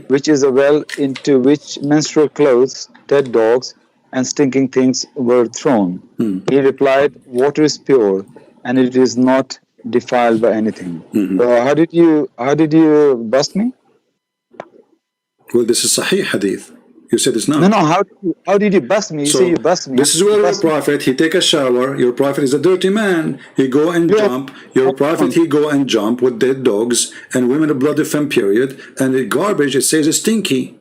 which is a well into which menstrual clothes, dead dogs, and stinking things were thrown? He replied, water is pure, and it is not defiled by anything. So how did you bust me? Well, this is Sahih hadith. You said it's not. No. How did you bust me? You say you bust me. This is where your prophet, he take a shower. Your prophet is a dirty man. He go and jump. Your prophet, he go and jump with dead dogs and women of blood from period. And the garbage, it says it's stinky.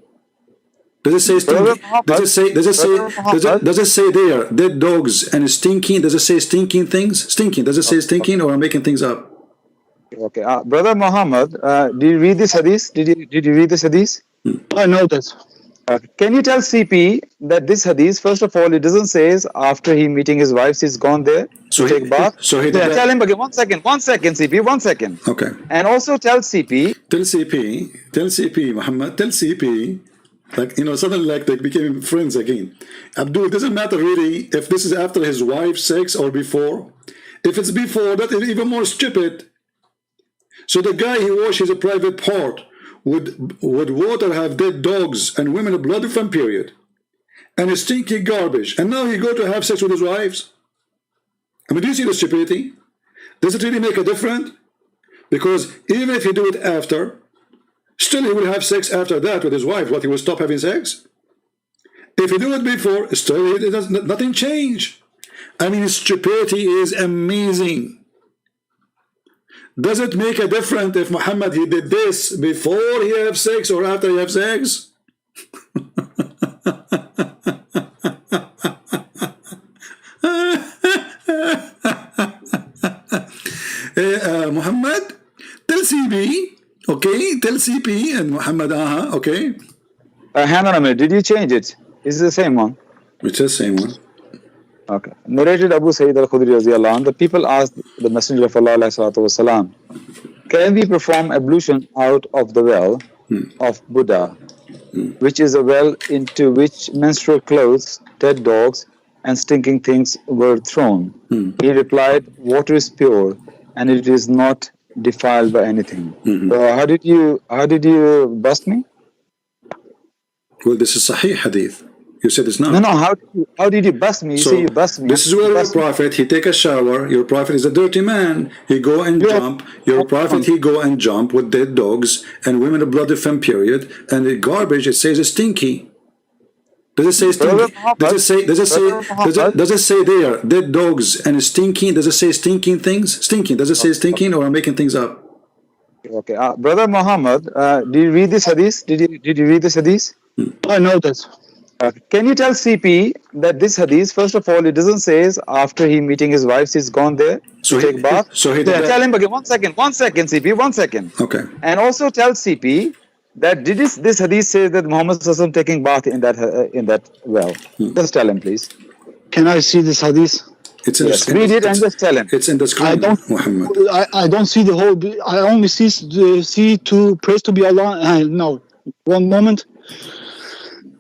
Does it say stinky? Does it say there dead dogs and stinking? Does it say stinking things? Stinking. Does it say stinking, or I'm making things up? Okay, Brother Muhammad, did you read this hadith? Did you read this hadith? I know that. Can you tell CP that this hadith, first of all, it doesn't say after he meeting his wife, he's gone there to take bath. So he tell him again. One second, CP, 1 second. Okay. And also tell CP, Muhammad, tell CP, like, suddenly like they became friends again. Abdul, it doesn't matter really if this is after his wife's sex or before. If it's before, that is even more stupid. So the guy, he washes a private part. Would water have dead dogs and women of blood from period and a stinky garbage, and now he go to have sex with his wives? I mean, do you see the stupidity? Does it really make a difference? Because even if he do it after, still he will have sex after that with his wife. What, he will stop having sex? If he do it before, still it does nothing change. I mean, stupidity is amazing. Does it make a difference if Muhammad, he did this before he have sex or after he have sex? Muhammad, tell CP, okay? Tell CP and Muhammad, okay? hang on a minute, did you change it? Is it the same one? It's the same one. Okay. Narrated Abu Sa'id al-Khudri radiallahu anh. The people asked the Messenger of Allah wasalam, can we perform ablution out of the well of Buddha, which is a well into which menstrual clothes, dead dogs, and stinking things were thrown? He replied, water is pure, and it is not defiled by anything. So how did you bust me? Well, this is Sahih hadith. You said it's not. No. How did you bust me? You say you bust me. This is where your prophet, he take a shower. Your prophet is a dirty man. He go and jump. Your prophet, he go and jump with dead dogs and women of blood Lipham period. And the garbage, it says it's stinky. Does it say stinky? Does it say there dead dogs and stinking? Does it say stinking things? Stinking. Does it say stinking, or I'm making things up? Okay, Brother Muhammad, did you read this hadith? Did you read this hadith? I know that. Can you tell CP that this hadith, first of all, it doesn't say after he meeting his wife, he's gone there to take bath. So he did tell him again. One second, CP, 1 second. Okay. And also tell CP that this hadith says that Muhammad Sallallahu taking bath in that well. Just tell him, please. Can I see this hadith? It's in the, read it and just tell him. It's in the screen. Muhammad. I don't see the whole. I only see to praise to be Allah. No, one moment.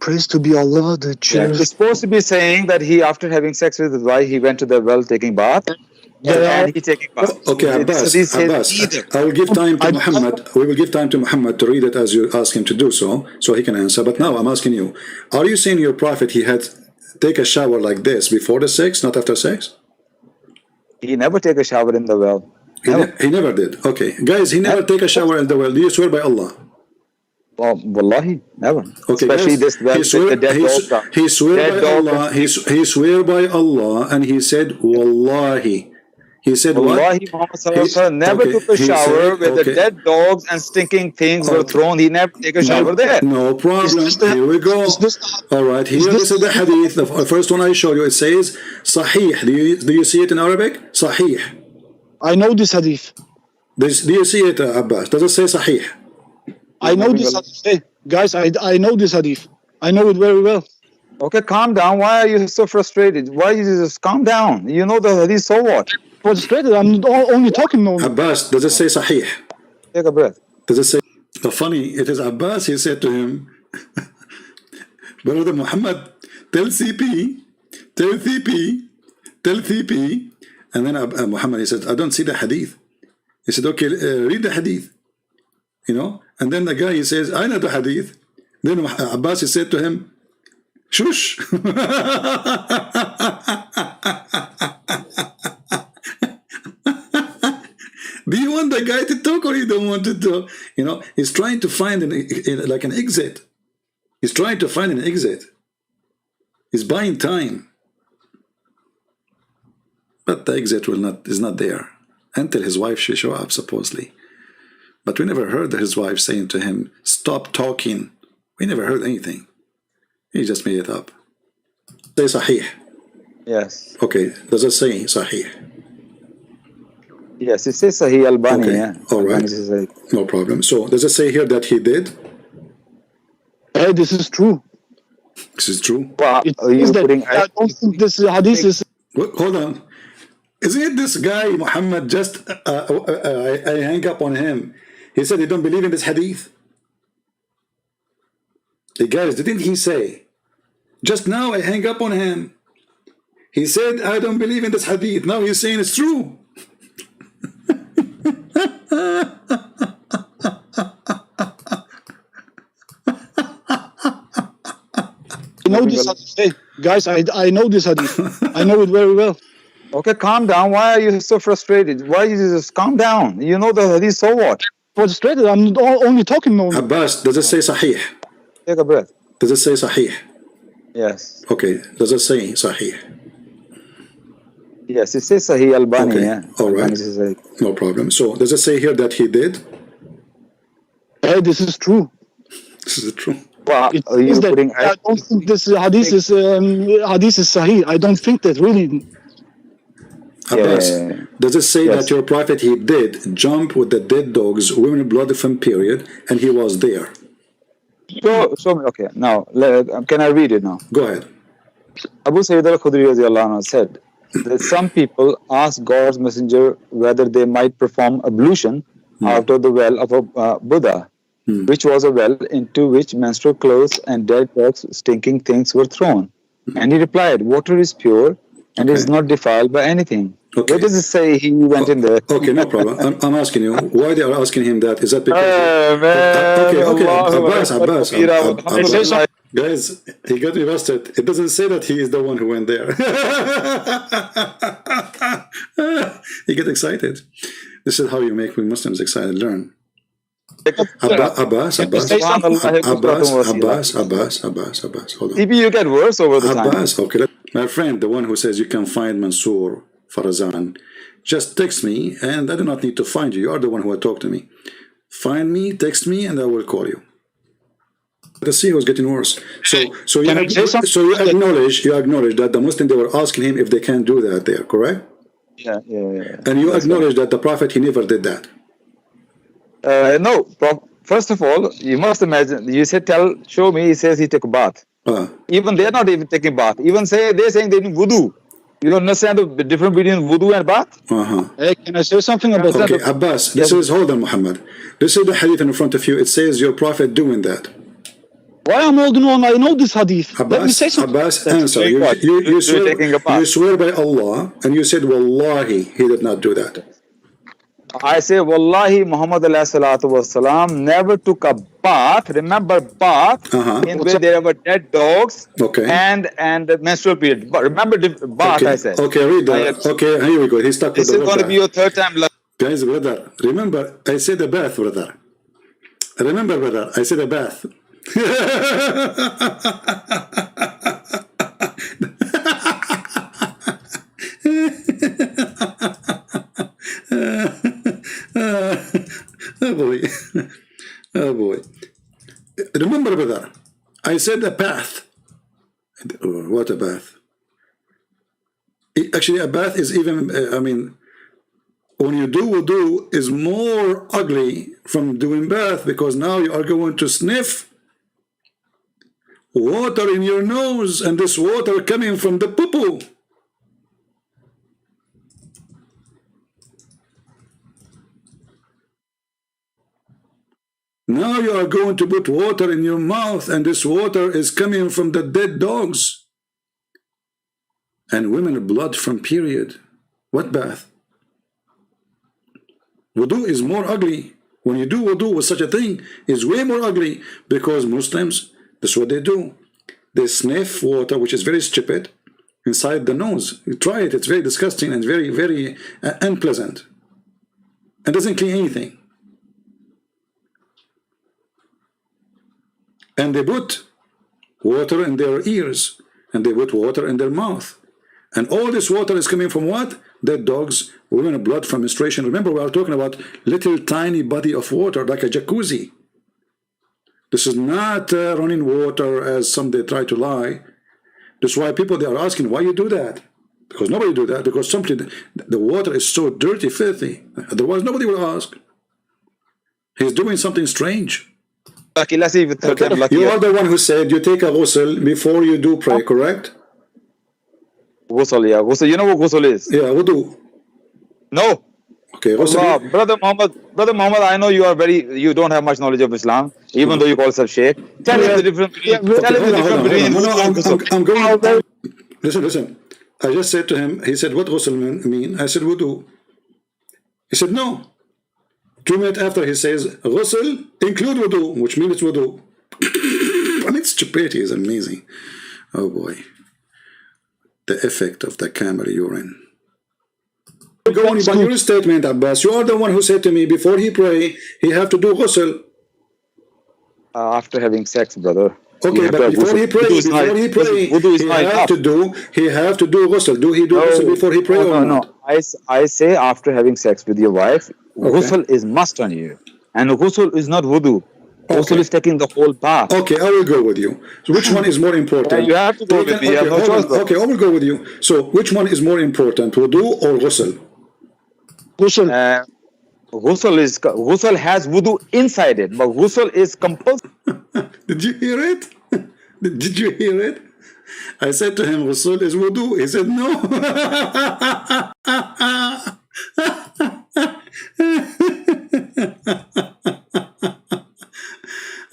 Praise to be Allah. The church. It's supposed to be saying that he, after having sex with his wife, he went to the well taking bath. And he taking bath. Okay, Abbas, I will give time to Muhammad. We will give time to Muhammad to read it as you ask him to do so he can answer. But now I'm asking you, are you saying your prophet, he had take a shower like this before the sex, not after sex? He never take a shower in the well. He never did. Okay. Guys, he never take a shower in the well. Do you swear by Allah? Well, wallahi, never. Okay, especially guys, this well he swear by Allah, and he said, Wallahi. He said, Wallahi, Muhammad never took a shower where the dead dogs and stinking things were thrown. He never take a shower there. No problem. Here we go. All right. Here, this is the hadith. The first one I show you. It says Sahih. Do you see it in Arabic? Sahih. I know this hadith. Do you see it, Abbas? Does it say Sahih? I know this hadith. Hey, guys, I know this hadith. I know it very well. Okay, calm down. Why are you so frustrated? Why you just calm down? You know the hadith, so what? Frustrated. I'm only talking now. Abbas, does it say Sahih? Take a breath. Does it say? So funny, it is Abbas. He said to him, Brother Muhammad, tell CP, and then Muhammad, he said, I don't see the hadith. He said, okay, read the hadith. And then the guy, he says, I know the hadith. Then Abbas, he said to him, shush. Do you want the guy to talk, or you don't want to talk? He's trying to find an exit. He's trying to find an exit. He's buying time. But the exit is not there until his wife should show up, supposedly. But we never heard his wife saying to him, stop talking. We never heard anything. He just made it up. Say Sahih. Yes. Okay. Does it say Sahih? Yes, it says Sahih Albani. Okay. Yeah. All right. No problem. So does it say here that he did? Hey, this is true. This is true. Well, I don't think this hadith is. Hold on. Isn't it this guy, Muhammad, just I hang up on him. He said he don't believe in this hadith. Hey guys, didn't he say, just now I hang up on him. He said, I don't believe in this hadith. Now he's saying it's true. I know this hadith. Hey, guys, I know this hadith. I know it very well. Okay, calm down. Why are you so frustrated? Why you just calm down? You know the hadith, so what? Frustrated. I'm only talking now. Abbas, does it say Sahih? Take a breath. Does it say Sahih? Yes. Okay. Does it say Sahih? Yes, it says Sahih Albani. Okay. Yeah. All right. No problem. So does it say here that he did? Hey, this is true. This is true. Well, I don't think this hadith is Sahih. I don't think that really. Abbas, does it say that your prophet, he did jump with the dead dogs, women in blood from period, and he was there? Okay, now, can I read it now? Go ahead. Abu Sayyid al-Khudri said that some people ask God's messenger whether they might perform ablution out of the well of a Buddha, which was a well into which menstrual clothes and dead dogs, stinking things were thrown. And he replied, water is pure, and is not defiled by anything. Where does it say he went in there? Okay, no problem. I'm asking you why they are asking him that. Is that because? Abbas. Guys, he got me busted. It doesn't say that he is the one who went there. He get excited. This is how you make Muslims excited. Learn. Abbas. Hold on. Maybe you get worse over the time. Abbas, okay. My friend, the one who says you can find Mansoor Farazan, just text me, and I do not need to find you. You are the one who will talk to me. Find me, text me, and I will call you. The sea was getting worse. So you acknowledge that the Muslim, they were asking him if they can do that there, correct? Yeah. And you acknowledge that the Prophet, he never did that. No. First of all, you must imagine. You said, show me. He says he took a bath. Even they're not even taking bath. Even they're saying they need wudu. You don't understand the difference between wudu and bath? Hey, can I say something about that? Okay, Abbas, this is, hold on, Muhammad. This is the hadith in front of you. It says your Prophet doing that. Why I'm holding on? I know this hadith. Abbas, let me say something. Abbas, answer. You swear by Allah, and you said, Wallahi, he did not do that. I say, Wallahi, Muhammad ﷺ never took a bath. Remember bath, in where there were dead dogs and the menstrual period. But remember bath, I said. Okay, read that. Okay, here we go. He's stuck with this is going to be your third time. Guys, brother, remember, I said a bath, brother. Remember, brother, I said a bath. Oh boy. Remember, brother, I said a bath. What a bath. Actually, a bath is even, when you do wudu, is more ugly from doing bath, because now you are going to sniff water in your nose, and this water coming from the poo-poo. Now you are going to put water in your mouth, and this water is coming from the dead dogs. And women blood from period. What bath? Wudu is more ugly. When you do wudu with such a thing, is way more ugly, because Muslims, that's what they do. They sniff water, which is very stupid, inside the nose. You try it, it's very disgusting and very, very unpleasant. It doesn't clean anything. And they put water in their ears, and they put water in their mouth. And all this water is coming from what? Dead dogs, women, blood from menstruation. Remember, we are talking about little tiny body of water, like a jacuzzi. This is not running water, as some they try to lie. That's why people, they are asking, why you do that? Because nobody do that, because simply the water is so dirty, filthy. Otherwise, nobody will ask. He's doing something strange. Okay, let's see if you are the one who said you take a ghusl before you do pray, correct? Ghusl, yeah. Ghusl. You know what ghusl is? Yeah, wudu. No. Okay, ghusl. Brother Muhammad, I know you don't have much knowledge of Islam, even though you call yourself Sheikh. Tell him the difference between. I'm going. Listen. I just said to him, he said, what ghusl mean? I said, wudu. He said, no. 2 minutes after, he says, ghusl include wudu, which means it's wudu. I mean, stupidity is amazing. Oh boy. The effect of the camel urine. Going by your statement, Abbas, you are the one who said to me, before he pray, he have to do ghusl. After having sex, brother. Okay, but before he pray, he have to do ghusl. Do he do ghusl before he pray or not? I say after having sex with your wife, ghusl is must on you. And ghusl is not wudu. Ghusl is taking the whole bath. Okay, I will go with you. So which one is more important? You have to go with me. Okay, I will go with you. So which one is more important, wudu or ghusl? Ghusl. Ghusl has wudu inside it, but ghusl is compulsory. Did you hear it? Did you hear it? I said to him, ghusl is wudu. He said no.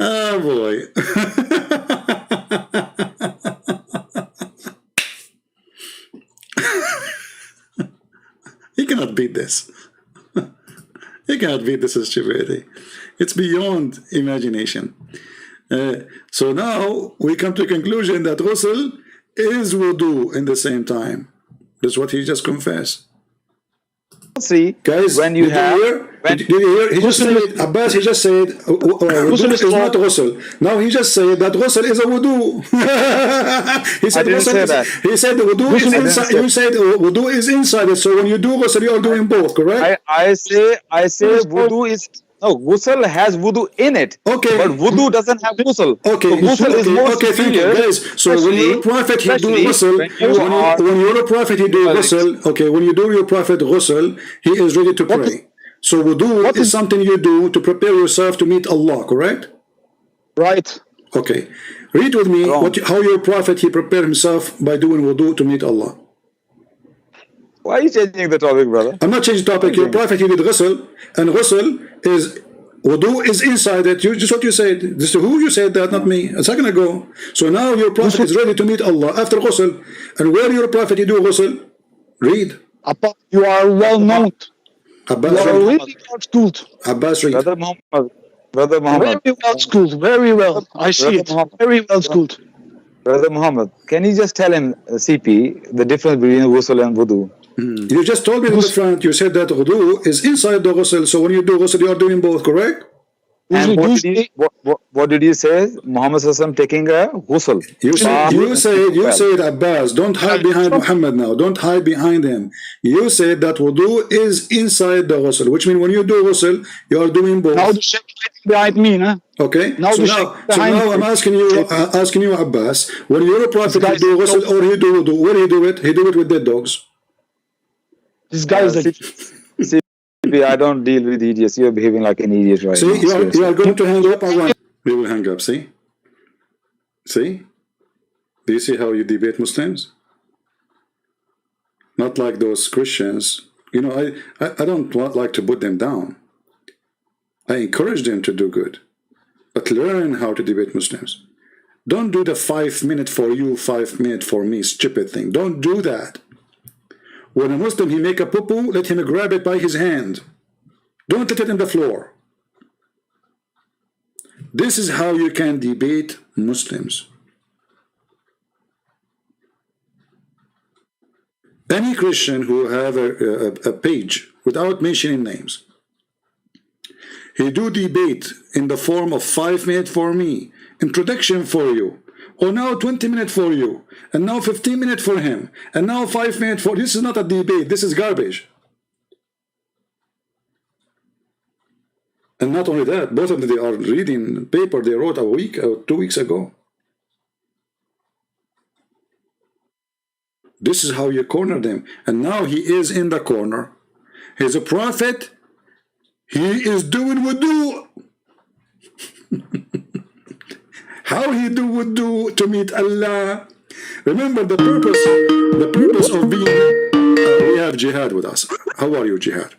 Oh boy. He cannot beat this. He cannot beat this stupidity. It's beyond imagination. So now we come to a conclusion that ghusl is wudu in the same time. That's what he just confessed. See, guys, when you have, did you hear? He just said, Abbas, he just said, wudu is not ghusl. Now he just said that ghusl is a wudu. He said, he said the wudu is inside. You said wudu is inside it. So when you do ghusl, you are doing both, correct? I say wudu is, no, ghusl has wudu in it. Okay. But wudu doesn't have ghusl. Okay. So ghusl is more thank you, guys. So when your prophet he do ghusl, when your prophet he do ghusl, okay, when you do your prophet ghusl, he is ready to pray. So wudu is something you do to prepare yourself to meet Allah, correct? Right. Okay. Read with me how your prophet he prepared himself by doing wudu to meet Allah. Why are you changing the topic, brother? I'm not changing the topic. Your prophet he did ghusl, and ghusl is wudu is inside it. You just what you said. This is who you said that, not me. A second ago. So now your prophet is ready to meet Allah after ghusl. And where your prophet he do ghusl? Read. You are well known. Abbas, you are really well schooled. Abbas, read. Brother Muhammad. Very well schooled. Very well. I see it. Very well schooled. Brother Muhammad, can you just tell him, CP, the difference between ghusl and wudu? You just told me the difference. You said that wudu is inside the ghusl. So when you do ghusl, you are doing both, correct? And what did you say? Muhammad Sallallahu taking a ghusl. You said Abbas, don't hide behind Muhammad now. Don't hide behind him. You said that wudu is inside the ghusl, which means when you do ghusl, you are doing both. Now the shake behind me, huh? Okay. So now I'm asking you, Abbas, when you're a prophet, you do ghusl or he do wudu, where he do it? He do it with dead dogs. This guy is I don't deal with idiots. You're behaving like an idiot right now. See, you are going to hang up. We will hang up. See? See? Do you see how you debate Muslims? Not like those Christians. You know, I don't like to put them down. I encourage them to do good. But learn how to debate Muslims. Don't do the 5 minute for you, 5 minute for me stupid thing. Don't do that. When a Muslim, he make a poo-poo, let him grab it by his hand. Don't let it on the floor. This is how you can debate Muslims. Any Christian who have a page without mentioning names, he do debate in the form of 5 minutes for me, introduction for you, or now 20 minutes for you, and now 15 minutes for him, and now 5 minutes for... This is not a debate, this is garbage. And not only that, both of them, they are reading paper they wrote a week or 2 weeks ago. This is how you corner them. And now he is in the corner. He's a prophet. He is doing wudu. How he do wudu to meet Allah. Remember the purpose of being... we have Jihad with us. How are you, Jihad?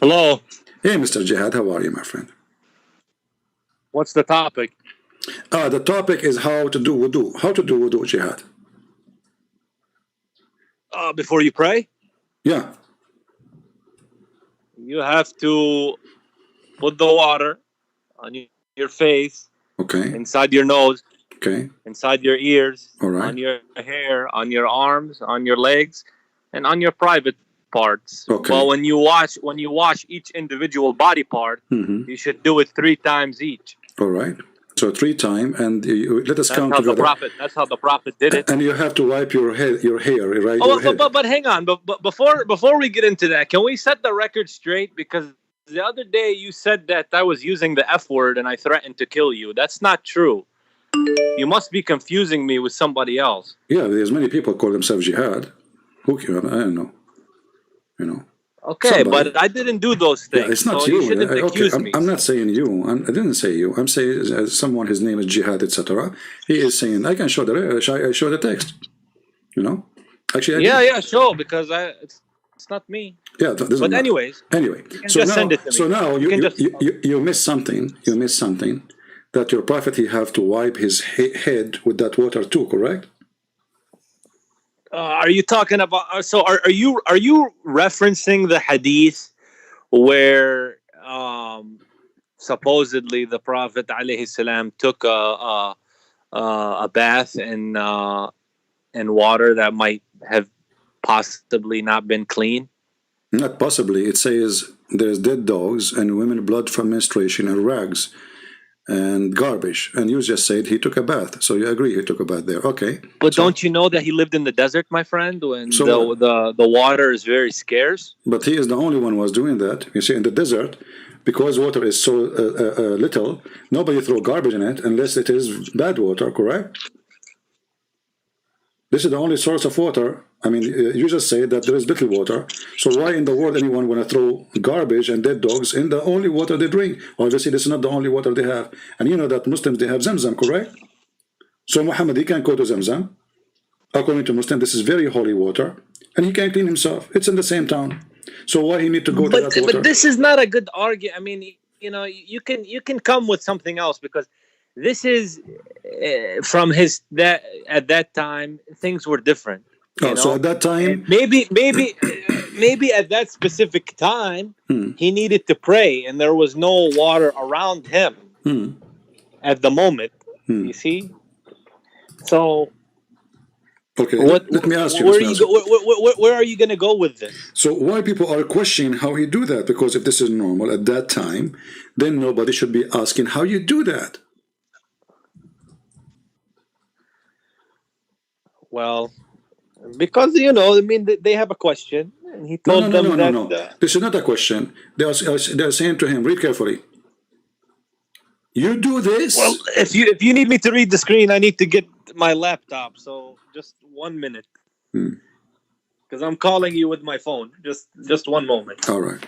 Hello. Hey, Mr. Jihad, how are you, my friend? What's the topic? The topic is how to do wudu. How to do wudu, Jihad? Before you pray? Yeah. You have to put the water on your face, okay, inside your nose, okay, inside your ears, all right, on your hair, on your arms, on your legs, and on your private parts. Okay. Well, when you wash each individual body part, you should do it 3 times each. All right. So 3 times, and let us count together. That's how the Prophet did it. And you have to wipe your hair, right? Oh, but hang on. But before we get into that, can we set the record straight? Because the other day you said that I was using the F word and I threatened to kill you. That's not true. You must be confusing me with somebody else. Yeah, there's many people call themselves jihad. Who can, I don't know. You know. Okay, somebody. But I didn't do those things. Yeah, it's not so you. You shouldn't accuse me. I'm not saying you. I didn't say you. I'm saying someone. His name is Jihad, etc. He is saying I can show I show the text. You know. Actually. Yeah, sure. Because it's not me. Yeah, but anyways. Anyway, so now, send it to me. So now you missed something. You missed something that your prophet he have to wipe his head with that water too. Correct. Are you talking about? So are you referencing the hadith where supposedly the Prophet alayhi salam took a bath in water that might have possibly not been clean? Not possibly. It says there's dead dogs and women blood from menstruation and rags and garbage. And you just said he took a bath. So you agree he took a bath there. Okay. But don't you know that he lived in the desert, my friend, when the water is very scarce? But he is the only one who was doing that. You see, in the desert, because water is so little, nobody throw garbage in it unless it is bad water, correct? This is the only source of water. I mean, you just say that there is little water. So why in the world anyone want to throw garbage and dead dogs in the only water they drink? Obviously, this is not the only water they have. And you know that Muslims, they have Zamzam, correct? So Muhammad, he can't go to Zamzam. According to Muslim, this is very holy water. And he can't clean himself. It's in the same town. So why he need to go to that water? But this is not a good argument. I mean, you know, you can come with something else, because this is from at that time things were different. So at that time, maybe at that specific time he needed to pray, and there was no water around him at the moment. You see, so. Okay, let me ask you. Where are you going to go with this? So why people are questioning how he do that? Because if this is normal at that time, then nobody should be asking how you do that. Well, because, you know, I mean, they have a question, and he told them that... No. This is not a question. They are saying to him, read carefully. You do this? Well, if you need me to read the screen, I need to get my laptop, so just 1 minute. Because I'm calling you with my phone. Just 1 moment. All right.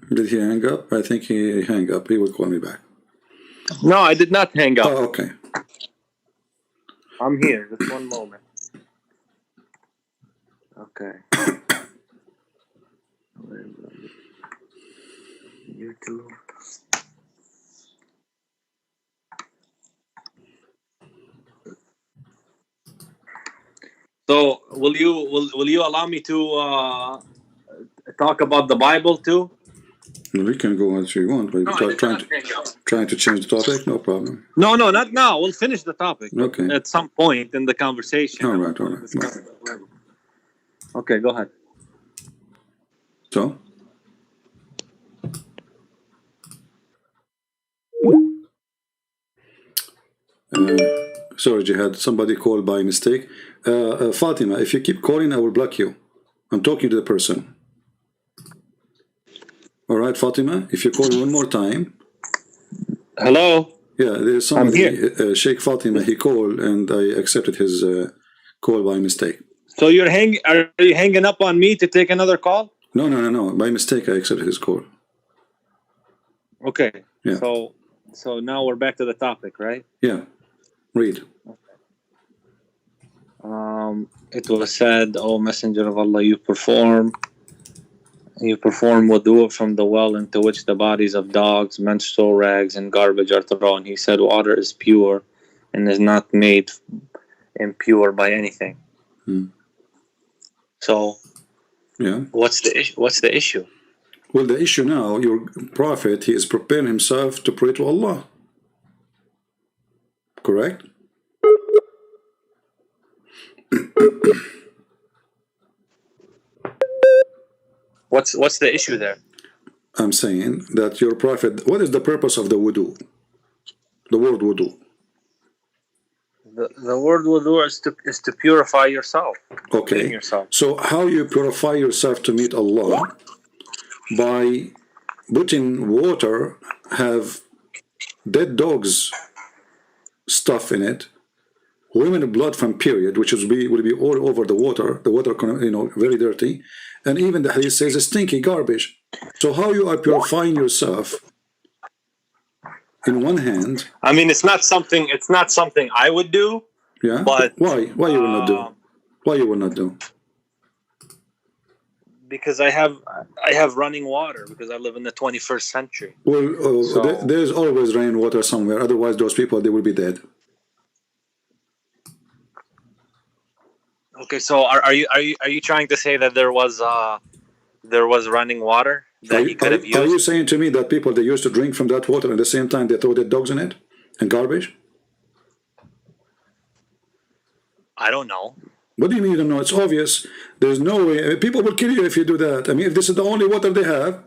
Did he hang up? I think he hang up. He will call me back. No, I did not hang up. Oh, okay. I'm here. Just 1 moment. Okay. YouTube. So, will you allow me to talk about the Bible too? We can go as you want, but trying to change the topic, no problem. No, not now. We'll finish the topic. Okay. At some point in the conversation. All right. Okay, go ahead. So? Sorry, Jihad. Somebody called by mistake. Fatima, if you keep calling, I will block you. I'm talking to the person. All right, Fatima, if you call one more time. Hello? Yeah, there's somebody, I'm here. Sheikh Fatima, he called and I accepted his call by mistake. So are you hanging up on me to take another call? No. By mistake, I accepted his call. Okay. Yeah. So now we're back to the topic, right? Yeah. Read. It was said, O Messenger of Allah, you perform wudu from the well into which the bodies of dogs, menstrual rags, and garbage are thrown. He said, water is pure and is not made impure by anything. So, yeah, what's the issue? Well, the issue now, your prophet, he is preparing himself to pray to Allah. Correct? What's the issue there? I'm saying that your prophet, what is the purpose of the wudu? The word wudu. The word wudu is to purify yourself. Okay. Yourself. So how you purify yourself to meet Allah? By putting water, have dead dogs stuff in it, women blood from period, which will be all over the water, very dirty, and even the hadith says stinky garbage. So how you are purifying yourself? In one hand, I mean, it's not something I would do. Yeah, but why you will not do? Why you will not do? Because I have running water because I live in the 21st century. Well, So- there's always rainwater somewhere. Otherwise, those people, they will be dead. Okay, so are you trying to say that there was running water that he could have Are you used? saying to me that people, they used to drink from that water and at the same time they throw their dogs in it and garbage? I don't know. What do you mean you don't know? It's obvious. There's no way. People will kill you if you do that. I mean, if this is the only water they have,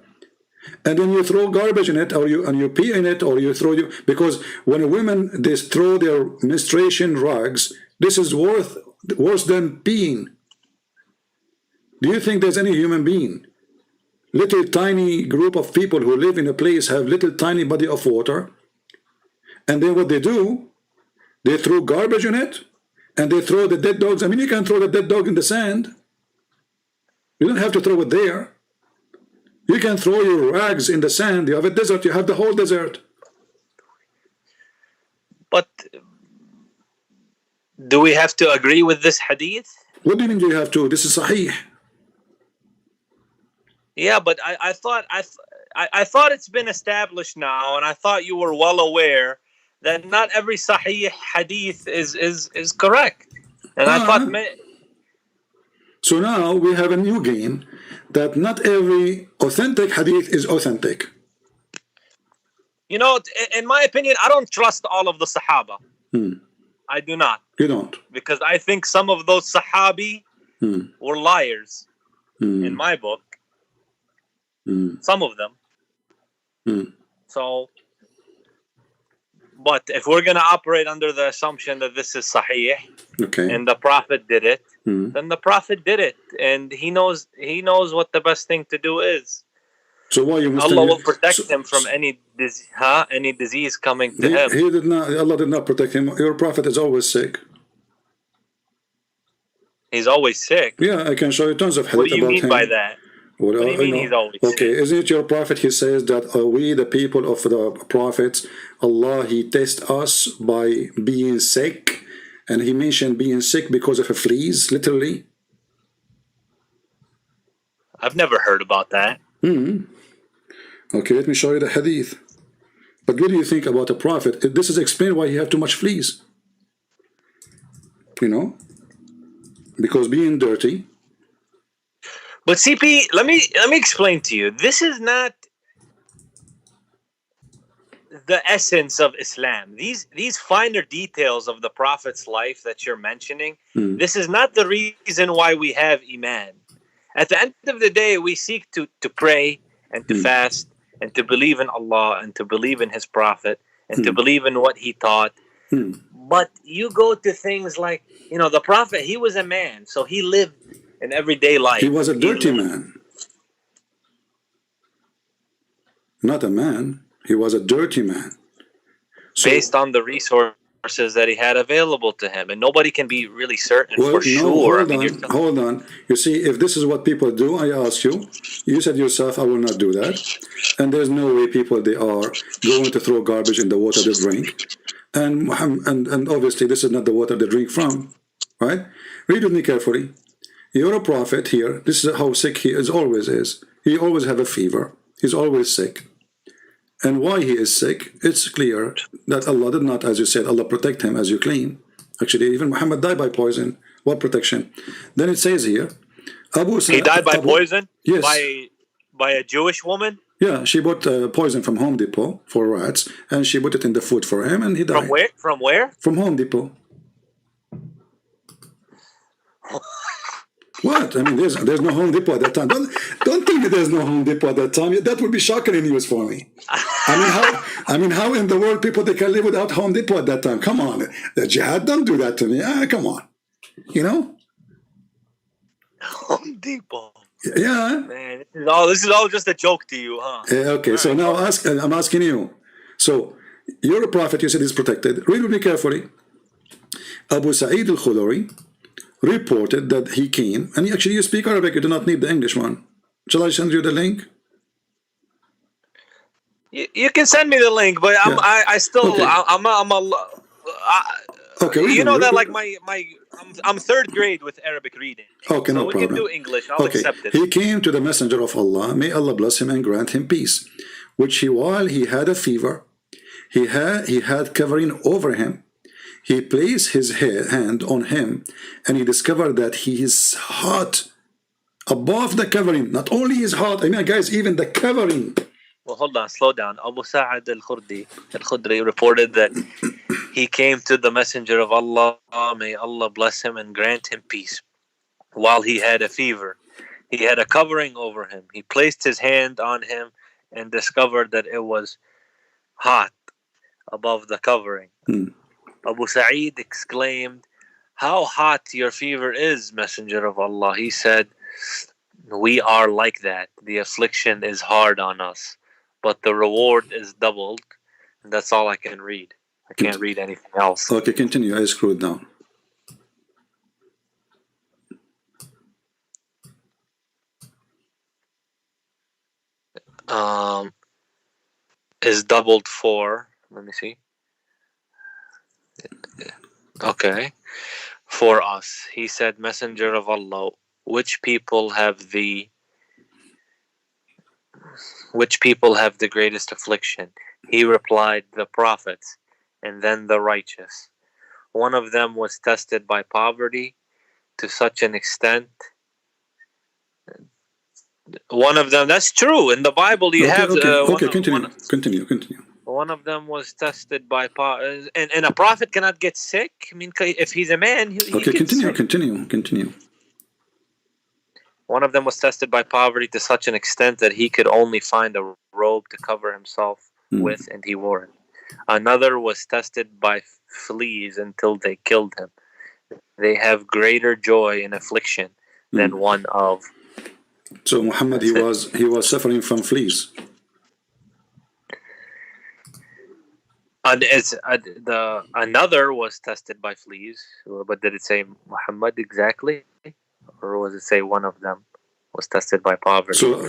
and then you throw garbage in it, or you pee in it, or you throw because when a woman, they throw their menstruation rags, this is worse than peeing. Do you think there's any human being, little tiny group of people who live in a place have little tiny body of water, and then what they do, they throw garbage in it, and they throw the dead dogs. I mean, you can throw the dead dog in the sand. You don't have to throw it there. You can throw your rags in the sand. You have a desert. You have the whole desert. But do we have to agree with this hadith? What do you mean you have to? This is sahih. Yeah, but I thought it's been established now, and I thought you were well aware that not every sahih hadith is correct. And I thought... So now we have a new game that not every authentic hadith is authentic. You know, in my opinion, I don't trust all of the Sahaba. I do not. You don't? Because I think some of those Sahabi were liars in my book. Some of them. So, but if we're going to operate under the assumption that this is Sahih, okay, and the Prophet did it, then the Prophet did it, and he knows what the best thing to do is. So why you Muslim? Allah will protect him from any disease coming to him. He did not. Allah did not protect him. Your Prophet is always sick. He's always sick. Yeah, I can show you tons of hadith What do you about mean him. by that? Well, what do you mean he's always okay, sick? isn't it your Prophet? He says that we, the people of the prophets, Allah, He tests us by being sick, and He mentioned being sick because of a fleas, literally. I've never heard about that. Okay, let me show you the hadith. But what do you think about the Prophet? This is explained why he had too much fleas. You know, because being dirty. But CP, let me explain to you. This is not the essence of Islam. These finer details of the Prophet's life that you're mentioning, this is not the reason why we have Iman. At the end of the day, we seek to pray and to fast and to believe in Allah and to believe in His Prophet and to believe in what He taught. But you go to things like, you know, the Prophet, he was a man, so he lived in everyday life. He was a dirty man. Not a man. He was a dirty man. So, based on the resources that he had available to him. And nobody can be really certain for sure. Hold on. You see, if this is what people do, I ask you, you said yourself, I will not do that. And there's no way people, they are going to throw garbage in the water they drink. And obviously this is not the water they drink from. Right? Read with me carefully. You're a prophet here. This is how sick he always is. He always have a fever. He's always sick. And why he is sick, it's clear that Allah did not, as you said, Allah protect him as you claim. Actually, even Muhammad died by poison. What protection? Then it says here, he died by poison? Yes. By a Jewish woman? Yeah, she bought poison from Home Depot for rats, and she put it in the food for him, and he died. From where? From where? From Home Depot. What? I mean, there's no Home Depot at that time. Don't tell me there's no Home Depot at that time. That would be shocking news for me. I mean, how in the world people they can live without Home Depot at that time? Come on, the jihad, don't do that to me. Come on, you know. Home Depot. Yeah. Man, this is all just a joke to you, huh? Okay, so now I'm asking you. So you're a prophet. You said he's protected. Read with me carefully. Abu Sa'id al-Khudri reported that he came, and actually you speak Arabic, you do not need the English one. Shall I send you the link? You can send me the link, but I still, okay. Okay, you know that like I'm third grade with Arabic reading. Okay, so no we problem. can do English. I'll accept it. He came to the messenger of Allah, may Allah bless him and grant him peace, which while he had a fever, he had covering over him. He placed his hand on him, and he discovered that he is hot above the covering. Not only is hot, I mean, guys, even the covering. Well, hold on, slow down. Abu Sa'ad al-Khudri reported that he came to the messenger of Allah, may Allah bless him and grant him peace, while he had a fever. He had a covering over him. He placed his hand on him and discovered that it was hot above the covering. Abu Sa'id exclaimed, "How hot your fever is, messenger of Allah." He said, "We are like that. The affliction is hard on us, but the reward is doubled." And that's all I can read. I can't read anything else. Okay, continue. I screwed down. Is doubled for, let me see. Okay. For us. He said, "Messenger of Allah, which people have the greatest affliction?" He replied, "The prophets, and then the righteous. One of them was tested by poverty to such an extent." One of them, that's true. In the Bible, you have... Continue. One of them was tested by and a prophet cannot get sick. I mean, if he's a man, he continue. One of them was tested by poverty to such an extent that he could only find a robe to cover himself with, and he wore it. Another was tested by fleas until they killed him. They have greater joy in affliction than one of... So Muhammad, he was suffering from fleas. And another was tested by fleas, but did it say Muhammad exactly, or was it say one of them was tested by poverty? So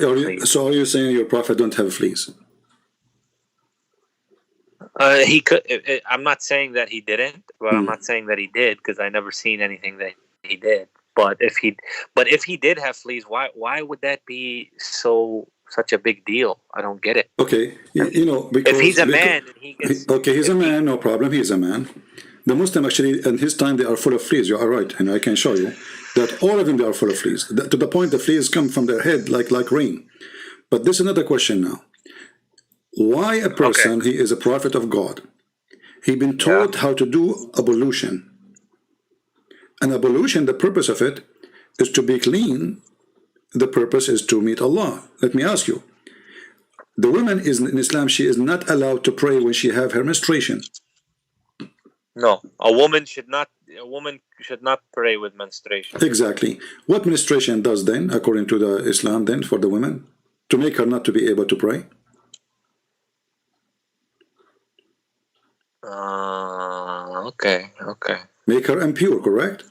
are you saying your prophet don't have fleas? He could. I'm not saying that he didn't, but I'm not saying that he did, because I never seen anything that he did. But if he did have fleas, why would that be such a big deal? I don't get it. Okay, because if he's a man, and he gets... Okay, he's a man, no problem. He's a man. The Muslim actually, in his time, they are full of fleas. You are right, and I can show you that all of them they are full of fleas. To the point, the fleas come from their head like rain. But this is another question now. Why a person, he is a prophet of God, he been taught how to do ablution. And ablution, the purpose of it is to be clean. The purpose is to meet Allah. Let me ask you. The woman is in Islam, she is not allowed to pray when she have her menstruation. No, a woman should not pray with menstruation. Exactly. What menstruation does then, according to the Islam, then for the women, to make her not to be able to pray? Okay. Make her impure, correct?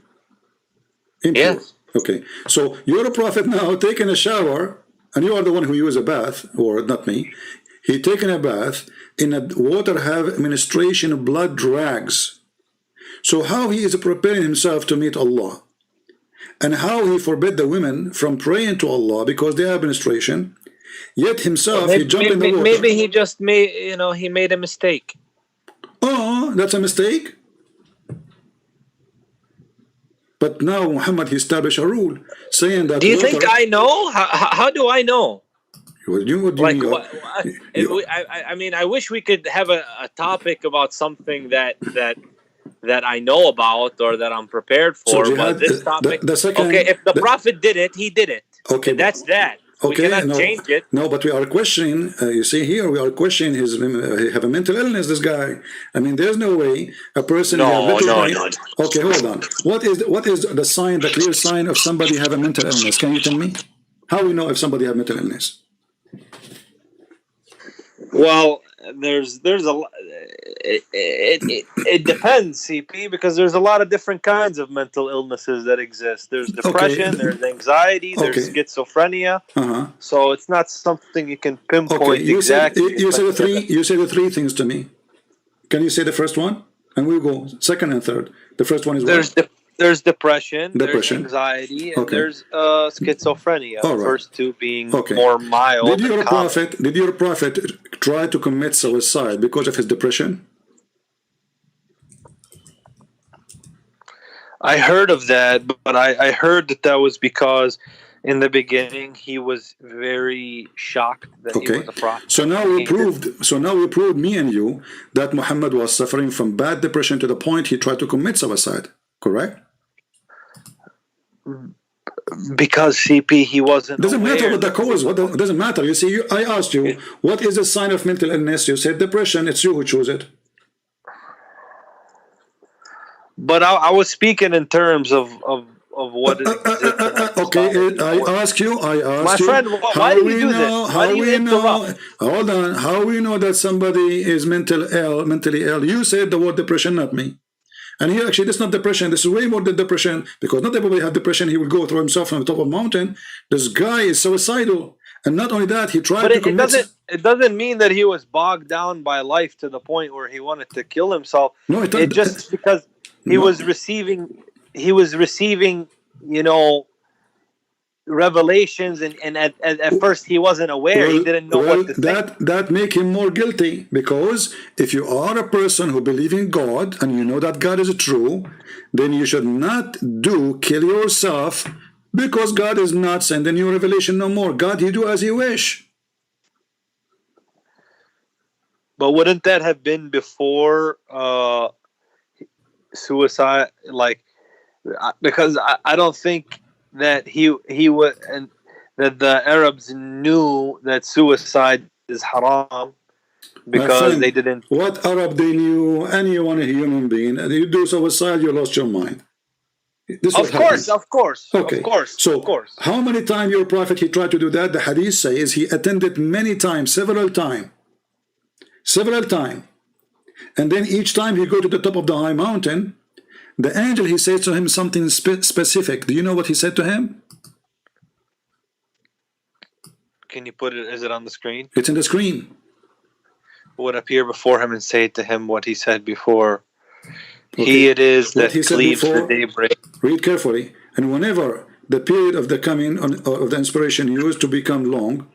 Impure. Yes. Okay. So you're a prophet now, taking a shower, and you are the one who use a bath, or not me. He taking a bath in a water have menstruation, blood drags. So how he is preparing himself to meet Allah, and how he forbid the women from praying to Allah because they have menstruation, yet himself he jumped in the water. Maybe he just he made a mistake. Oh, that's a mistake. But now Muhammad, he established a rule saying that... Do you think I know? How do I know? I mean, I wish we could have a topic about something that I know about or that I'm prepared for. But this topic... if the Prophet did it, he did it. Okay. That's that. Okay, we cannot change it. No, but we are questioning. You see here, we are questioning his. He have a mental illness. This guy. I mean, there's no way a person. No. Okay, hold on. What is the sign, the clear sign of somebody have a mental illness? Can you tell me? How we know if somebody have mental illness? Well, there's a it depends, CP, because there's a lot of different kinds of mental illnesses that exist. There's depression, there's anxiety, there's schizophrenia. So it's not something you can pinpoint exactly. You say the three things to me. Can you say the first one? and we go second and third. The first one is there's depression, depression, there's anxiety, and okay, there's schizophrenia. All The right. first two being okay. more mild. Did your prophet try to commit suicide because of his depression? I heard of that, but I heard that was because in the beginning he was very shocked that he was a prophet. So now we proved, me and you, that Muhammad was suffering from bad depression to the point he tried to commit suicide. Correct? Because CP, he wasn't. Doesn't matter what the cause. What doesn't matter. You see, I asked you, what is the sign of mental illness? You said depression. It's you who chose it. But I was speaking in terms of what it okay, I ask you, my friend, why do you do this? Why do you interrupt? Hold on, how we know that somebody is mentally ill? You said the word depression, not me. And here, actually, this is not depression. This is way more than depression, because not everybody has depression. He will go throw himself from the top of a mountain. This guy is suicidal, and not only that, he tried to commit. It doesn't mean that he was bogged down by life to the point where he wanted to kill himself. No, it just because he was receiving, you know, revelations, and at first he wasn't aware. He didn't know what to think. That make him more guilty, because if you are a person who believes in God and you know that God is true, then you should not kill yourself, because God is not sending you revelation no more. God, he do as he wish. But wouldn't that have been before suicide? Like, because I don't think that he would, and that the Arabs knew that suicide is haram, because they didn't. What Arab they knew? Anyone, a human being, you do suicide, you lost your mind. Of course. Okay. So how many times your prophet he tried to do that? The hadith says he attended many times, several times, and then each time he go to the top of the high mountain, the angel, he says to him something specific. Do you know what he said to him? Can you put it? Is it on the screen? It's in the screen. Would appear before him and say to him what he said before. Okay. He it is that cleaves the daybreak. Read carefully. And whenever the period of the coming of the inspiration used to become long,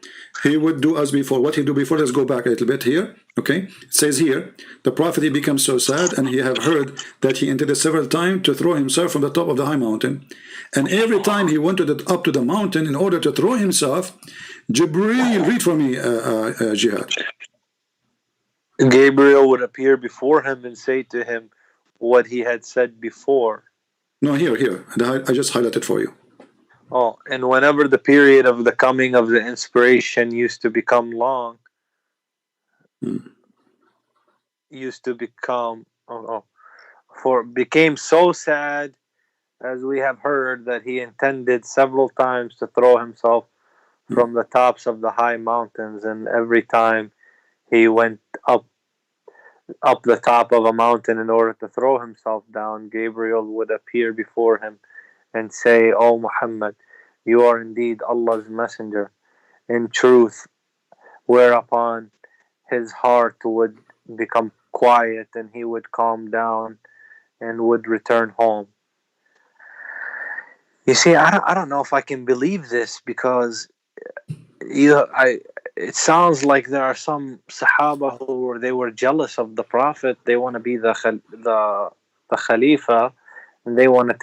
he would do as before. What he do before, let's go back a little bit here. Okay, it says here, the prophet, he becomes so sad, and he have heard that he intended several times to throw himself from the top of the high mountain. And every time he went up to the mountain in order to throw himself, Jibreel, read for me, Jihad. Gabriel would appear before him and say to him what he had said before. No, here. I just highlighted for you. Oh, and whenever the period of the coming of the inspiration used to become long, became so sad, as we have heard, that he intended several times to throw himself from the tops of the high mountains, and every time he went up the top of a mountain in order to throw himself down, Gabriel would appear before him and say, "O Muhammad, you are indeed Allah's messenger in truth," whereupon his heart would become quiet and he would calm down and would return home. You see, I don't know if I can believe this, because it sounds like there are some Sahaba who they were jealous of the Prophet. They want to be the Khalifa, and they want to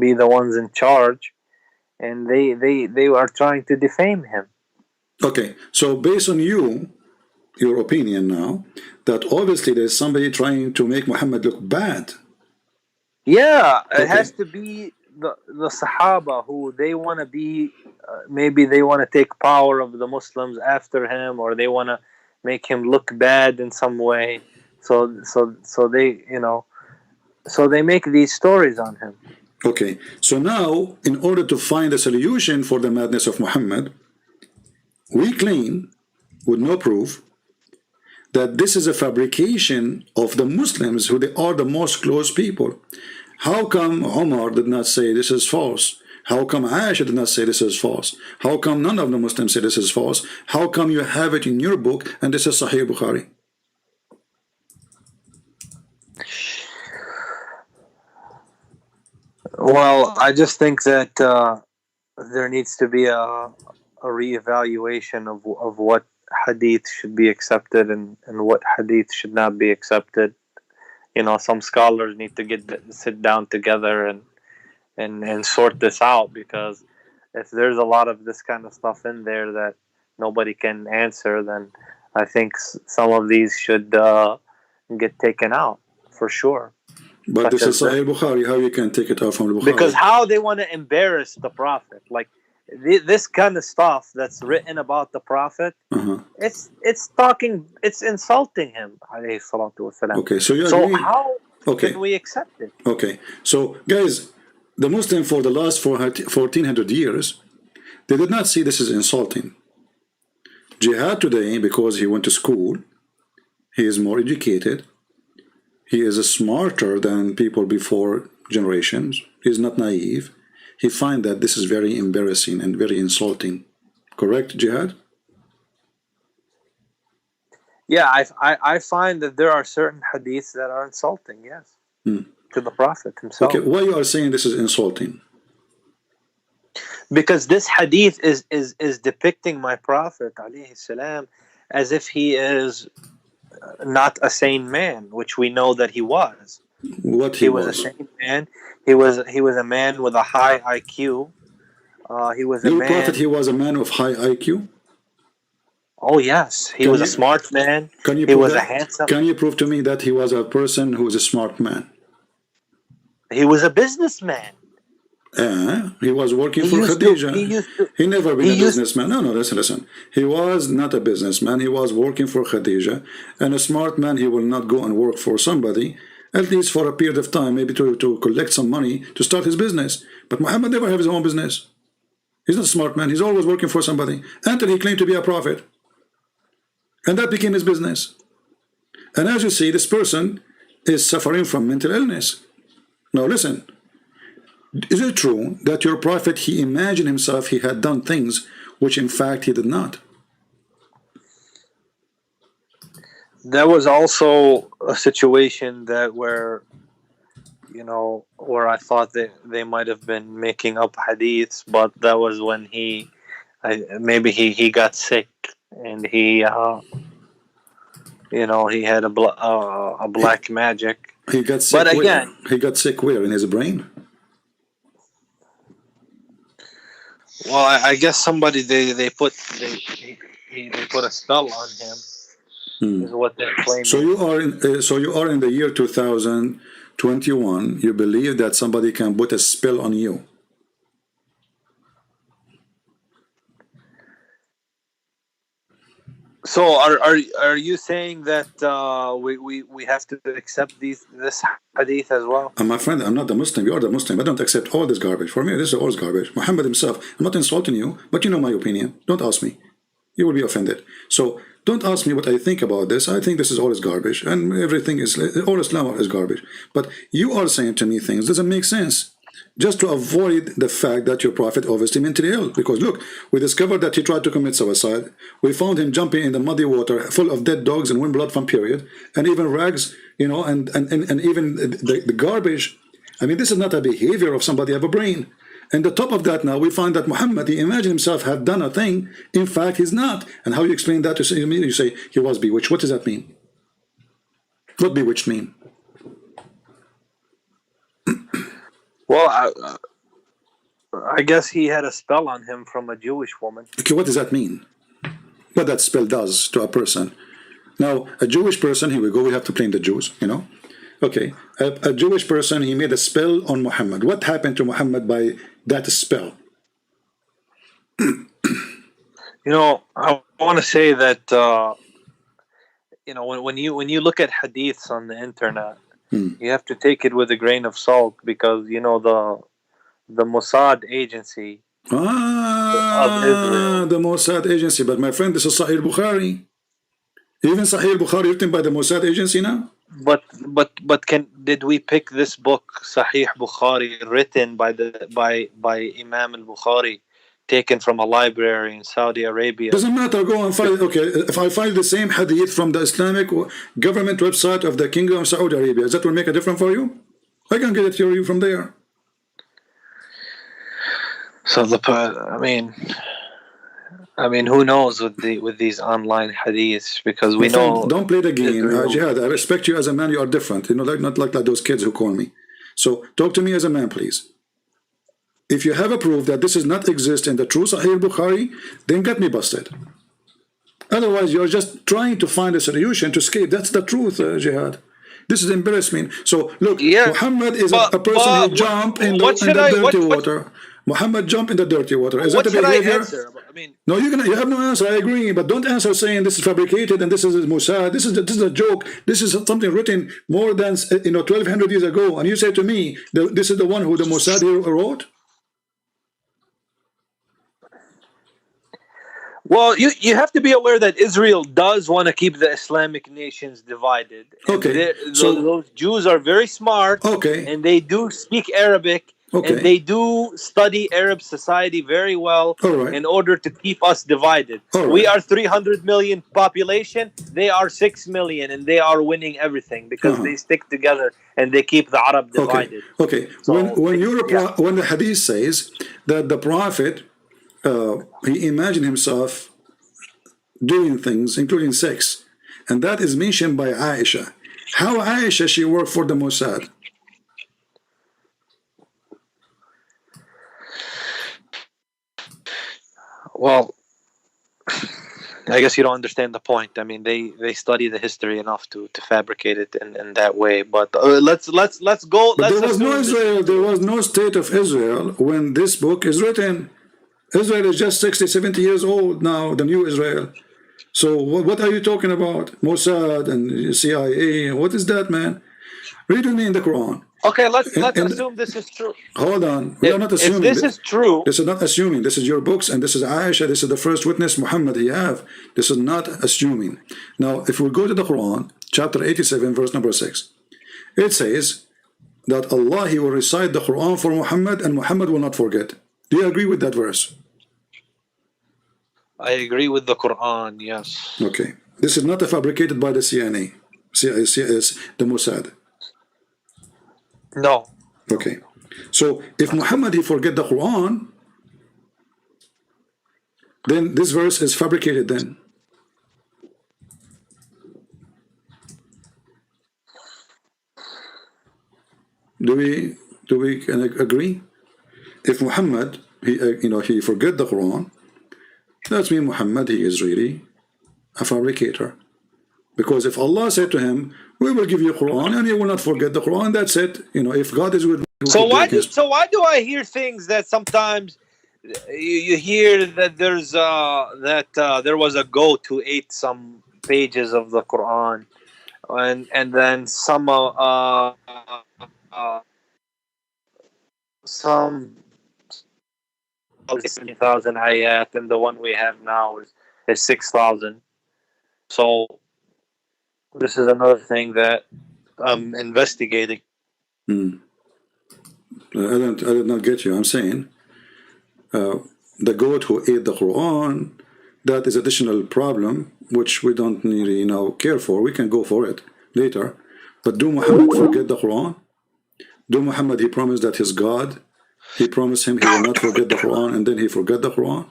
be the ones in charge, and they are trying to defame him. Okay, so based on your opinion now, that obviously there's somebody trying to make Muhammad look bad. Yeah, it has to be the Sahaba who they want to be. Maybe they want to take power of the Muslims after him, or they want to make him look bad in some way. So they, so they make these stories on him. Okay, so now in order to find a solution for the madness of Muhammad, we claim, with no proof, that this is a fabrication of the Muslims, who they are the most close people. How come Omar did not say this is false? How come Aisha did not say this is false? How come none of the Muslims say this is false? How come you have it in your book and this is Sahih Bukhari? Well, I just think that there needs to be a reevaluation of what hadith should be accepted and what hadith should not be accepted. You know, some scholars need to sit down together and sort this out, because if there's a lot of this kind of stuff in there that nobody can answer, then I think some of these should get taken out for sure. But this is Sahih Bukhari. How you can take it out from the Bukhari? Because how they want to embarrass the Prophet, like this kind of stuff that's written about the Prophet, it's insulting him. Alayhi salatu wasalam. Okay, so you agree? So how can we accept it? Okay, so guys, the Muslim for the last 1400 years, they did not see this as insulting. Jihad today, because he went to school, he is more educated, he is smarter than people before generations, he is not naive, he finds that this is very embarrassing and very insulting. Correct, Jihad? Yeah, I find that there are certain hadiths that are insulting, yes, to the Prophet himself. Okay, why you are saying this is insulting? Because this hadith is depicting my Prophet alayhi salam as if he is not a sane man, which we know that he was. He was a sane man. He was a man with a high IQ. He was a man. Prophet, he was a man of high IQ. Oh yes, he was a smart man. He was a handsome. Can you prove to me that he was a person who was a smart man? He was a businessman. He was working for Khadija. He never been a businessman. No, listen. He was not a businessman. He was working for Khadija. And a smart man, he will not go and work for somebody, at least for a period of time, maybe to collect some money to start his business. But Muhammad never had his own business. He's not a smart man. He's always working for somebody until he claimed to be a prophet. And that became his business. And as you see, this person is suffering from mental illness. Now listen. Is it true that your prophet, he imagined himself he had done things which in fact he did not? There was also a situation where I thought that they might have been making up hadiths, but that was when he got sick and he had a black magic. He got sick. But again, he got sick where? In his brain? Well, I guess somebody they put a spell on him. Is what they're claiming. So you are in the year 2021. You believe that somebody can put a spell on you? So are you saying that we have to accept this hadith as well? My friend, I'm not the Muslim. You are the Muslim. I don't accept all this garbage. For me, this is all garbage. Muhammad himself. I'm not insulting you, but you know my opinion. Don't ask me. You will be offended. So don't ask me what I think about this. I think this is all garbage, and everything is all Islam is garbage. But you are saying to me things doesn't make sense. Just to avoid the fact that your prophet obviously mentally ill. Because look, we discovered that he tried to commit suicide. We found him jumping in the muddy water full of dead dogs and wind blood from period, and even rags, and even the garbage. I mean, this is not a behavior of somebody of a brain. And the top of that now, we find that Muhammad, he imagined himself had done a thing. In fact, he's not. And how you explain that? You say he was bewitched. What does that mean? What bewitched mean? Well, I guess he had a spell on him from a Jewish woman. Okay, what does that mean? What that spell does to a person? Now, a Jewish person, here we go, we have to blame the Jews, Okay, a Jewish person, he made a spell on Muhammad. What happened to Muhammad by that spell? I want to say that, when you look at hadiths on the internet, you have to take it with a grain of salt, because the Mossad agency of Israel. The Mossad agency. But my friend, this is Sahih Bukhari. Even Sahih Bukhari written by the Mossad agency now. But did we pick this book Sahih Bukhari written by Imam al-Bukhari, taken from a library in Saudi Arabia? Doesn't matter. Go and find. Okay, if I find the same hadith from the Islamic government website of the Kingdom of Saudi Arabia, does that will make a difference for you? I can get it to you from there. So I mean, who knows with these online hadiths, because we know. Don't play the game. Israel. Jihad, I respect you as a man. You are different. Not like those kids who call me. So talk to me as a man, please. If you have a proof that this does not exist in the true Sahih Bukhari, then get me busted. Otherwise, you're just trying to find a solution to escape. That's the truth, Jihad. This is embarrassment. So look, Muhammad is a person who jumped in the dirty water. Muhammad jumped in the dirty water. Is that a behavior? No, you have no answer. I agree, but don't answer saying this is fabricated and this is Mossad. This is a joke. This is something written more than 1,200 years ago, and you say to me this is the one who the Mossad wrote. Well, you have to be aware that Israel does want to keep the Islamic nations divided. Okay, so those Jews are very smart. Okay, and they do speak Arabic. Okay. And they do study Arab society very well in order to keep us divided. We are 300 million population. They are 6 million, and they are winning everything because they stick together and they keep the Arab divided. Okay. So, when the Hadith says that the Prophet he imagined himself doing things, including sex, and that is mentioned by Aisha. How Aisha she worked for the Mossad? Well, I guess you don't understand the point. I mean, they study the history enough to fabricate it in that way. But let's go. But there was no Israel. There was no state of Israel when this book is written. Israel is just 60, 70 years old now, the new Israel. So what are you talking about? Mossad and CIA. What is that, man? Read with me in the Quran. Okay, let's assume this is true. Hold on. We are not assuming. If this is true. This is not assuming. This is your books, and this is Aisha. This is the first witness, Muhammad. You have. This is not assuming. Now, if we go to the Quran, chapter 87, verse number 6, it says that Allah, He will recite the Quran for Muhammad, and Muhammad will not forget. Do you agree with that verse? I agree with the Quran, yes. Okay. This is not fabricated by the CIA, the Mossad. No. Okay. So if Muhammad he forget the Quran, then this verse is fabricated then. Do we agree? If Muhammad he forget the Quran, that means Muhammad he is really a fabricator. Because if Allah said to him, we will give you Quran and you will not forget the Quran, that's it. If God is with me. So why do I hear things that sometimes you hear that there was a goat who ate some pages of the Quran, and then some 60,000 ayat, and the one we have now is 6,000. So this is another thing that I'm investigating. I did not get you. I'm saying the goat who ate the Quran, that is additional problem which we don't really care for. We can go for it later. But do Muhammad forget the Quran? Do Muhammad he promised that his God, he promised him he will not forget the Quran, and then he forgot the Quran?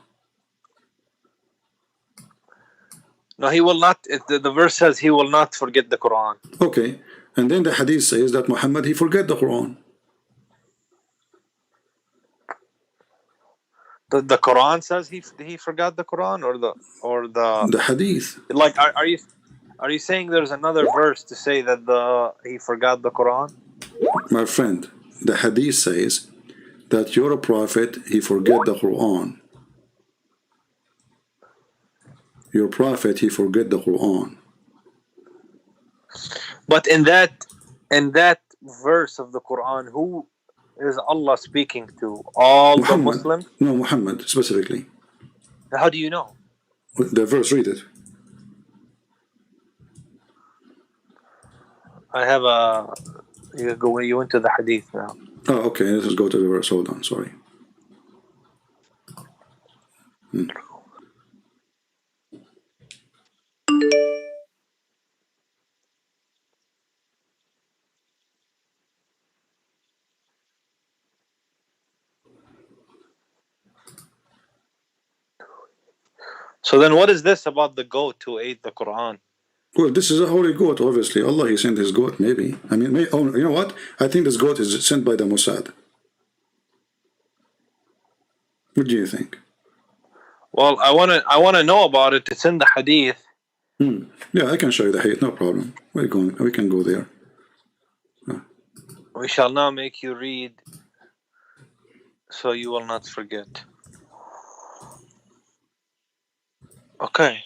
No, he will not. The verse says he will not forget the Quran. Okay, and then the hadith says that Muhammad he forget the Quran. The Quran says he forgot the Quran, or the hadith. Like, are you saying there's another verse to say that he forgot the Quran? My friend, the hadith says that your prophet he forget the Quran. Your prophet he forget the Quran. But in that verse of the Quran, who is Allah speaking to? All Muhammad, the Muslims? No, Muhammad specifically. How do you know? The verse, read it. I have you went to the hadith now. Oh, okay. Let's just go to the verse. Hold on. Sorry. So then what is this about the goat who ate the Quran? Well, this is a holy goat, obviously. Allah, he sent his goat, maybe. I mean, you know what? I think this goat is sent by the Mossad. What do you think? Well, I wanna know about it. It's in the hadith. Yeah, I can show you the hadith, no problem. We can go there. We shall now make you read, so you will not forget. Okay.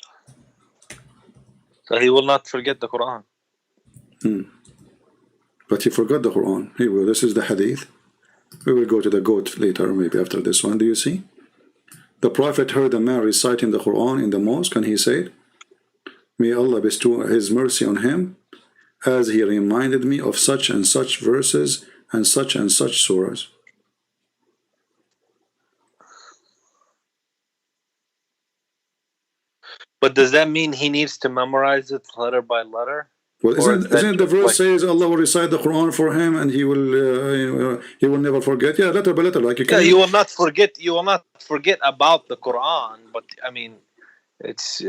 So he will not forget the Quran. But he forgot the Quran. Here we go. This is the hadith. We will go to the goat later, maybe after this one. Do you see? The Prophet heard a man reciting the Quran in the mosque, and he said, "May Allah bestow His mercy on him, as he reminded me of such and such verses and such surahs." But does that mean he needs to memorize it letter by letter? Well, isn't the verse says Allah will recite the Quran for him and he will never forget? Yeah, letter by letter, like you can. Yeah, you will not forget. You will not forget about the Quran. But I mean, it's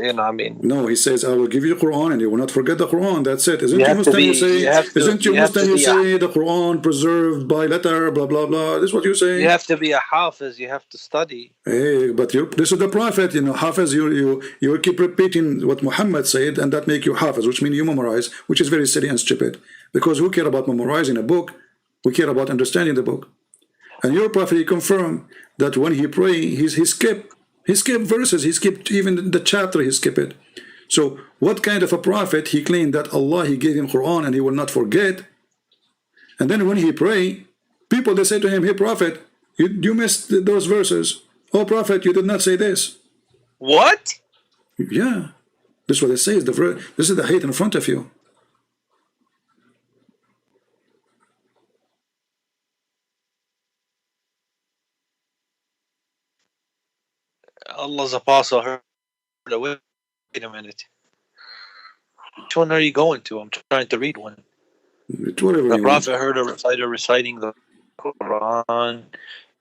No, he says I will give you the Quran and you will not forget the Quran. That's it. Isn't you Muslim? You say the Quran preserved by letter, blah blah blah. This is what you say. You have to be a hafiz. You have to study. Hey, but this is the Prophet. Hafiz. You will keep repeating what Muhammad said, and that make you hafiz, which means you memorize, which is very silly and stupid. Because who care about memorizing a book? We care about understanding the book. And your Prophet, he confirmed that when he pray, he skipped verses, he skipped even the chapter, he skipped it. So what kind of a prophet he claimed that Allah, he gave him Quran and he will not forget? And then when he pray, people, they say to him, "Hey Prophet, you missed those verses. Oh Prophet, you did not say this." What? Yeah, this is what it says. This is the hadith in front of you. Allah's apostle heard. Wait a minute. Which one are you going to? I'm trying to read one. The Prophet heard a reciter reciting the Quran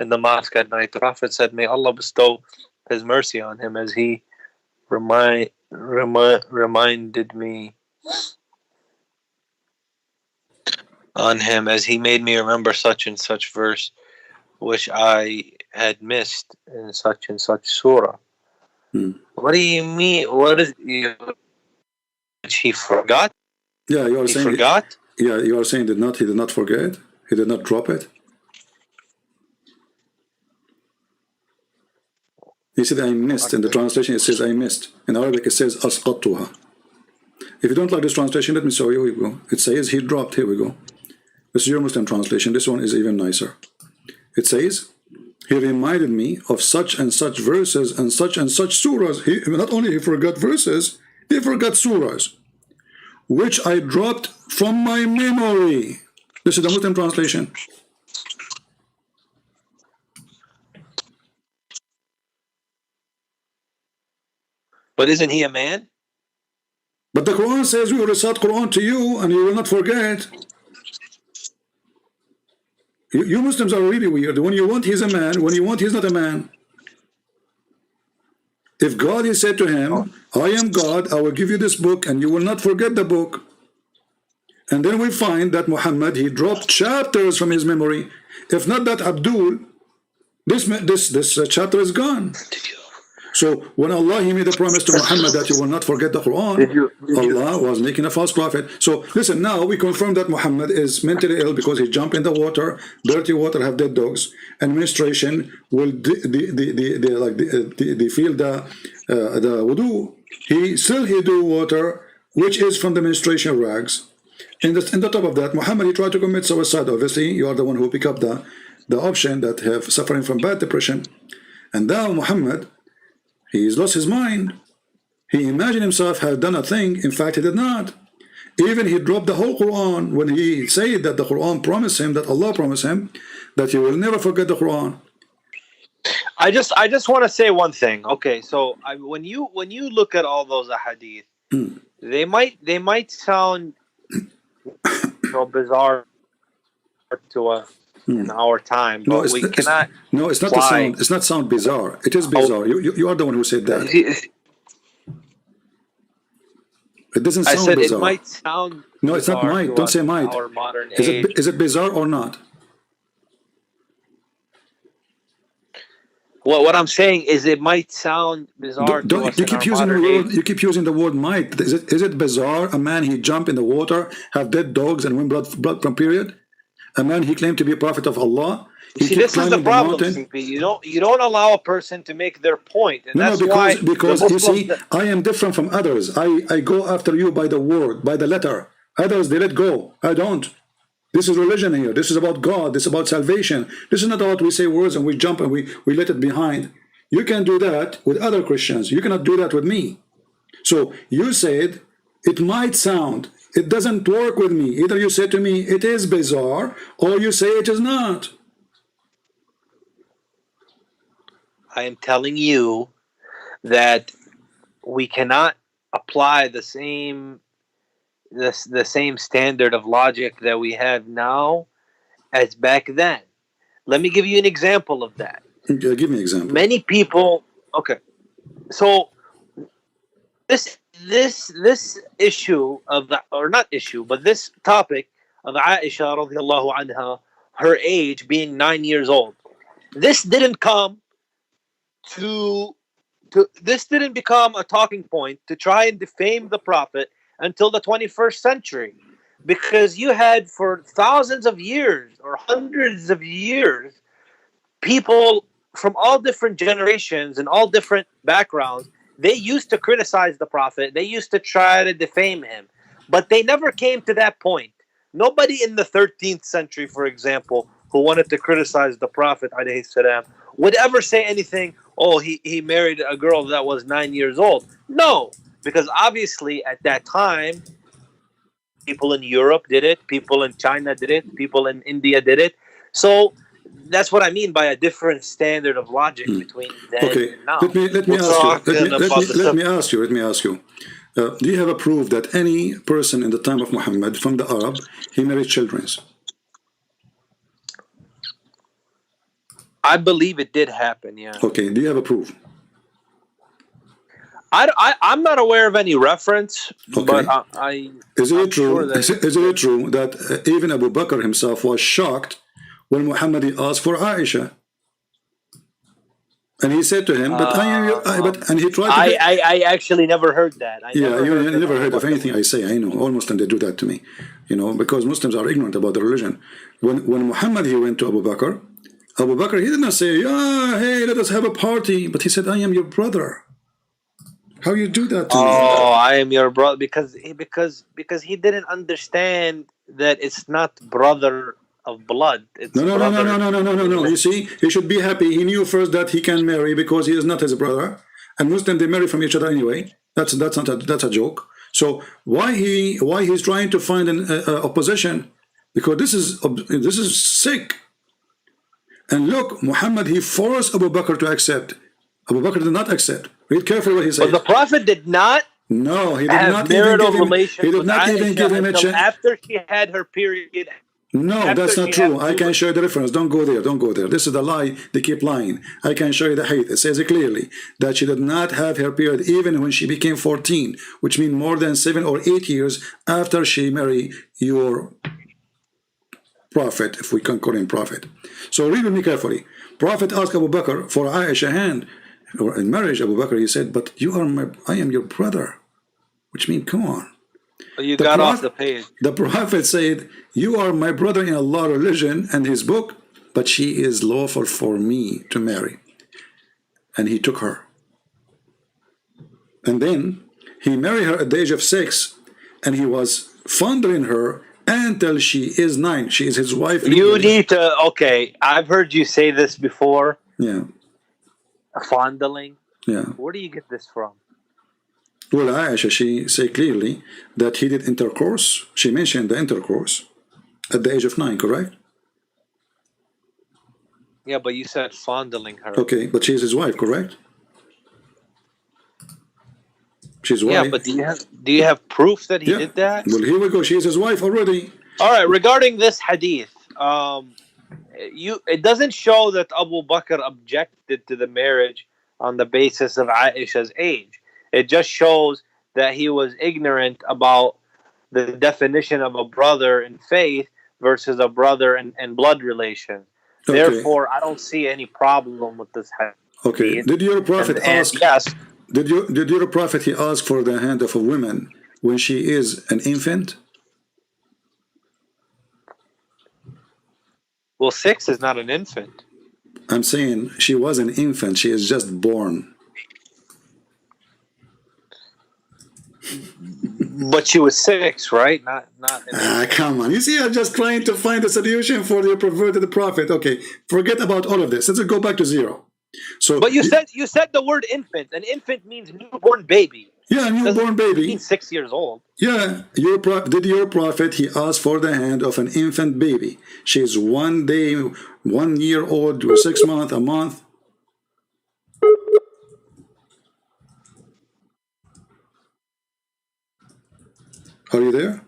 in the mosque at night. The Prophet said, "May Allah bestow His mercy on him as he reminded me on him, as he made me remember such and such verse, which I had missed in such and such surah." What do you mean? What is he forgot? Yeah, you are he saying forgot. Yeah, you are saying he did not forget. He did not drop it. He said, "I missed." In the translation, it says, "I missed." In Arabic, it says, "Asqattuha." If you don't like this translation, let me show you. Here we go. It says, "He dropped." Here we go. This is your Muslim translation. This one is even nicer. It says, "He reminded me of such and such verses and such surahs." Not only he forgot verses, he forgot surahs, which I dropped from my memory. This is the Muslim translation. But isn't he a man? But the Quran says we will recite Quran to you and you will not forget. You Muslims are really weird. When you want, he's a man. When you want, he's not a man. If God, he said to him, "I am God, I will give you this book and you will not forget the book." And then we find that Muhammad, he dropped chapters from his memory. If not that Abdul, this chapter is gone. So when Allah, he made a promise to Muhammad that you will not forget the Quran, Allah was making a false prophet. So listen, now we confirm that Muhammad is mentally ill because he jumped in the water. Dirty water have dead dogs. Administration will feel the wudu. He do water, which is from the menstruation rags. In the top of that, Muhammad, he tried to commit suicide. Obviously, you are the one who pick up the option that have suffering from bad depression. And now Muhammad, he's lost his mind. He imagined himself had done a thing. In fact, he did not. Even he dropped the whole Quran when he said that the Quran promised him, that Allah promised him, that he will never forget the Quran. I just want to say one thing. Okay, so when you look at all those ahadith, they might sound bizarre to us in our time, but we cannot. No, it's not the sound. It's not sound bizarre. It is bizarre. You are the one who said that. It doesn't I sound said bizarre. it might sound No, it's not bizarre might. to Don't us say in might. our modern age. Is it bizarre or not? Well, what I'm saying is it might sound bizarre to us You in keep our using modern age. you keep using the word might. Is it bizarre? A man he jump in the water, have dead dogs, and win blood from period. A man he claimed to be a prophet of Allah. He See, keep this is the climbing problem, mountain. CP. You don't allow a person to make their point, and No, that's why because the you see, Muslims. I am different from others. I go after you by the word, by the letter. Others they let go. I don't. This is religion here. This is about God. This is about salvation. This is not about we say words and we jump and we let it behind. You can do that with other Christians. You cannot do that with me. So you said it might sound. It doesn't work with me. Either you say to me it is bizarre, or you say it is not. I am telling you that we cannot apply the same standard of logic that we have now as back then. Let me give you an example of that. Give me an example. Many people. Okay, so this issue of the, or not issue, but this topic of Aisha radiallahu anha, her age being 9 years old. This didn't come this didn't become a talking point to try and defame the Prophet until the 21st century, because you had for thousands of years or hundreds of years people from all different generations and all different backgrounds. They used to criticize the Prophet. They used to try to defame him, but they never came to that point. Nobody in the 13th century, for example, who wanted to criticize the Prophet alayhi salam, would ever say anything, oh, he married a girl that was 9 years old. No, because obviously at that time, people in Europe did it, people in China did it, people in India did it. So that's what I mean by a different standard of logic between then and now. Let me ask you. Do you have a proof that any person in the time of Muhammad from the Arab he married children? I believe it did happen. Yeah. Okay. Do you have a proof? I'm not aware of any reference, okay. But is it true? Sure is it true that even Abu Bakr himself was shocked when Muhammad asked for Aisha, and he said to him, "But I am your," and he tried to. I actually never heard that. You never heard of anything I say. I know all Muslims they do that to me, because Muslims are ignorant about the religion. When Muhammad he went to Abu Bakr he did not say, "Yeah, hey, let us have a party," but he said, "I am your brother." How you do that to me? Oh, I am your brother because he didn't understand that it's not brother of blood. It's no. You see, he should be happy. He knew first that he can marry because he is not his brother, and Muslims they marry from each other anyway. That's a joke. So why he's trying to find an opposition? Because this is sick. And look, Muhammad he forced Abu Bakr to accept. Abu Bakr did not accept. Read carefully what he said. But the Prophet did not. No, he did have not marital relations. He did not even give him a chance after she had her period. No, that's not true. I can show you the reference. Don't go there. This is the lie. They keep lying. I can show you the hadith. It says it clearly that she did not have her period even when she became 14, which means more than 7 or 8 years after she married your prophet, if we can call him prophet. So read with me carefully. Prophet asked Abu Bakr for Aisha hand or in marriage. Abu Bakr he said, "But I am your brother," which means, come on. You got off the page. The Prophet said, "You are my brother in Allah's religion and His book, but she is lawful for me to marry." And he took her. And then he married her at the age of 6, and he was fondling her until she is 9. She is his wife. You need to. Okay, I've heard you say this before. Yeah. Fondling. Yeah. Where do you get this from? Well, Aisha, she said clearly that he did intercourse. She mentioned the intercourse at the age of 9, correct? Yeah, but you said fondling her. Okay, but she's his wife, correct? She's wife. Yeah, but do you have proof that he did that? Well, here we go. She is his wife already. All right. Regarding this hadith, it doesn't show that Abu Bakr objected to the marriage on the basis of Aisha's age. It just shows that he was ignorant about the definition of a brother in faith versus a brother and blood relation. Okay. Therefore, I don't see any problem with this hadith. Okay. Did your prophet ask? Yes. Did your prophet he ask for the hand of a woman when she is an infant? Well, 6 is not an infant. I'm saying she was an infant. She is just born. But she was 6, right? Not. Come on. You see, I'm just trying to find a solution for your perverted prophet. Okay, forget about all of this. Let's go back to 0. So, but you said the word infant. An infant means newborn baby. Yeah, newborn baby. Means 6 years old. Yeah, did your prophet he asked for the hand of an infant baby? She's 1 day, 1 year old, or 6 months, a month. Are you there?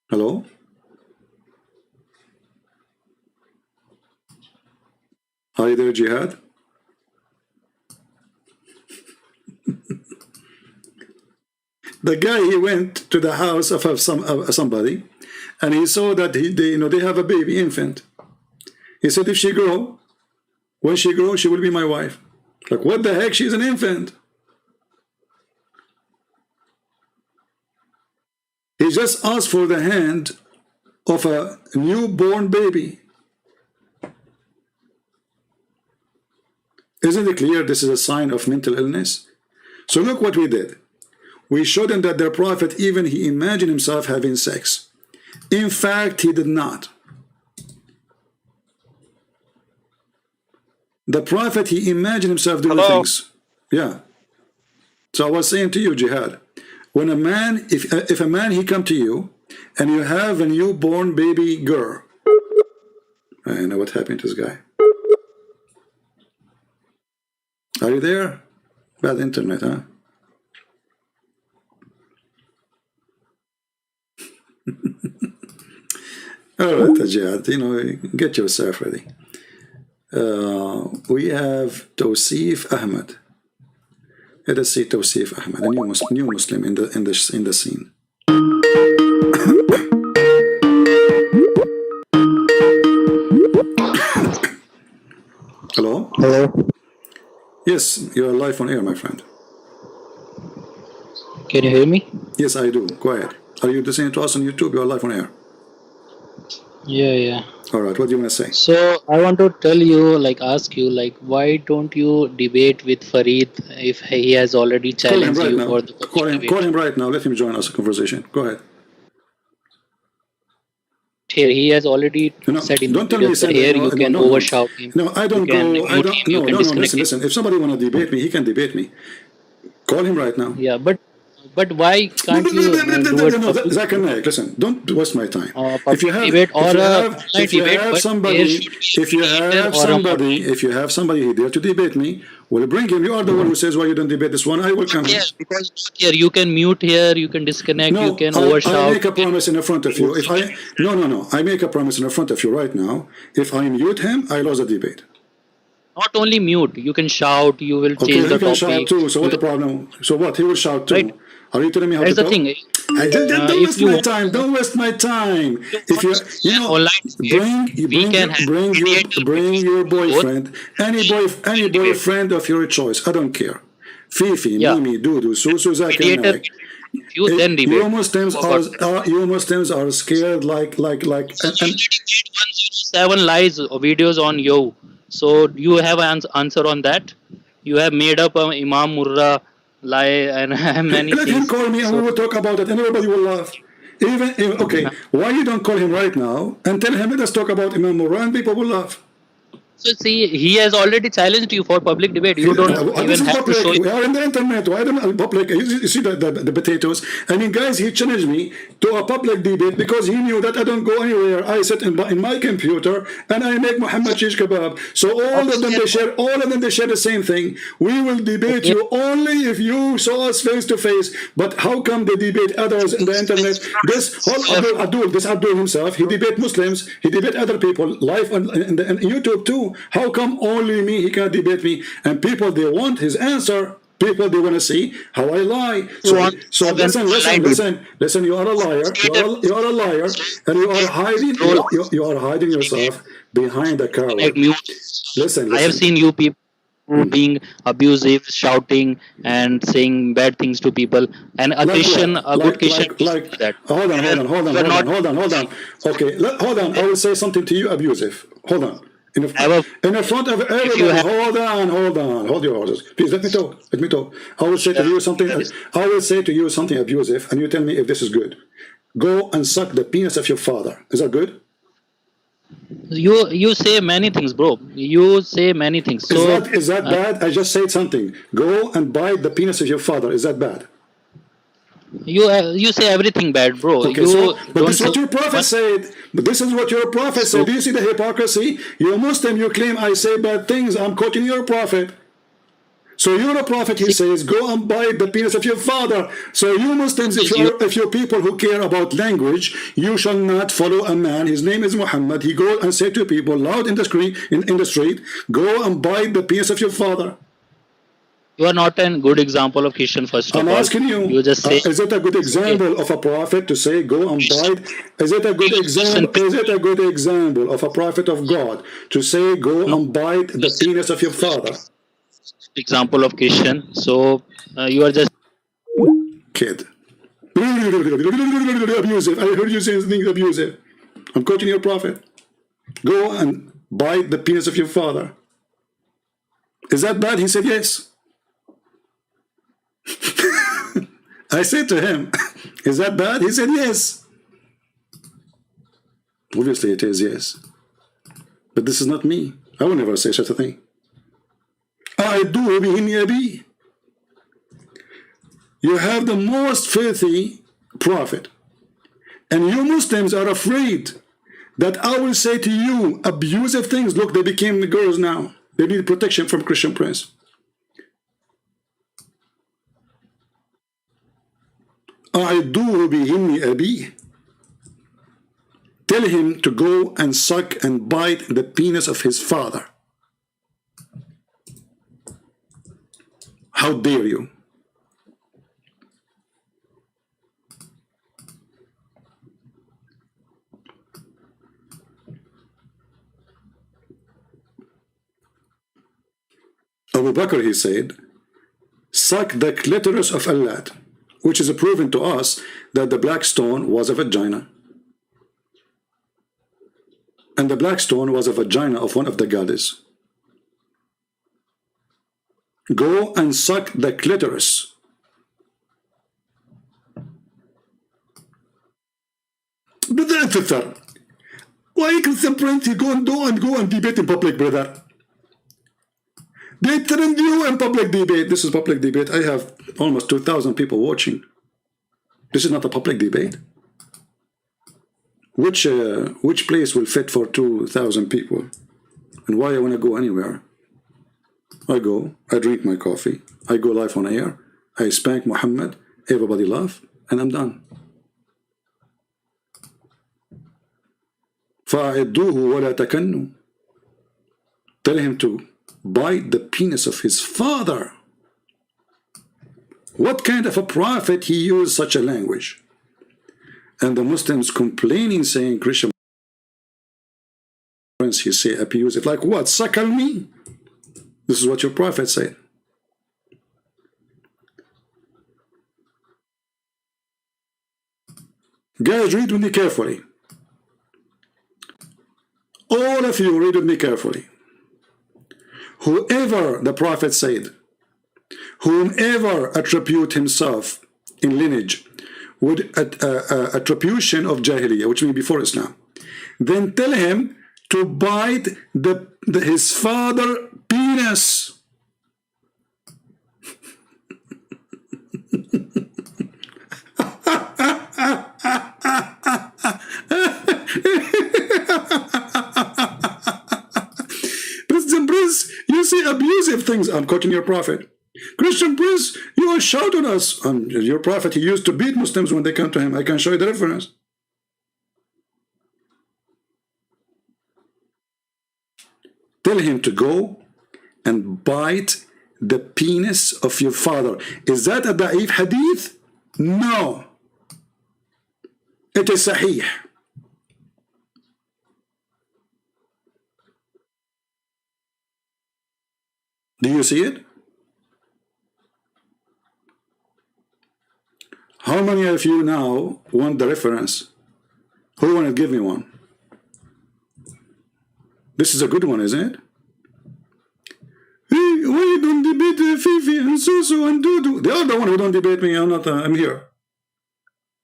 Hello? Are you there, Jihad? The guy, he went to the house of somebody, and he saw that they have a baby infant. He said, if she grow, when she grows, she will be my wife. Like, what the heck? She's an infant. He just asked for the hand of a newborn baby. Isn't it clear this is a sign of mental illness? So look what we did. We showed him that their prophet, even he imagined himself having sex. In fact, he did not. The prophet, he imagined himself doing things. Yeah. So I was saying to you, Jihad, when a man, if a man, he come to you, and you have a newborn baby girl, I know what happened to this guy. Are you there? Bad internet, huh? All right, Jihad, get yourself ready. We have Tawsif Ahmed. Let us see Tawsif Ahmed, a new Muslim in the scene. Hello? Hello? Yes, you are live on air, my friend. Can you hear me? Yes, I do. Go ahead. Are you listening to us on YouTube? You are live on air. Yeah. All right, what do you want to say? So I want to tell you, ask you, why don't you debate with Farid if he has already challenged you for the call him right now. Let him join us a conversation. Go ahead. Here, he has already said in don't the tell me here you can overshout him. No, I don't go. I don't. No, listen. If somebody want to debate me, he can debate me. Call him right now. Yeah, but why can't you do it? Zakir, Naik, listen, don't waste my time. If you have somebody here to debate me, well, bring him. You are the one who says why you don't debate this one. I will come. Yeah, because here you can mute here, you can disconnect, you can overshout. I make a promise in front of you. If I make a promise in front of you right now. If I mute him, I lose the debate. Not only mute, you can shout, you will change the topic. Shout too. So what the problem? So what? He will shout too. Right. Are you telling me how to talk? That's the thing. Don't waste my time. Don't waste my time. If bring your boyfriend, any boyfriend of your choice. I don't care. Fifi, Mimi, Dudu, Susu, Zakir, Naik. You Muslims are scared like 107 lies videos on you. So you have an answer on that? You have made up Imam Murrah lie and many things. Let him call me and we will talk about it and everybody will laugh. Why you don't call him right now and tell him, let us talk about Imam Murrah and people will laugh. So see, he has already challenged you for public debate. You don't even have to show it. We are in the internet. Why don't public? You see the potatoes. I mean, guys, he challenged me to a public debate because he knew that I don't go anywhere. I sit in my computer and I make Muhammad shish kebab. So all of them they share the same thing. We will debate you only if you saw us face to face. But how come they debate others in the internet? This whole Abdul himself, he debate Muslims, he debate other people live on YouTube too. you? How come only me? He can't debate me. And people, they want his answer. People, they want to see how I lie. So listen. You are a liar. You are a liar, and you are hiding. You are hiding yourself behind a coward. Listen. I have seen you people being abusive, shouting, and saying bad things to people. And a Christian, a good Christian, that. Hold on. Okay, hold on. I will say something to you abusive. Hold on. In the front of everybody. Hold your horses. Please let me talk. I will say to you something abusive, and you tell me if this is good. Go and suck the penis of your father. Is that good? You say many things, bro. You say many things. So is that bad? I just said something. Go and bite the penis of your father. Is that bad? You say everything bad, bro. Okay, but this is what your prophet said. But this is what your prophet said. Do you see the hypocrisy? You're a Muslim, you claim I say bad things. I'm quoting your prophet. So you're a prophet, he says, go and bite the penis of your father. So you Muslims, if you're people who care about language, you shall not follow a man. His name is Muhammad. He goes and say to people loud in the street, go and bite the penis of your father. You are not a good example of Christian, first of all. I'm asking you, you just say, is it a good example of a prophet to say go and bite? Is it a good example? Is it a good example of a prophet of God to say go and bite the penis of your father? Example of Christian. So you are just kid. Abusive. I heard you say things abusive. I'm quoting your prophet. Go and bite the penis of your father. Is that bad? He said yes. I said to him, is that bad? He said yes. Obviously it is, yes. But this is not me. I will never say such a thing. You have the most filthy prophet, and you Muslims are afraid that I will say to you abusive things. Look, they became girls now. They need protection from Christian Prince. Tell him to go and suck and bite the penis of his father. How dare you? Abu Bakr, he said, suck the clitoris of Allah, which is proven to us that the black stone was a vagina. And the black stone was a vagina of one of the goddesses. Go and suck the clitoris. Brother, why Christian Prince you go and debate in public, brother? They trend you in public debate. This is public debate. I have almost 2,000 people watching. This is not a public debate. Which place will fit for 2,000 people? And why I want to go anywhere? I go, I drink my coffee, I go live on air, I spank Muhammad, everybody laugh, and I'm done. فَأَعِدُّوهُ وَلَا تَكَنُّوا. Tell him to bite the penis of his father. What kind of a prophet he used such a language? And the Muslims complaining, saying Christian Prince, he say abusive, like what? Suckle me? This is what your prophet said. Guys, read with me carefully. All of you read with me carefully. Whoever, the prophet said, whomever attribute himself in lineage with attribution of Jahiliyyah, which means before Islam, then tell him to bite his father penis. Christian Prince, you say abusive things. I'm quoting your prophet. Christian Prince, you are shouting us. Your prophet, he used to beat Muslims when they come to him. I can show you the reference. Tell him to go and bite the penis of your father. Is that a da'if hadith? No. It is sahih. Do you see it? How many of you now want the reference? Who want to give me one? This is a good one, isn't it? Hey, why you don't debate Fifi and Susu and Dudu? They are the one who don't debate me. I'm not. I'm here.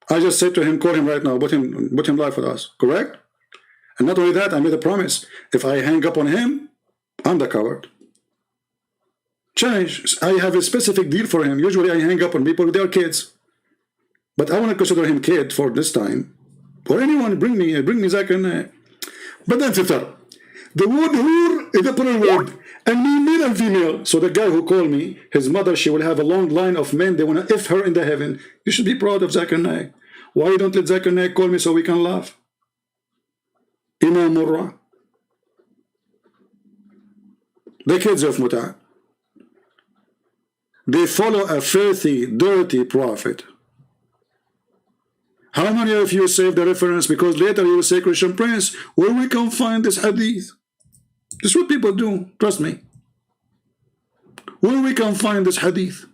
I just said to him, call him right now. Put him live with us. Correct? And not only that, I made a promise. If I hang up on him, I'm the coward. Change. I have a specific deal for him. Usually I hang up on people with their kids. But I want to consider him kid for this time. For anyone, bring me Zakir. But then Fitar. The word hur is a plural word. And me, male and female. So the guy who called me, his mother, she will have a long line of men. They want to F her in the heaven. You should be proud of Zakir Naik. Why you don't let Zakir Naik call me so we can laugh? Imam Murrah. The kids of Muta. They follow a filthy, dirty prophet. How many of you save the reference? Because later you will say, Christian Prince, where we can find this hadith? This is what people do, trust me. Where we can find this hadith?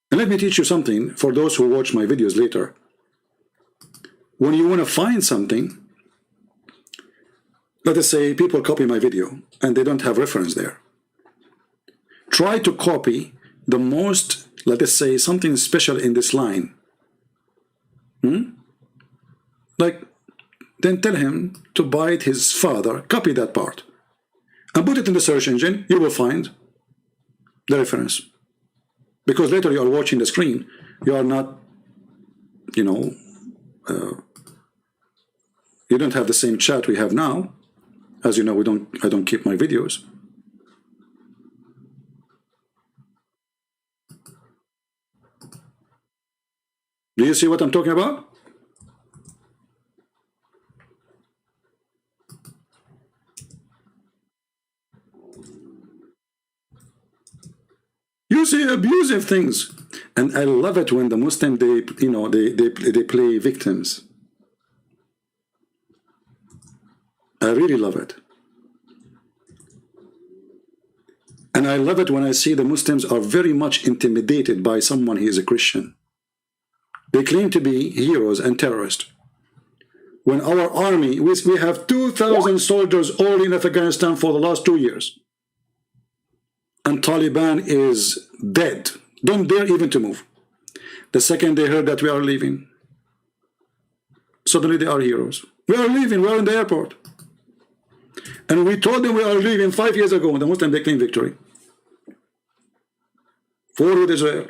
And let me teach you something for those who watch my videos later. When you want to find something, let us say people copy my video and they don't have reference there. Try to copy the most, let us say, something special in this line. Like, then tell him to bite his father, copy that part, and put it in the search engine. You will find the reference. Because later you are watching the screen, you are not, you know, you don't have the same chat we have now. As you know, I don't keep my videos. Do you see what I'm talking about? You see abusive things, and I love it when the Muslim they play victims. I really love it. And I love it when I see the Muslims are very much intimidated by someone who is a Christian. They claim to be heroes and terrorists. When our army, we have 2,000 soldiers all in Afghanistan for the last 2 years. And Taliban is dead. Don't dare even to move. The second they heard that we are leaving, suddenly they are heroes. We are leaving, we are in the airport. And we told them we are leaving 5 years ago, and the Muslims, they claim victory. War with Israel.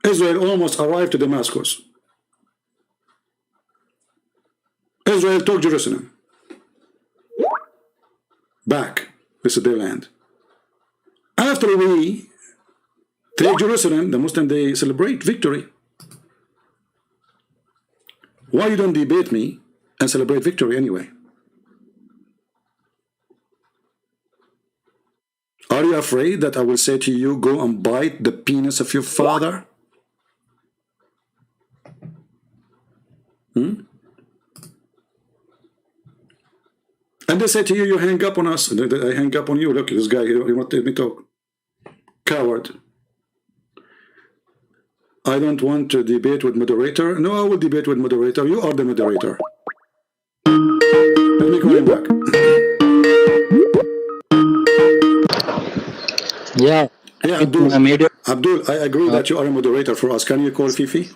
Israel almost arrived to Damascus. Israel took Jerusalem. Back. This is their land. After we take Jerusalem, the Muslims, they celebrate victory. Why you don't debate me and celebrate victory anyway? Are you afraid that I will say to you, go and bite the penis of your father? And they say to you, you hang up on us. I hang up on you. Look, this guy, he won't let me talk. Coward. I don't want to debate with moderator. No, I will debate with moderator. You are the moderator. Let me call him back. Yeah. Yeah, Abdul, I agree that you are a moderator for us. Can you call Fifi?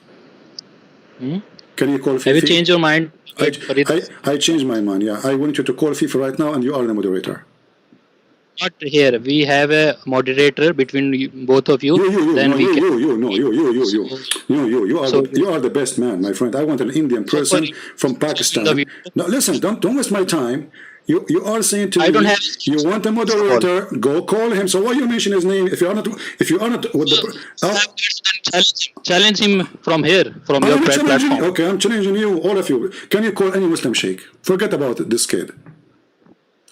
Can you call Fifi? Have you changed your mind? I changed my mind, yeah. I want you to call Fifi right now, and you are the moderator. Not here. We have a moderator between both of you. You are the best man, my friend. I want an Indian person from Pakistan. No, listen, don't waste my time. You are saying to I me, don't have. you want a moderator, go call him. So why you mention his name if you are not with the Challenge him from here, from your I'm challenging platform. you. Okay, I'm challenging you, all of you. Can you call any Muslim sheikh? Forget about this kid.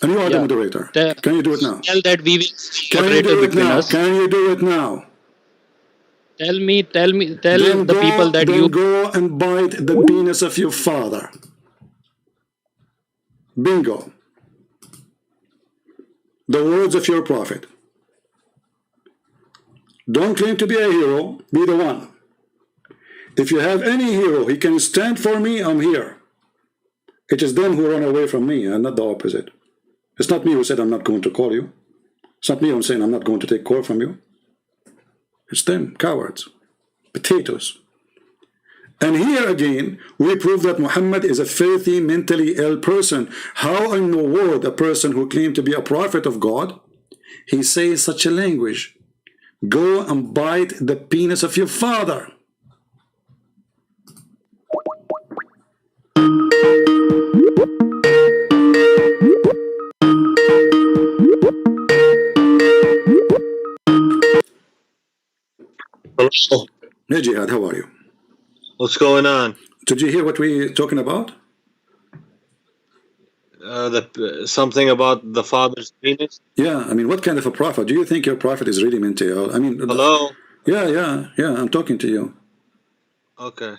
And you are the moderator. Can you do it now? Tell that we will Can you do it between now? us. Can you do it now? Tell Then the people that you go and bite the penis of your father. Bingo. The words of your prophet. Don't claim to be a hero, be the one. If you have any hero, he can stand for me, I'm here. It is them who run away from me and not the opposite. It's not me who said I'm not going to call you. It's not me who's saying I'm not going to take call from you. It's them, cowards, potatoes. And here again, we prove that Muhammad is a filthy, mentally ill person. How in the world a person who claimed to be a prophet of God, he says such a language? Go and bite the penis of your father. Hello. Hey Jihad, how are you? What's going on? Did you hear what we're talking about? Something about the father's penis. Yeah, I mean, what kind of a prophet? Do you think your prophet is really mentally ill? I mean, Hello. Yeah, I'm talking to you. Okay.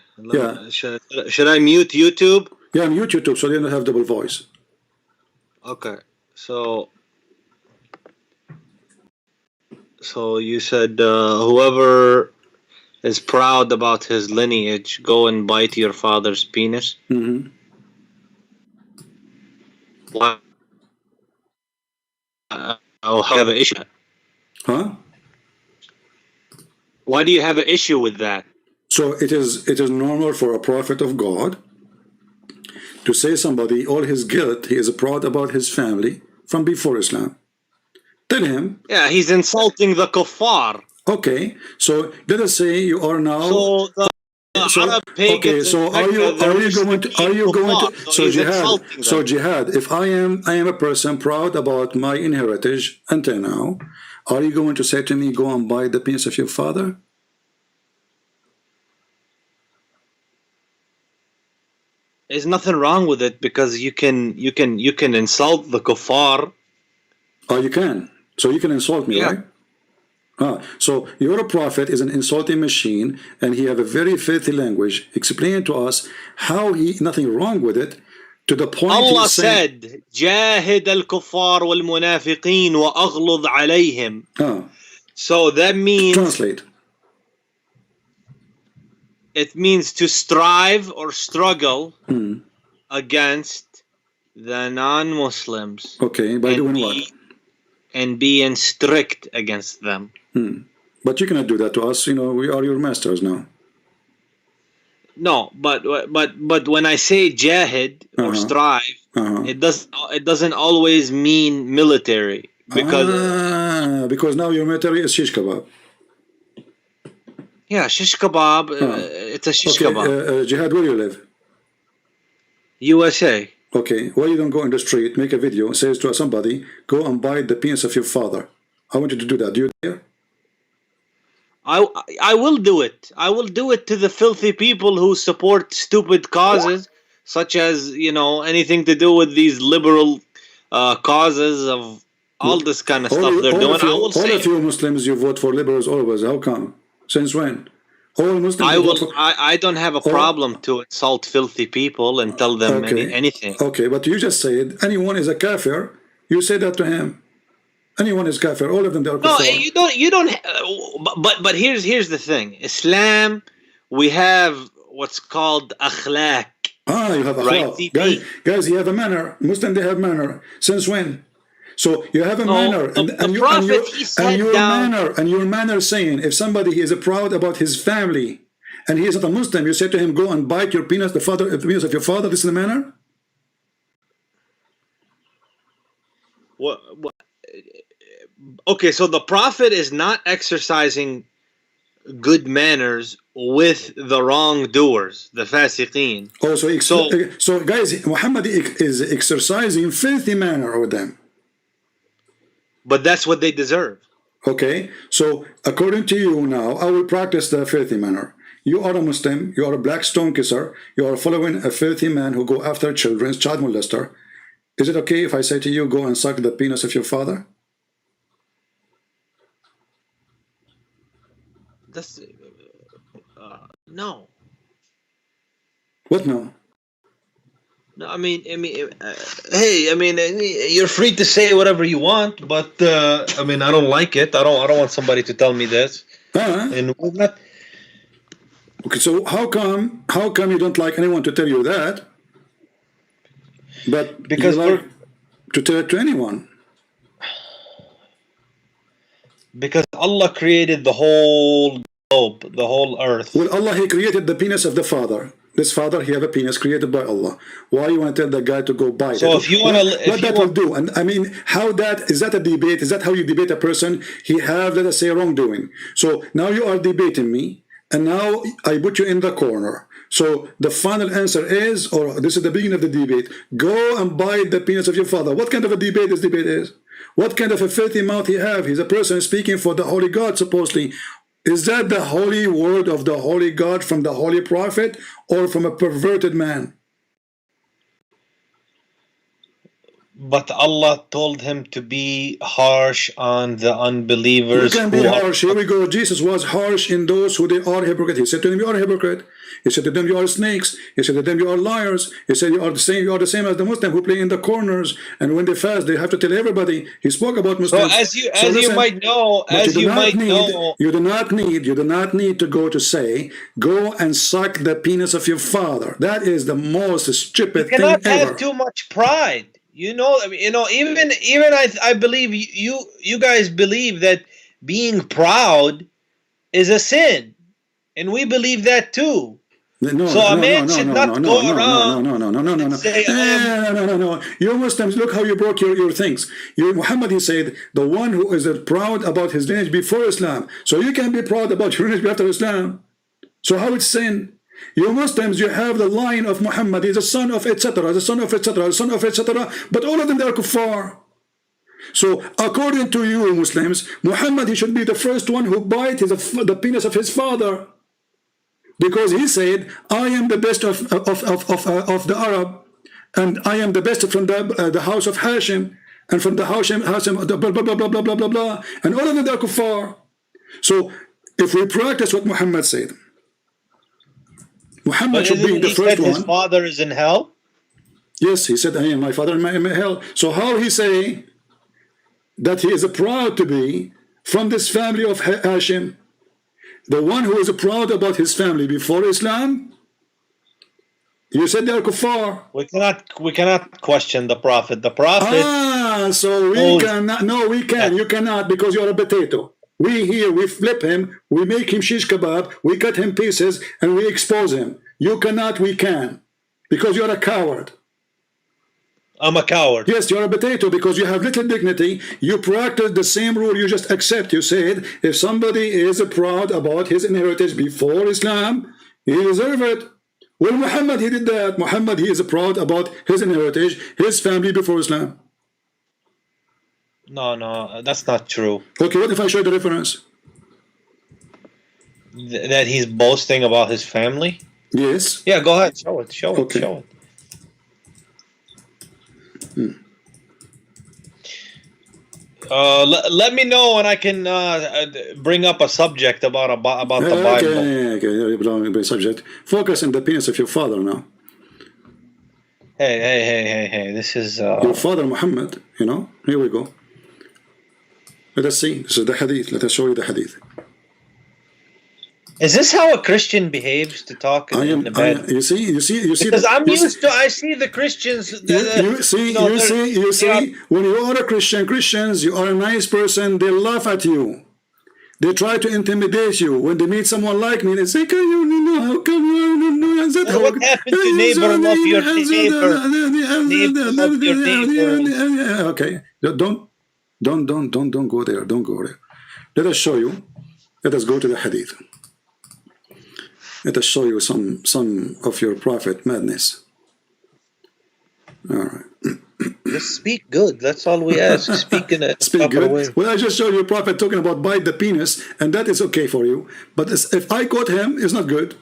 Should I mute YouTube? Yeah, mute YouTube so you don't have double voice. Okay. So you said whoever is proud about his lineage, go and bite your father's penis. Mm-hmm. Why? I'll have an issue. Huh? Why do you have an issue with that? So it is normal for a prophet of God to say somebody all his guilt, he is proud about his family from before Islam. Tell him. Yeah, he's insulting the kuffar. Okay, so let us say you are now. So the Arab pagans. Okay, so are you going to so Jihad, if I am a person proud about my inheritance until now, are you going to say to me, go and buy the penis of your father? There's nothing wrong with it because you can insult the kuffar. Oh, you can. So you can insult me, right? So your prophet is an insulting machine, and he have a very filthy language. Explain to us how nothing wrong with it, to the point Allah said, "Jahid al-kuffar wal-munafiqin wa aghlud alayhim." So that means, translate. It means to strive or struggle against the non-Muslims. Okay, by doing what? And being strict against them. But you cannot do that to us. You know, we are your masters now. No, but when I say jahid or strive, it doesn't always mean military because now your military is shish kebab. Yeah, shish kebab. It's a shish kebab. Jihad, where you live? USA. Okay, why you don't go in the street, make a video, says to somebody, go and bite the penis of your father. I want you to do that. Do you dare? I will do it. I will do it to the filthy people who support stupid causes, such as, anything to do with these liberal causes of all this kind of stuff they're doing. All of you Muslims, you vote for liberals always. How come? Since when? All Muslims. I don't have a problem to insult filthy people and tell them anything. Okay, but you just said anyone is a kafir. You say that to him. Anyone is kafir. All of them are kafir. No, you don't. But here's the thing. Islam, we have what's called akhlaq. You have akhlaq. Right? Guys, you have a manner. Muslim, they have manner. Since when? So you have a manner, and your manner saying, if somebody is proud about his family and he is not a Muslim, you say to him, go and bite your penis, the penis of your father. This is the manner. What? Okay, so the prophet is not exercising good manners with the wrongdoers, the fasiqeen. Oh, so guys, Muhammad is exercising filthy manner with them. But that's what they deserve. Okay, so according to you now, I will practice the filthy manner. You are a Muslim, you are a black stone kisser, you are following a filthy man who go after children, child molester. Is it okay if I say to you, go and suck the penis of your father? That's no. What no? No, I mean, hey, I mean, you're free to say whatever you want, but I mean, I don't like it. I don't want somebody to tell me this. And we're not. Okay, so how come you don't like anyone to tell you that? But because you like to tell it to anyone. Because Allah created the whole globe, the whole earth. Well, Allah, He created the penis of the father. This father, he have a penis created by Allah. Why you want to tell the guy to go bite it? So if you want to, what that will do? And I mean, how that is that a debate? Is that how you debate a person? He have, let us say, wrongdoing. So now you are debating me, and now I put you in the corner. So the final answer is, or this is the beginning of the debate, go and bite the penis of your father. What kind of a debate this debate is? What kind of a filthy mouth he have? He's a person speaking for the holy God, supposedly. Is that the holy word of the holy God from the holy prophet, or from a perverted man? But Allah told him to be harsh on the unbelievers. You can be harsh. Here we go. Jesus was harsh in those who they are hypocrite. He said to them, you are a hypocrite. He said to them, you are snakes. He said to them, you are liars. He said, you are the same as the Muslim who play in the corners, and when they fast, they have to tell everybody. He spoke about Muslims. So as you might know, you do not need to go to say, go and suck the penis of your father. That is the most stupid thing ever. You cannot have too much pride. You know, I mean, even I believe you guys believe that being proud is a sin, and we believe that too. So a man should not go around. No. You Muslims, look how you broke your things. Muhammad, he said, the one who is proud about his lineage before Islam. So you can be proud about your lineage after Islam. So how it's sin? You Muslims, you have the line of Muhammad, he's a son of etc., the son of etc., the son of etc., but all of them, they are kuffar. So according to you Muslims, Muhammad, he should be the first one who bite the penis of his father, because he said, I am the best of the Arab, and I am the best from the house of Hashim, and from the Hashim blah blah blah blah blah blah blah blah, and all of them, they are kuffar. So if we practice what Muhammad said, Muhammad should be the first one. His father is in hell? Yes, he said, I am my father in hell. So how he say that he is proud to be from this family of Hashim? The one who is proud about his family before Islam, you said they are kuffar. We cannot question the Prophet. The Prophet. So we cannot. No, we can. You cannot, because you are a potato. We flip him, we make him shish kebab, we cut him pieces, and we expose him. You cannot, we can. Because you're a coward. I'm a coward. Yes, you're a potato, because you have little dignity. You practice the same rule, you just accept. You said, if somebody is proud about his heritage before Islam, he deserves it. Well, Muhammad, he did that. Muhammad, he is proud about his heritage, his family before Islam. No, that's not true. Okay, what if I show the reference? That he's boasting about his family? Yes. Yeah, go ahead. Show it. Let me know when I can bring up a subject about the Bible. Okay, subject. Focus on the penis of your father now. Hey, this is... your father, Muhammad, here we go. Let us see. This is the hadith. Let us show you the hadith. Is this how a Christian behaves to talk in the bed? You see. Because I see the Christians. You see. When you are a Christians, you are a nice person. They laugh at you. They try to intimidate you. When they meet someone like me, they say, "Can you know how come you know?" What happened to neighbor love your neighbor? Neighbor love your neighbor. Okay, don't go there. Don't go there. Let us show you. Let us go to the hadith. Let us show you some of your prophet madness. All right. Just speak good. That's all we ask. Speak in a Speak proper good. way. Well, I just showed you a prophet talking about bite the penis, and that is okay for you. But if I quote him, it's not good.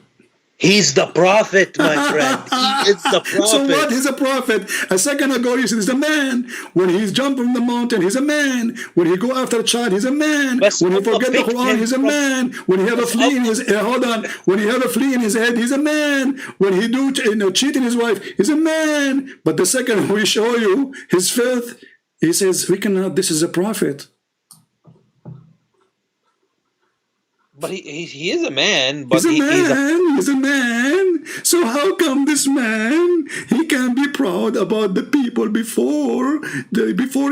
He's the prophet, my friend. He is the prophet. So what? He's a prophet. A second ago, you said he's a man. When he's jumped from the mountain, he's a man. When he go after a child, he's a man. When he forget the Quran, he's a man. When he have a flea in his hold on. When he have a flea in his head, he's a man. When he do cheating his wife, he's a man. But the second we show you his filth, he says we cannot. This is a prophet. But he is a man. But He's a man. So how come this man, he can be proud about the people before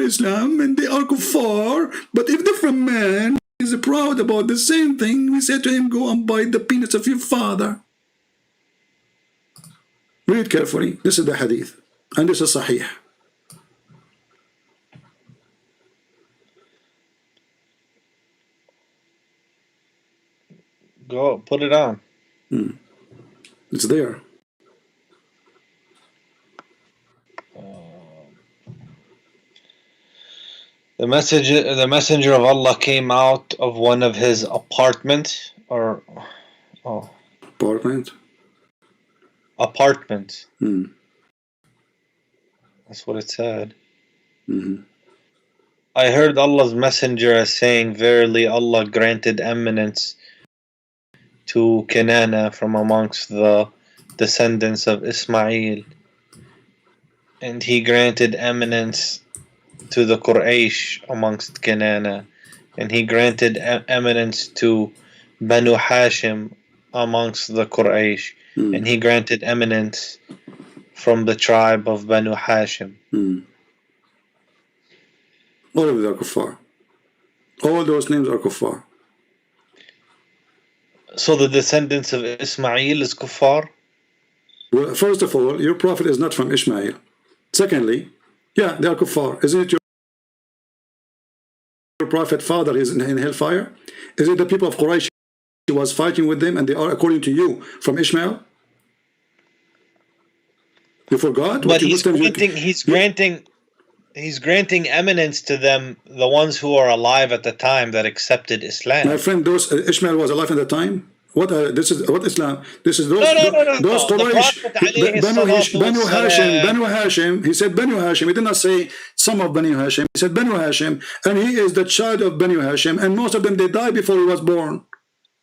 Islam and they are kuffar, but if different man is proud about the same thing, we say to him, go and bite the penis of your father. Read carefully. This is the hadith. And this is sahih. Go, put it on. It's there. The messenger of Allah came out of one of his apartments, or Apartment. That's what it said. Mm-hmm. I heard Allah's messenger as saying, verily Allah granted eminence to Kinana from amongst the descendants of Ismail, and he granted eminence to the Quraysh amongst Kinana, and he granted eminence to Banu Hashim amongst the Quraysh, and he granted eminence from the tribe of Banu Hashim. All of them are kuffar. All those names are kuffar. So the descendants of Ismail is kuffar? Well, first of all, your prophet is not from Ishmael. Secondly, yeah, they are kuffar. Isn't it your prophet father is in hellfire? Is it the people of Quraysh he was fighting with them and they are, according to you, from Ishmael? You forgot? But he's granting eminence to them, the ones who are alive at the time that accepted Islam. My friend, those Ishmael was alive at the time. What this is what Islam? This is those those Quraysh, Banu Hashim. He said Banu Hashim. He did not say some of Banu Hashim. He said Banu Hashim, and he is the child of Banu Hashim. And most of them they died before he was born.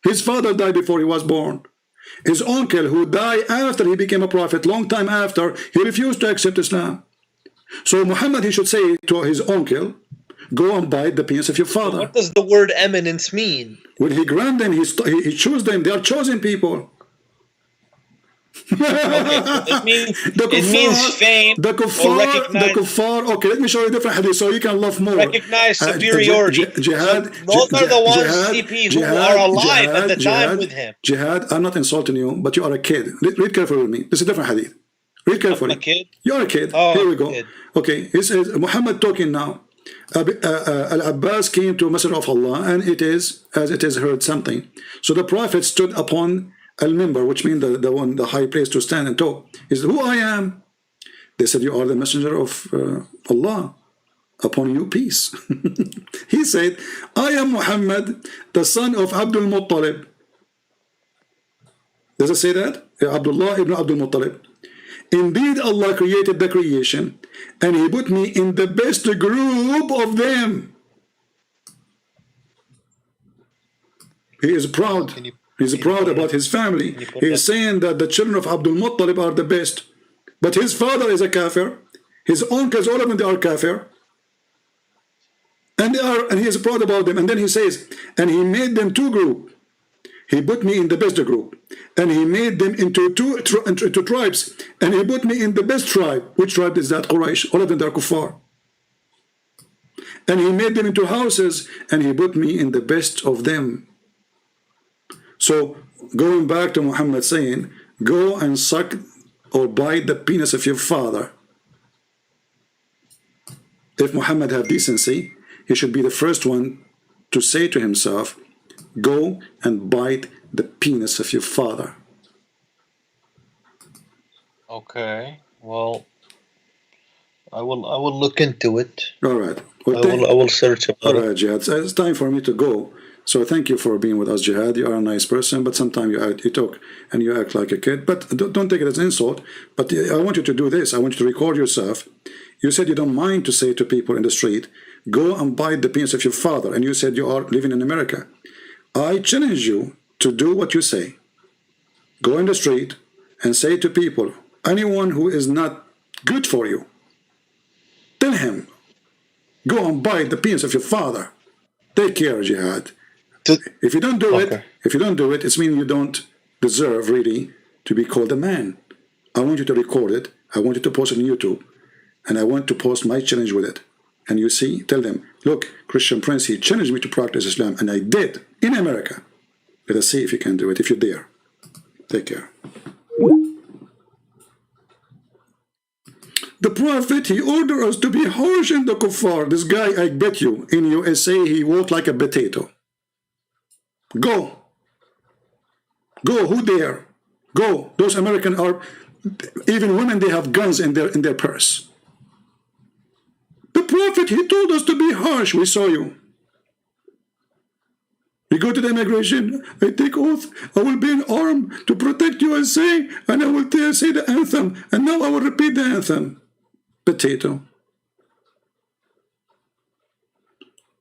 His father died before he was born. His uncle, who died after he became a prophet, long time after, he refused to accept Islam. So Muhammad, he should say to his uncle, go and bite the penis of your father. What does the word eminence mean? When he grant them, he chose them. They are chosen people. It means fame or recognize. The kuffar. Okay, let me show you a different hadith so you can love more. Recognize superiority. Jihad. Those are the ones, CP, who are alive at the time with him. Jihad, I'm not insulting you, but you are a kid. Read carefully with me. This is a different hadith. Read carefully. I'm a kid? You're a kid. Oh, here we go. Kid. Okay, he says, Muhammad talking now. Al-Abbas came to a Messenger of Allah, and it is, as it is heard something. So the Prophet stood upon Al-Mimbar, which means the high place to stand and talk. He said, who I am? They said, you are the Messenger of Allah. Upon you peace. He said, I am Muhammad, the son of Abdul Muttalib. Does it say that? Abdullah ibn Abdul Muttalib. Indeed, Allah created the creation, and He put me in the best group of them. He is proud. He's proud about his family. He is saying that the children of Abdul Muttalib are the best. But his father is a kafir. His uncles, all of them, they are kafir. And he is proud about them. And then he says, and he made them two groups. He put me in the best group. And he made them into two tribes. And he put me in the best tribe. Which tribe is that? Quraysh. All of them are kuffar. And he made them into houses. And he put me in the best of them. So going back to Muhammad saying, go and suck or bite the penis of your father. If Muhammad had decency, he should be the first one to say to himself, go and bite the penis of your father. Okay. Well, I will look into it. All right. Well, I will search all about it. right, Jihad. So it's time for me to go. So thank you for being with us, Jihad. You are a nice person, but sometimes you talk and you act like a kid. But don't take it as an insult. But I want you to do this. I want you to record yourself. You said you don't mind to say to people in the street, go and bite the penis of your father. And you said you are living in America. I challenge you to do what you say. Go in the street and say to people, anyone who is not good for you, tell him, go and bite the penis of your father. Take care, Jihad. If you don't do it, it means you don't deserve really to be called a man. I want you to record it. I want you to post it on YouTube. And I want to post my challenge with it. And you see, tell them, look, Christian Prince, he challenged me to practice Islam, and I did in America. Let us see if you can do it, if you dare. Take care. The Prophet, he ordered us to be harsh in the kuffar. This guy, I bet you, in USA, he walked like a potato. Go. Go, who dare? Go. Those Americans are, even women, they have guns in their purse. The Prophet, he told us to be harsh. We saw you. We go to the immigration. I take oath. I will be in armed to protect USA, and I will say the anthem. And now I will repeat the anthem. Potato.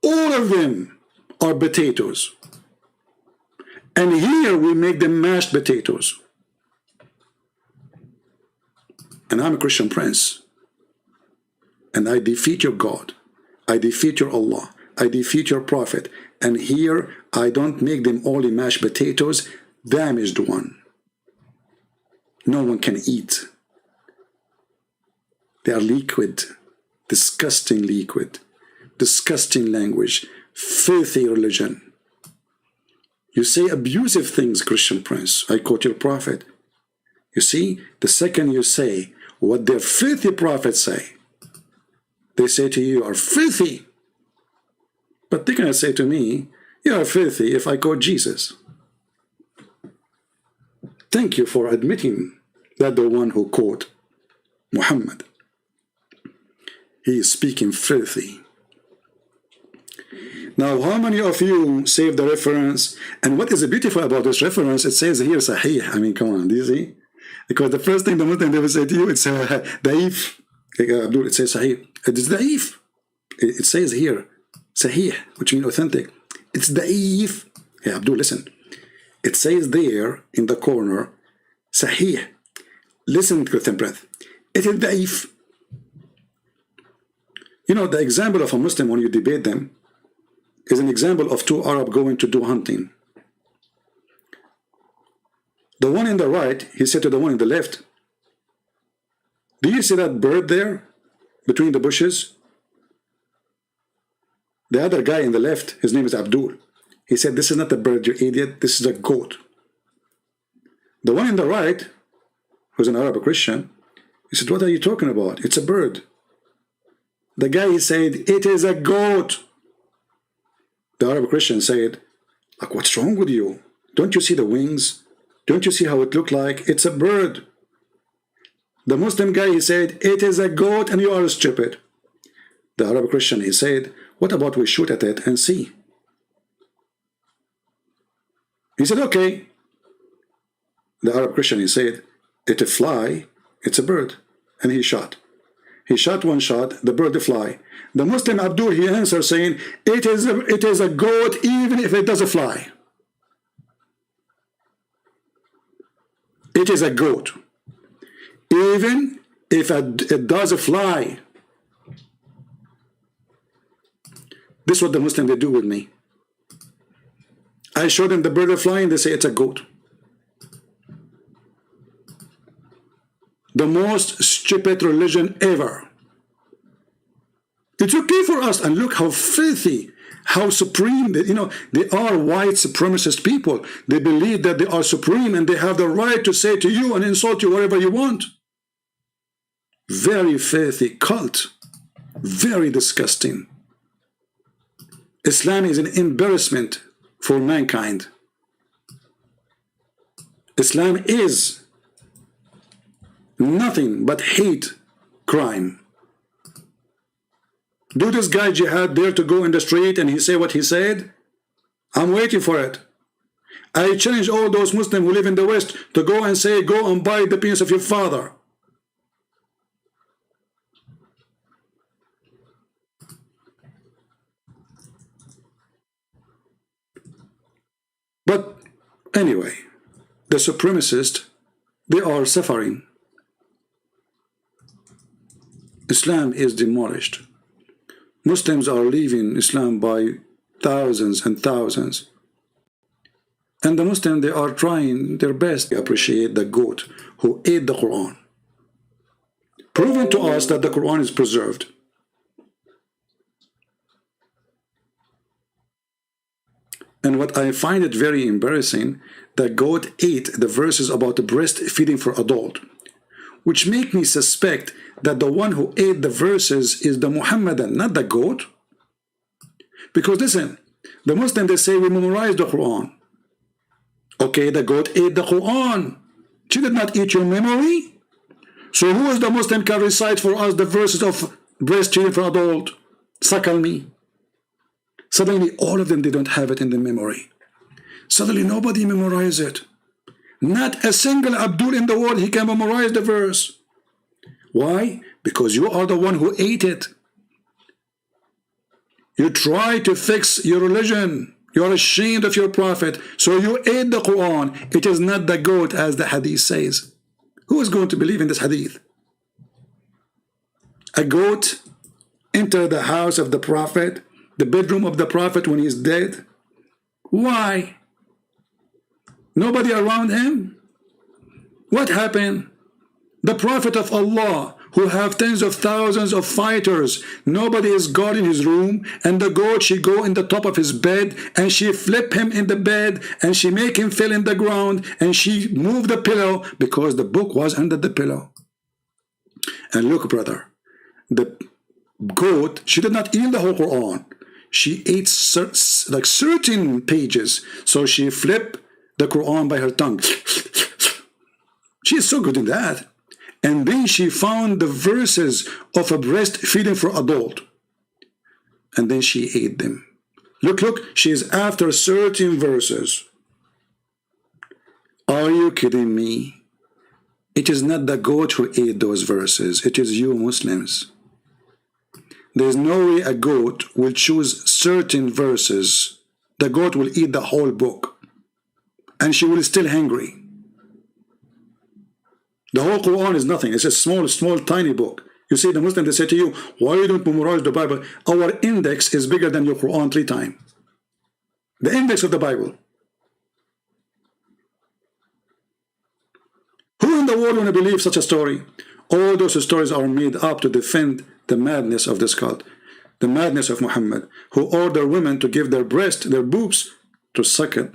All of them are potatoes. And here we make them mashed potatoes. And I'm a Christian Prince. And I defeat your God. I defeat your Allah. I defeat your Prophet. And here I don't make them only mashed potatoes, damaged one. No one can eat. They are liquid, disgusting liquid, disgusting language, filthy religion. You say abusive things, Christian Prince. I quote your Prophet. You see, the second you say what their filthy prophets say, they say to you, you are filthy. But they cannot say to me, you are filthy if I quote Jesus. Thank you for admitting that the one who quote Muhammad, he is speaking filthy. Now, how many of you save the reference? And what is beautiful about this reference, it says here, Sahih. I mean, come on, do you see? Because the first thing the Muslim they will say to you, it's Da'if. Abdul, it says Sahih. It is Da'if. It says here, Sahih, which means authentic. It's Da'if. Yeah, Abdul, listen. It says there in the corner, Sahih. Listen to the breath. It is Da'if. You know, the example of a Muslim when you debate them is an example of two Arab going to do hunting. The one in the right, he said to the one in the left, do you see that bird there between the bushes? The other guy in the left, his name is Abdul. He said, this is not a bird, you idiot, this is a goat. The one in the right, who's an Arab Christian, he said, what are you talking about? It's a bird. The guy, he said, it is a goat. The Arab Christian said, like, what's wrong with you? Don't you see the wings? Don't you see how it looked like? It's a bird. The Muslim guy, he said, it is a goat and you are stupid. The Arab Christian, he said, what about we shoot at it and see? He said, okay. The Arab Christian, he said, it's a fly, it's a bird. And he shot. He shot one shot, the bird fly. The Muslim Abdul, he answered saying, it is a goat even if it doesn't fly. It is a goat. Even if it does fly. This is what the Muslims, they do with me. I show them the bird flying, they say it's a goat. The most stupid religion ever. It's okay for us, and look how filthy, how supreme, they are white supremacist people. They believe that they are supreme and they have the right to say to you and insult you whatever you want. Very filthy cult. Very disgusting. Islam is an embarrassment for mankind. Nothing but hate crime. Do this guy Jihad dare to go in the street and he say what he said? I'm waiting for it. I challenge all those Muslims who live in the West to go and say, go and buy the penis of your father. But anyway, the supremacists, they are suffering. Islam is demolished. Muslims are leaving Islam by thousands and thousands. And the Muslims, they are trying their best to appreciate the goat who ate the Quran, proving to us that the Quran is preserved. And what I find it very embarrassing, the goat ate the verses about the breastfeeding for adult, which make me suspect that the one who ate the verses is the Muhammadan, not the goat. Because listen, the Muslims, they say we memorize the Quran. Okay, the goat ate the Quran. She did not eat your memory. So who is the Muslim can recite for us the verses of breastfeeding for adult? Suckle me. Suddenly all of them, they don't have it in the memory. Suddenly nobody memorize it. Not a single Abdul in the world, he can memorize the verse. Why? Because you are the one who ate it. You try to fix your religion. You are ashamed of your prophet. So you ate the Quran. It is not the goat as the hadith says. Who is going to believe in this hadith? A goat entered the house of the prophet, the bedroom of the prophet when he is dead. Why? Nobody around him? What happened? The prophet of Allah, who have tens of thousands of fighters, nobody is guarding his room, and the goat, she go in the top of his bed, and she flip him in the bed, and she make him fall in the ground, and she move the pillow, because the book was under the pillow. And look, brother, the goat, she did not eat the whole Quran. She ate certain pages, so she flipped the Quran by her tongue. She is so good in that. And then she found the verses of a breastfeeding for adult. And then she ate them. Look, she is after certain verses. Are you kidding me? It is not the goat who ate those verses. It is you Muslims. There's no way a goat will choose certain verses. The goat will eat the whole book. And she will still hungry. The whole Quran is nothing. It's a small, tiny book. You see, the Muslims, they say to you, why you don't memorize the Bible? Our index is bigger than your Quran 3 times. The index of the Bible. Who in the world want to believe such a story? All those stories are made up to defend the madness of this cult. The madness of Muhammad, who ordered women to give their breast, their boobs, to suck it.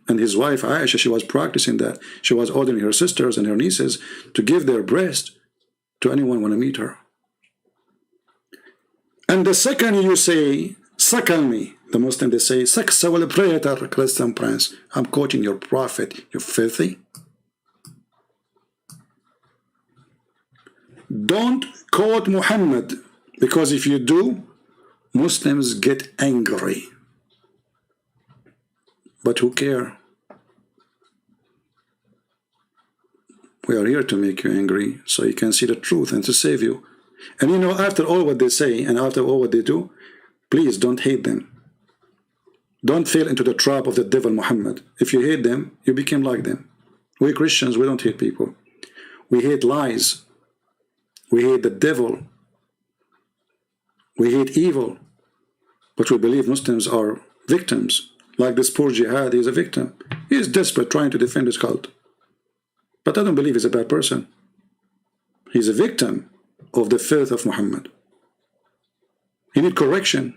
And his wife Aisha, she was practicing that. She was ordering her sisters and her nieces to give their breast to anyone who want to meet her. And the second you say, suckle me, the Muslim, they say, Saksawal prayer, Christian prince. I'm quoting your prophet, you filthy. Don't quote Muhammad, because if you do, Muslims get angry. But who care? We are here to make you angry so you can see the truth and to save you. And you know, after all what they say and after all what they do, please don't hate them. Don't fall into the trap of the devil Muhammad. If you hate them, you become like them. We Christians, we don't hate people. We hate lies. We hate the devil. We hate evil. But we believe Muslims are victims. Like this poor Jihad, he is a victim. He is desperate trying to defend his cult. But I don't believe he's a bad person. He's a victim of the filth of Muhammad. He needs correction.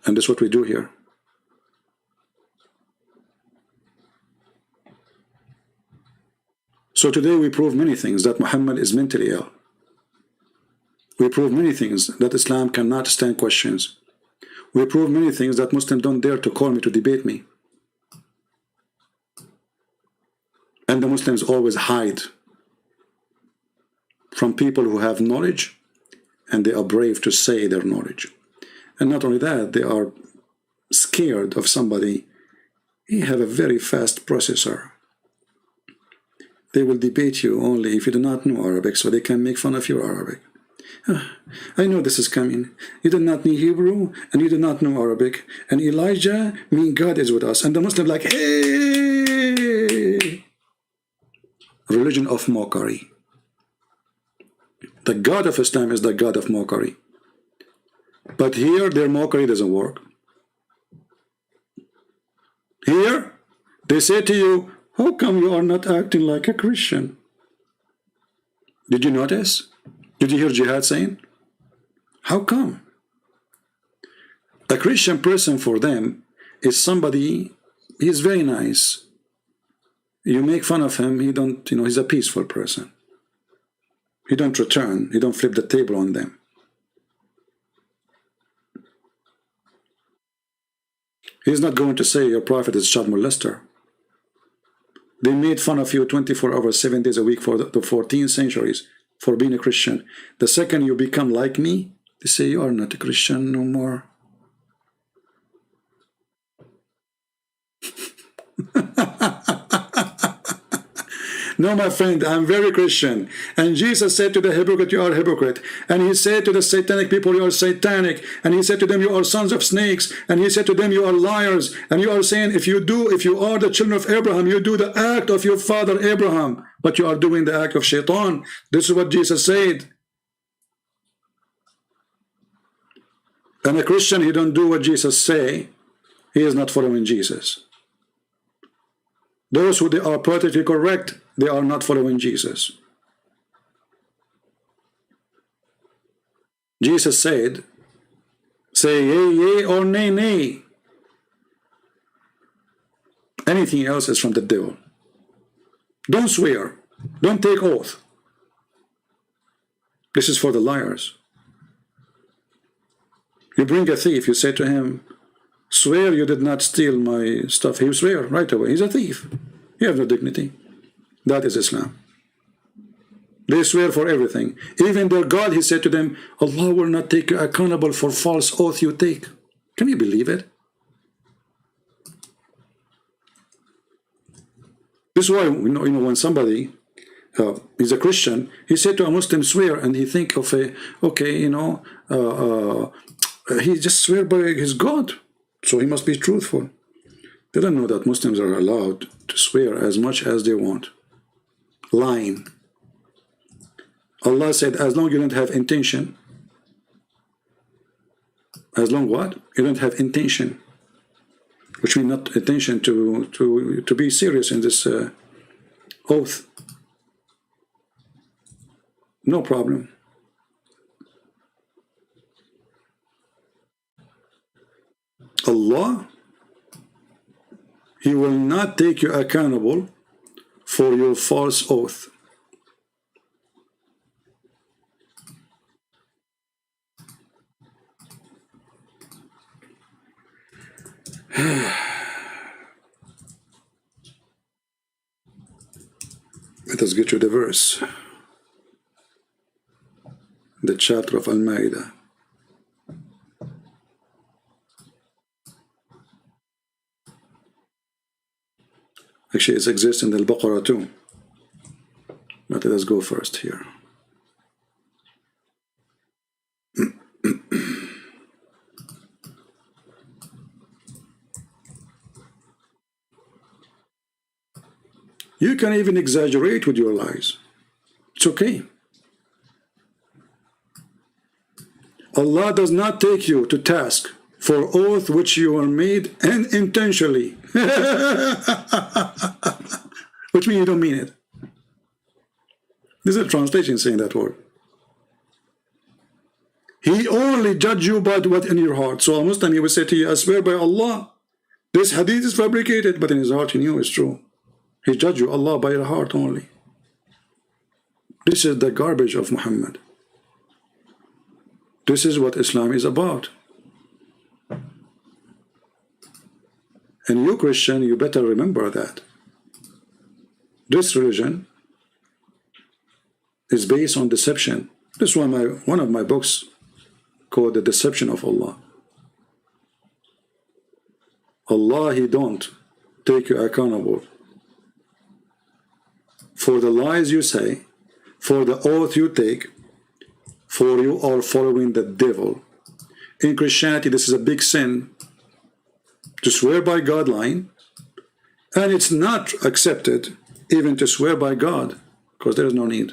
And that's what we do here. So today we prove many things that Muhammad is mentally ill. We prove many things that Islam cannot stand questions. We prove many things that Muslims don't dare to call me to debate me. And the Muslims always hide from people who have knowledge, and they are brave to say their knowledge. And not only that, they are scared of somebody. He have a very fast processor. They will debate you only if you do not know Arabic, so they can make fun of your Arabic. I know this is coming. You do not know Hebrew, and you do not know Arabic. And Elijah mean God is with us. And the Muslim like, hey! Religion of mockery. The God of Islam is the God of mockery. But here, their mockery doesn't work. Here, they say to you, how come you are not acting like a Christian? Did you notice? Did you hear Jihad saying? How come? A Christian person for them is somebody, he's very nice. You make fun of him, he don't, he's a peaceful person. He don't return, he don't flip the table on them. He's not going to say your prophet is child molester. They made fun of you 24 hours, 7 days a week for the 14 centuries for being a Christian. The second you become like me, they say you are not a Christian no more. No, my friend, I'm very Christian. And Jesus said to the hypocrite, you are a hypocrite. And he said to the satanic people, you are satanic. And he said to them, you are sons of snakes. And he said to them, you are liars. And you are saying, if you are the children of Abraham, you do the act of your father Abraham. But you are doing the act of shaitan. This is what Jesus said. And a Christian, he don't do what Jesus say. He is not following Jesus. Those who they are politically correct, they are not following Jesus. Jesus said, say yea, yea, or nay, nay. Anything else is from the devil. Don't swear. Don't take oath. This is for the liars. You bring a thief, you say to him, swear you did not steal my stuff. He will swear right away. He's a thief. He has no dignity. That is Islam. They swear for everything. Even their God, he said to them, Allah will not take you accountable for false oath you take. Can you believe it? This is why, when somebody is a Christian, he said to a Muslim, swear, and he think of he just swear by his God, so he must be truthful. They don't know that Muslims are allowed to swear as much as they want. Lying. Allah said, as long as you don't have intention. As long what? You don't have intention. Which means not intention to be serious in this oath. No problem. Allah, He will not take you accountable for your false oath. Let us get to the verse. The chapter of Al-Ma'idah. Actually, it exists in Al-Baqarah too. But let us go first here. You can even exaggerate with your lies. It's okay. Allah does not take you to task for oath which you are made unintentionally. Which means you don't mean it. This is a translation saying that word. He only judge you by what in your heart. So a Muslim, he will say to you, I swear by Allah, this hadith is fabricated, but in his heart he knew it's true. He judged you, Allah, by your heart only. This is the garbage of Muhammad. This is what Islam is about. And you, Christian, you better remember that. This religion is based on deception. This is one of my books called The Deception of Allah. Allah, He don't take you accountable for the lies you say, for the oath you take, for you are following the devil. In Christianity, this is a big sin to swear by God lying, and it's not accepted even to swear by God, because there is no need.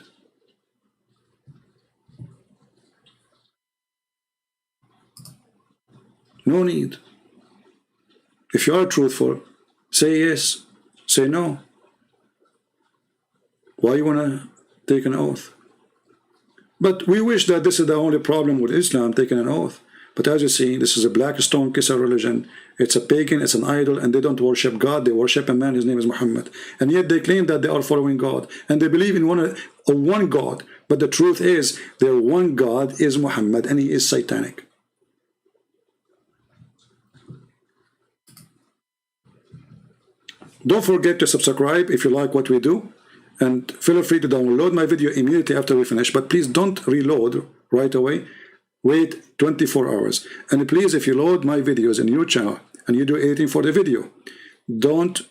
No need. If you are truthful, say yes, say no. Why you want to take an oath? But we wish that this is the only problem with Islam, taking an oath. But as you see, this is a black stone kisser religion. It's a pagan, it's an idol, and they don't worship God, they worship a man, his name is Muhammad. And yet they claim that they are following God. And they believe in one God. But the truth is, their one God is Muhammad, and he is satanic. Don't forget to subscribe if you like what we do. And feel free to download my video immediately after we finish. But please don't reload right away. Wait 24 hours. And please, if you load my videos in your channel and you do editing for the video, don't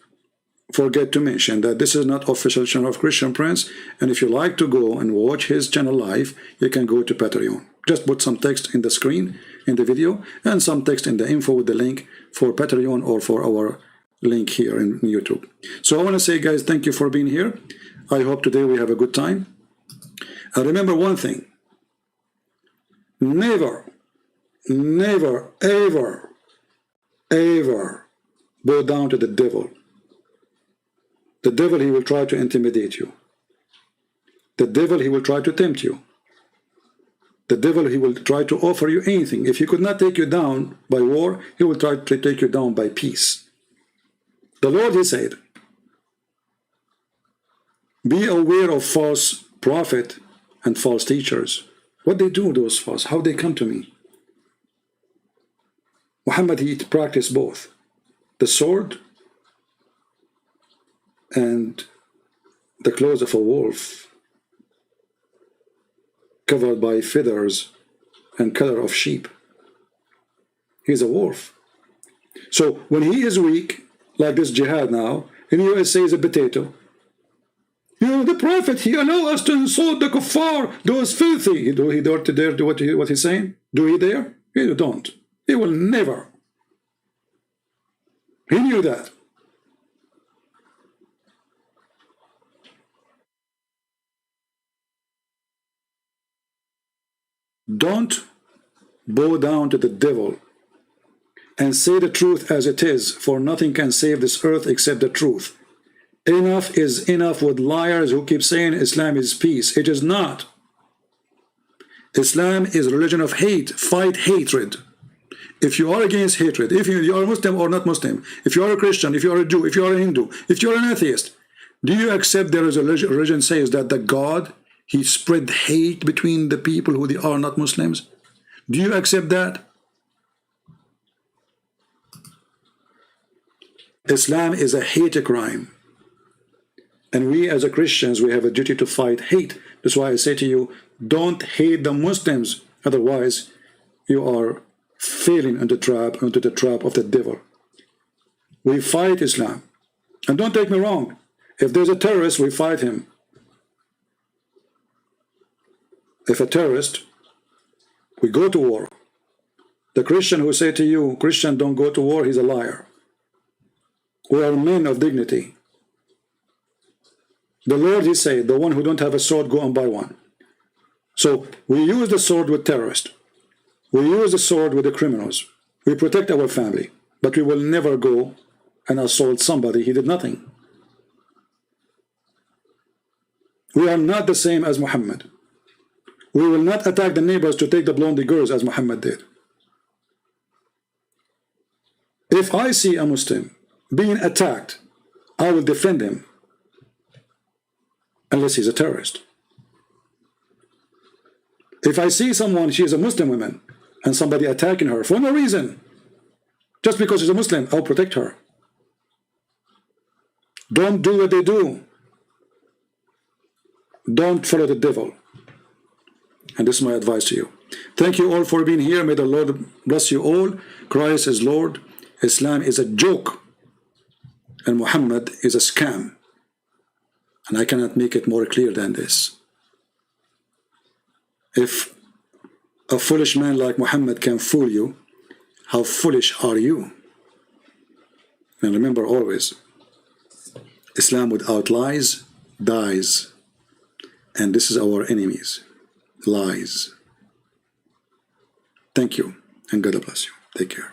forget to mention that this is not official channel of Christian Prince. And if you like to go and watch his channel live, you can go to Patreon. Just put some text in the screen in the video and some text in the info with the link for Patreon or for our link here in YouTube. So I want to say, guys, thank you for being here. I hope today we have a good time. And remember one thing. Never, never, ever, ever bow down to the devil. The devil, he will try to intimidate you. The devil, he will try to tempt you. The devil, he will try to offer you anything. If he could not take you down by war, he will try to take you down by peace. The Lord, he said, be aware of false prophet and false teachers. What they do, those false, how they come to me. Muhammad, he practiced both. The sword and the clothes of a wolf, covered by feathers and color of sheep. He's a wolf. So when he is weak, like this jihad now, in the USA is a potato. You know, the Prophet, he allowed us to insult the kuffar, those filthy. Do he dare to do what he's saying? Do he dare? He don't. He will never. He knew that. Don't bow down to the devil and say the truth as it is, for nothing can save this earth except the truth. Enough is enough with liars who keep saying Islam is peace. It is not. Islam is a religion of hate. Fight hatred. If you are against hatred, if you are Muslim or not Muslim, if you are a Christian, if you are a Jew, if you are a Hindu, if you are an atheist, do you accept there is a religion says that the God, he spread hate between the people who they are not Muslims? Do you accept that? Islam is a hate crime. And we as a Christians, we have a duty to fight hate. That's why I say to you, don't hate the Muslims. Otherwise, you are falling into the trap of the devil. We fight Islam. And don't take me wrong. If there's a terrorist, we fight him. If a terrorist, we go to war. The Christian who say to you, Christian, don't go to war, he's a liar. We are men of dignity. The Lord, he said, the one who don't have a sword, go and buy one. So we use the sword with terrorists. We use the sword with the criminals. We protect our family. But we will never go and assault somebody. He did nothing. We are not the same as Muhammad. We will not attack the neighbors to take the blondie girls as Muhammad did. If I see a Muslim being attacked, I will defend him. Unless he's a terrorist. If I see someone, she is a Muslim woman, and somebody attacking her for no reason, just because she's a Muslim, I'll protect her. Don't do what they do. Don't follow the devil. And this is my advice to you. Thank you all for being here. May the Lord bless you all. Christ is Lord. Islam is a joke. And Muhammad is a scam. And I cannot make it more clear than this. If a foolish man like Muhammad can fool you, how foolish are you? And remember always, Islam without lies dies. And this is our enemies. Lies. Thank you, and God bless you. Take care.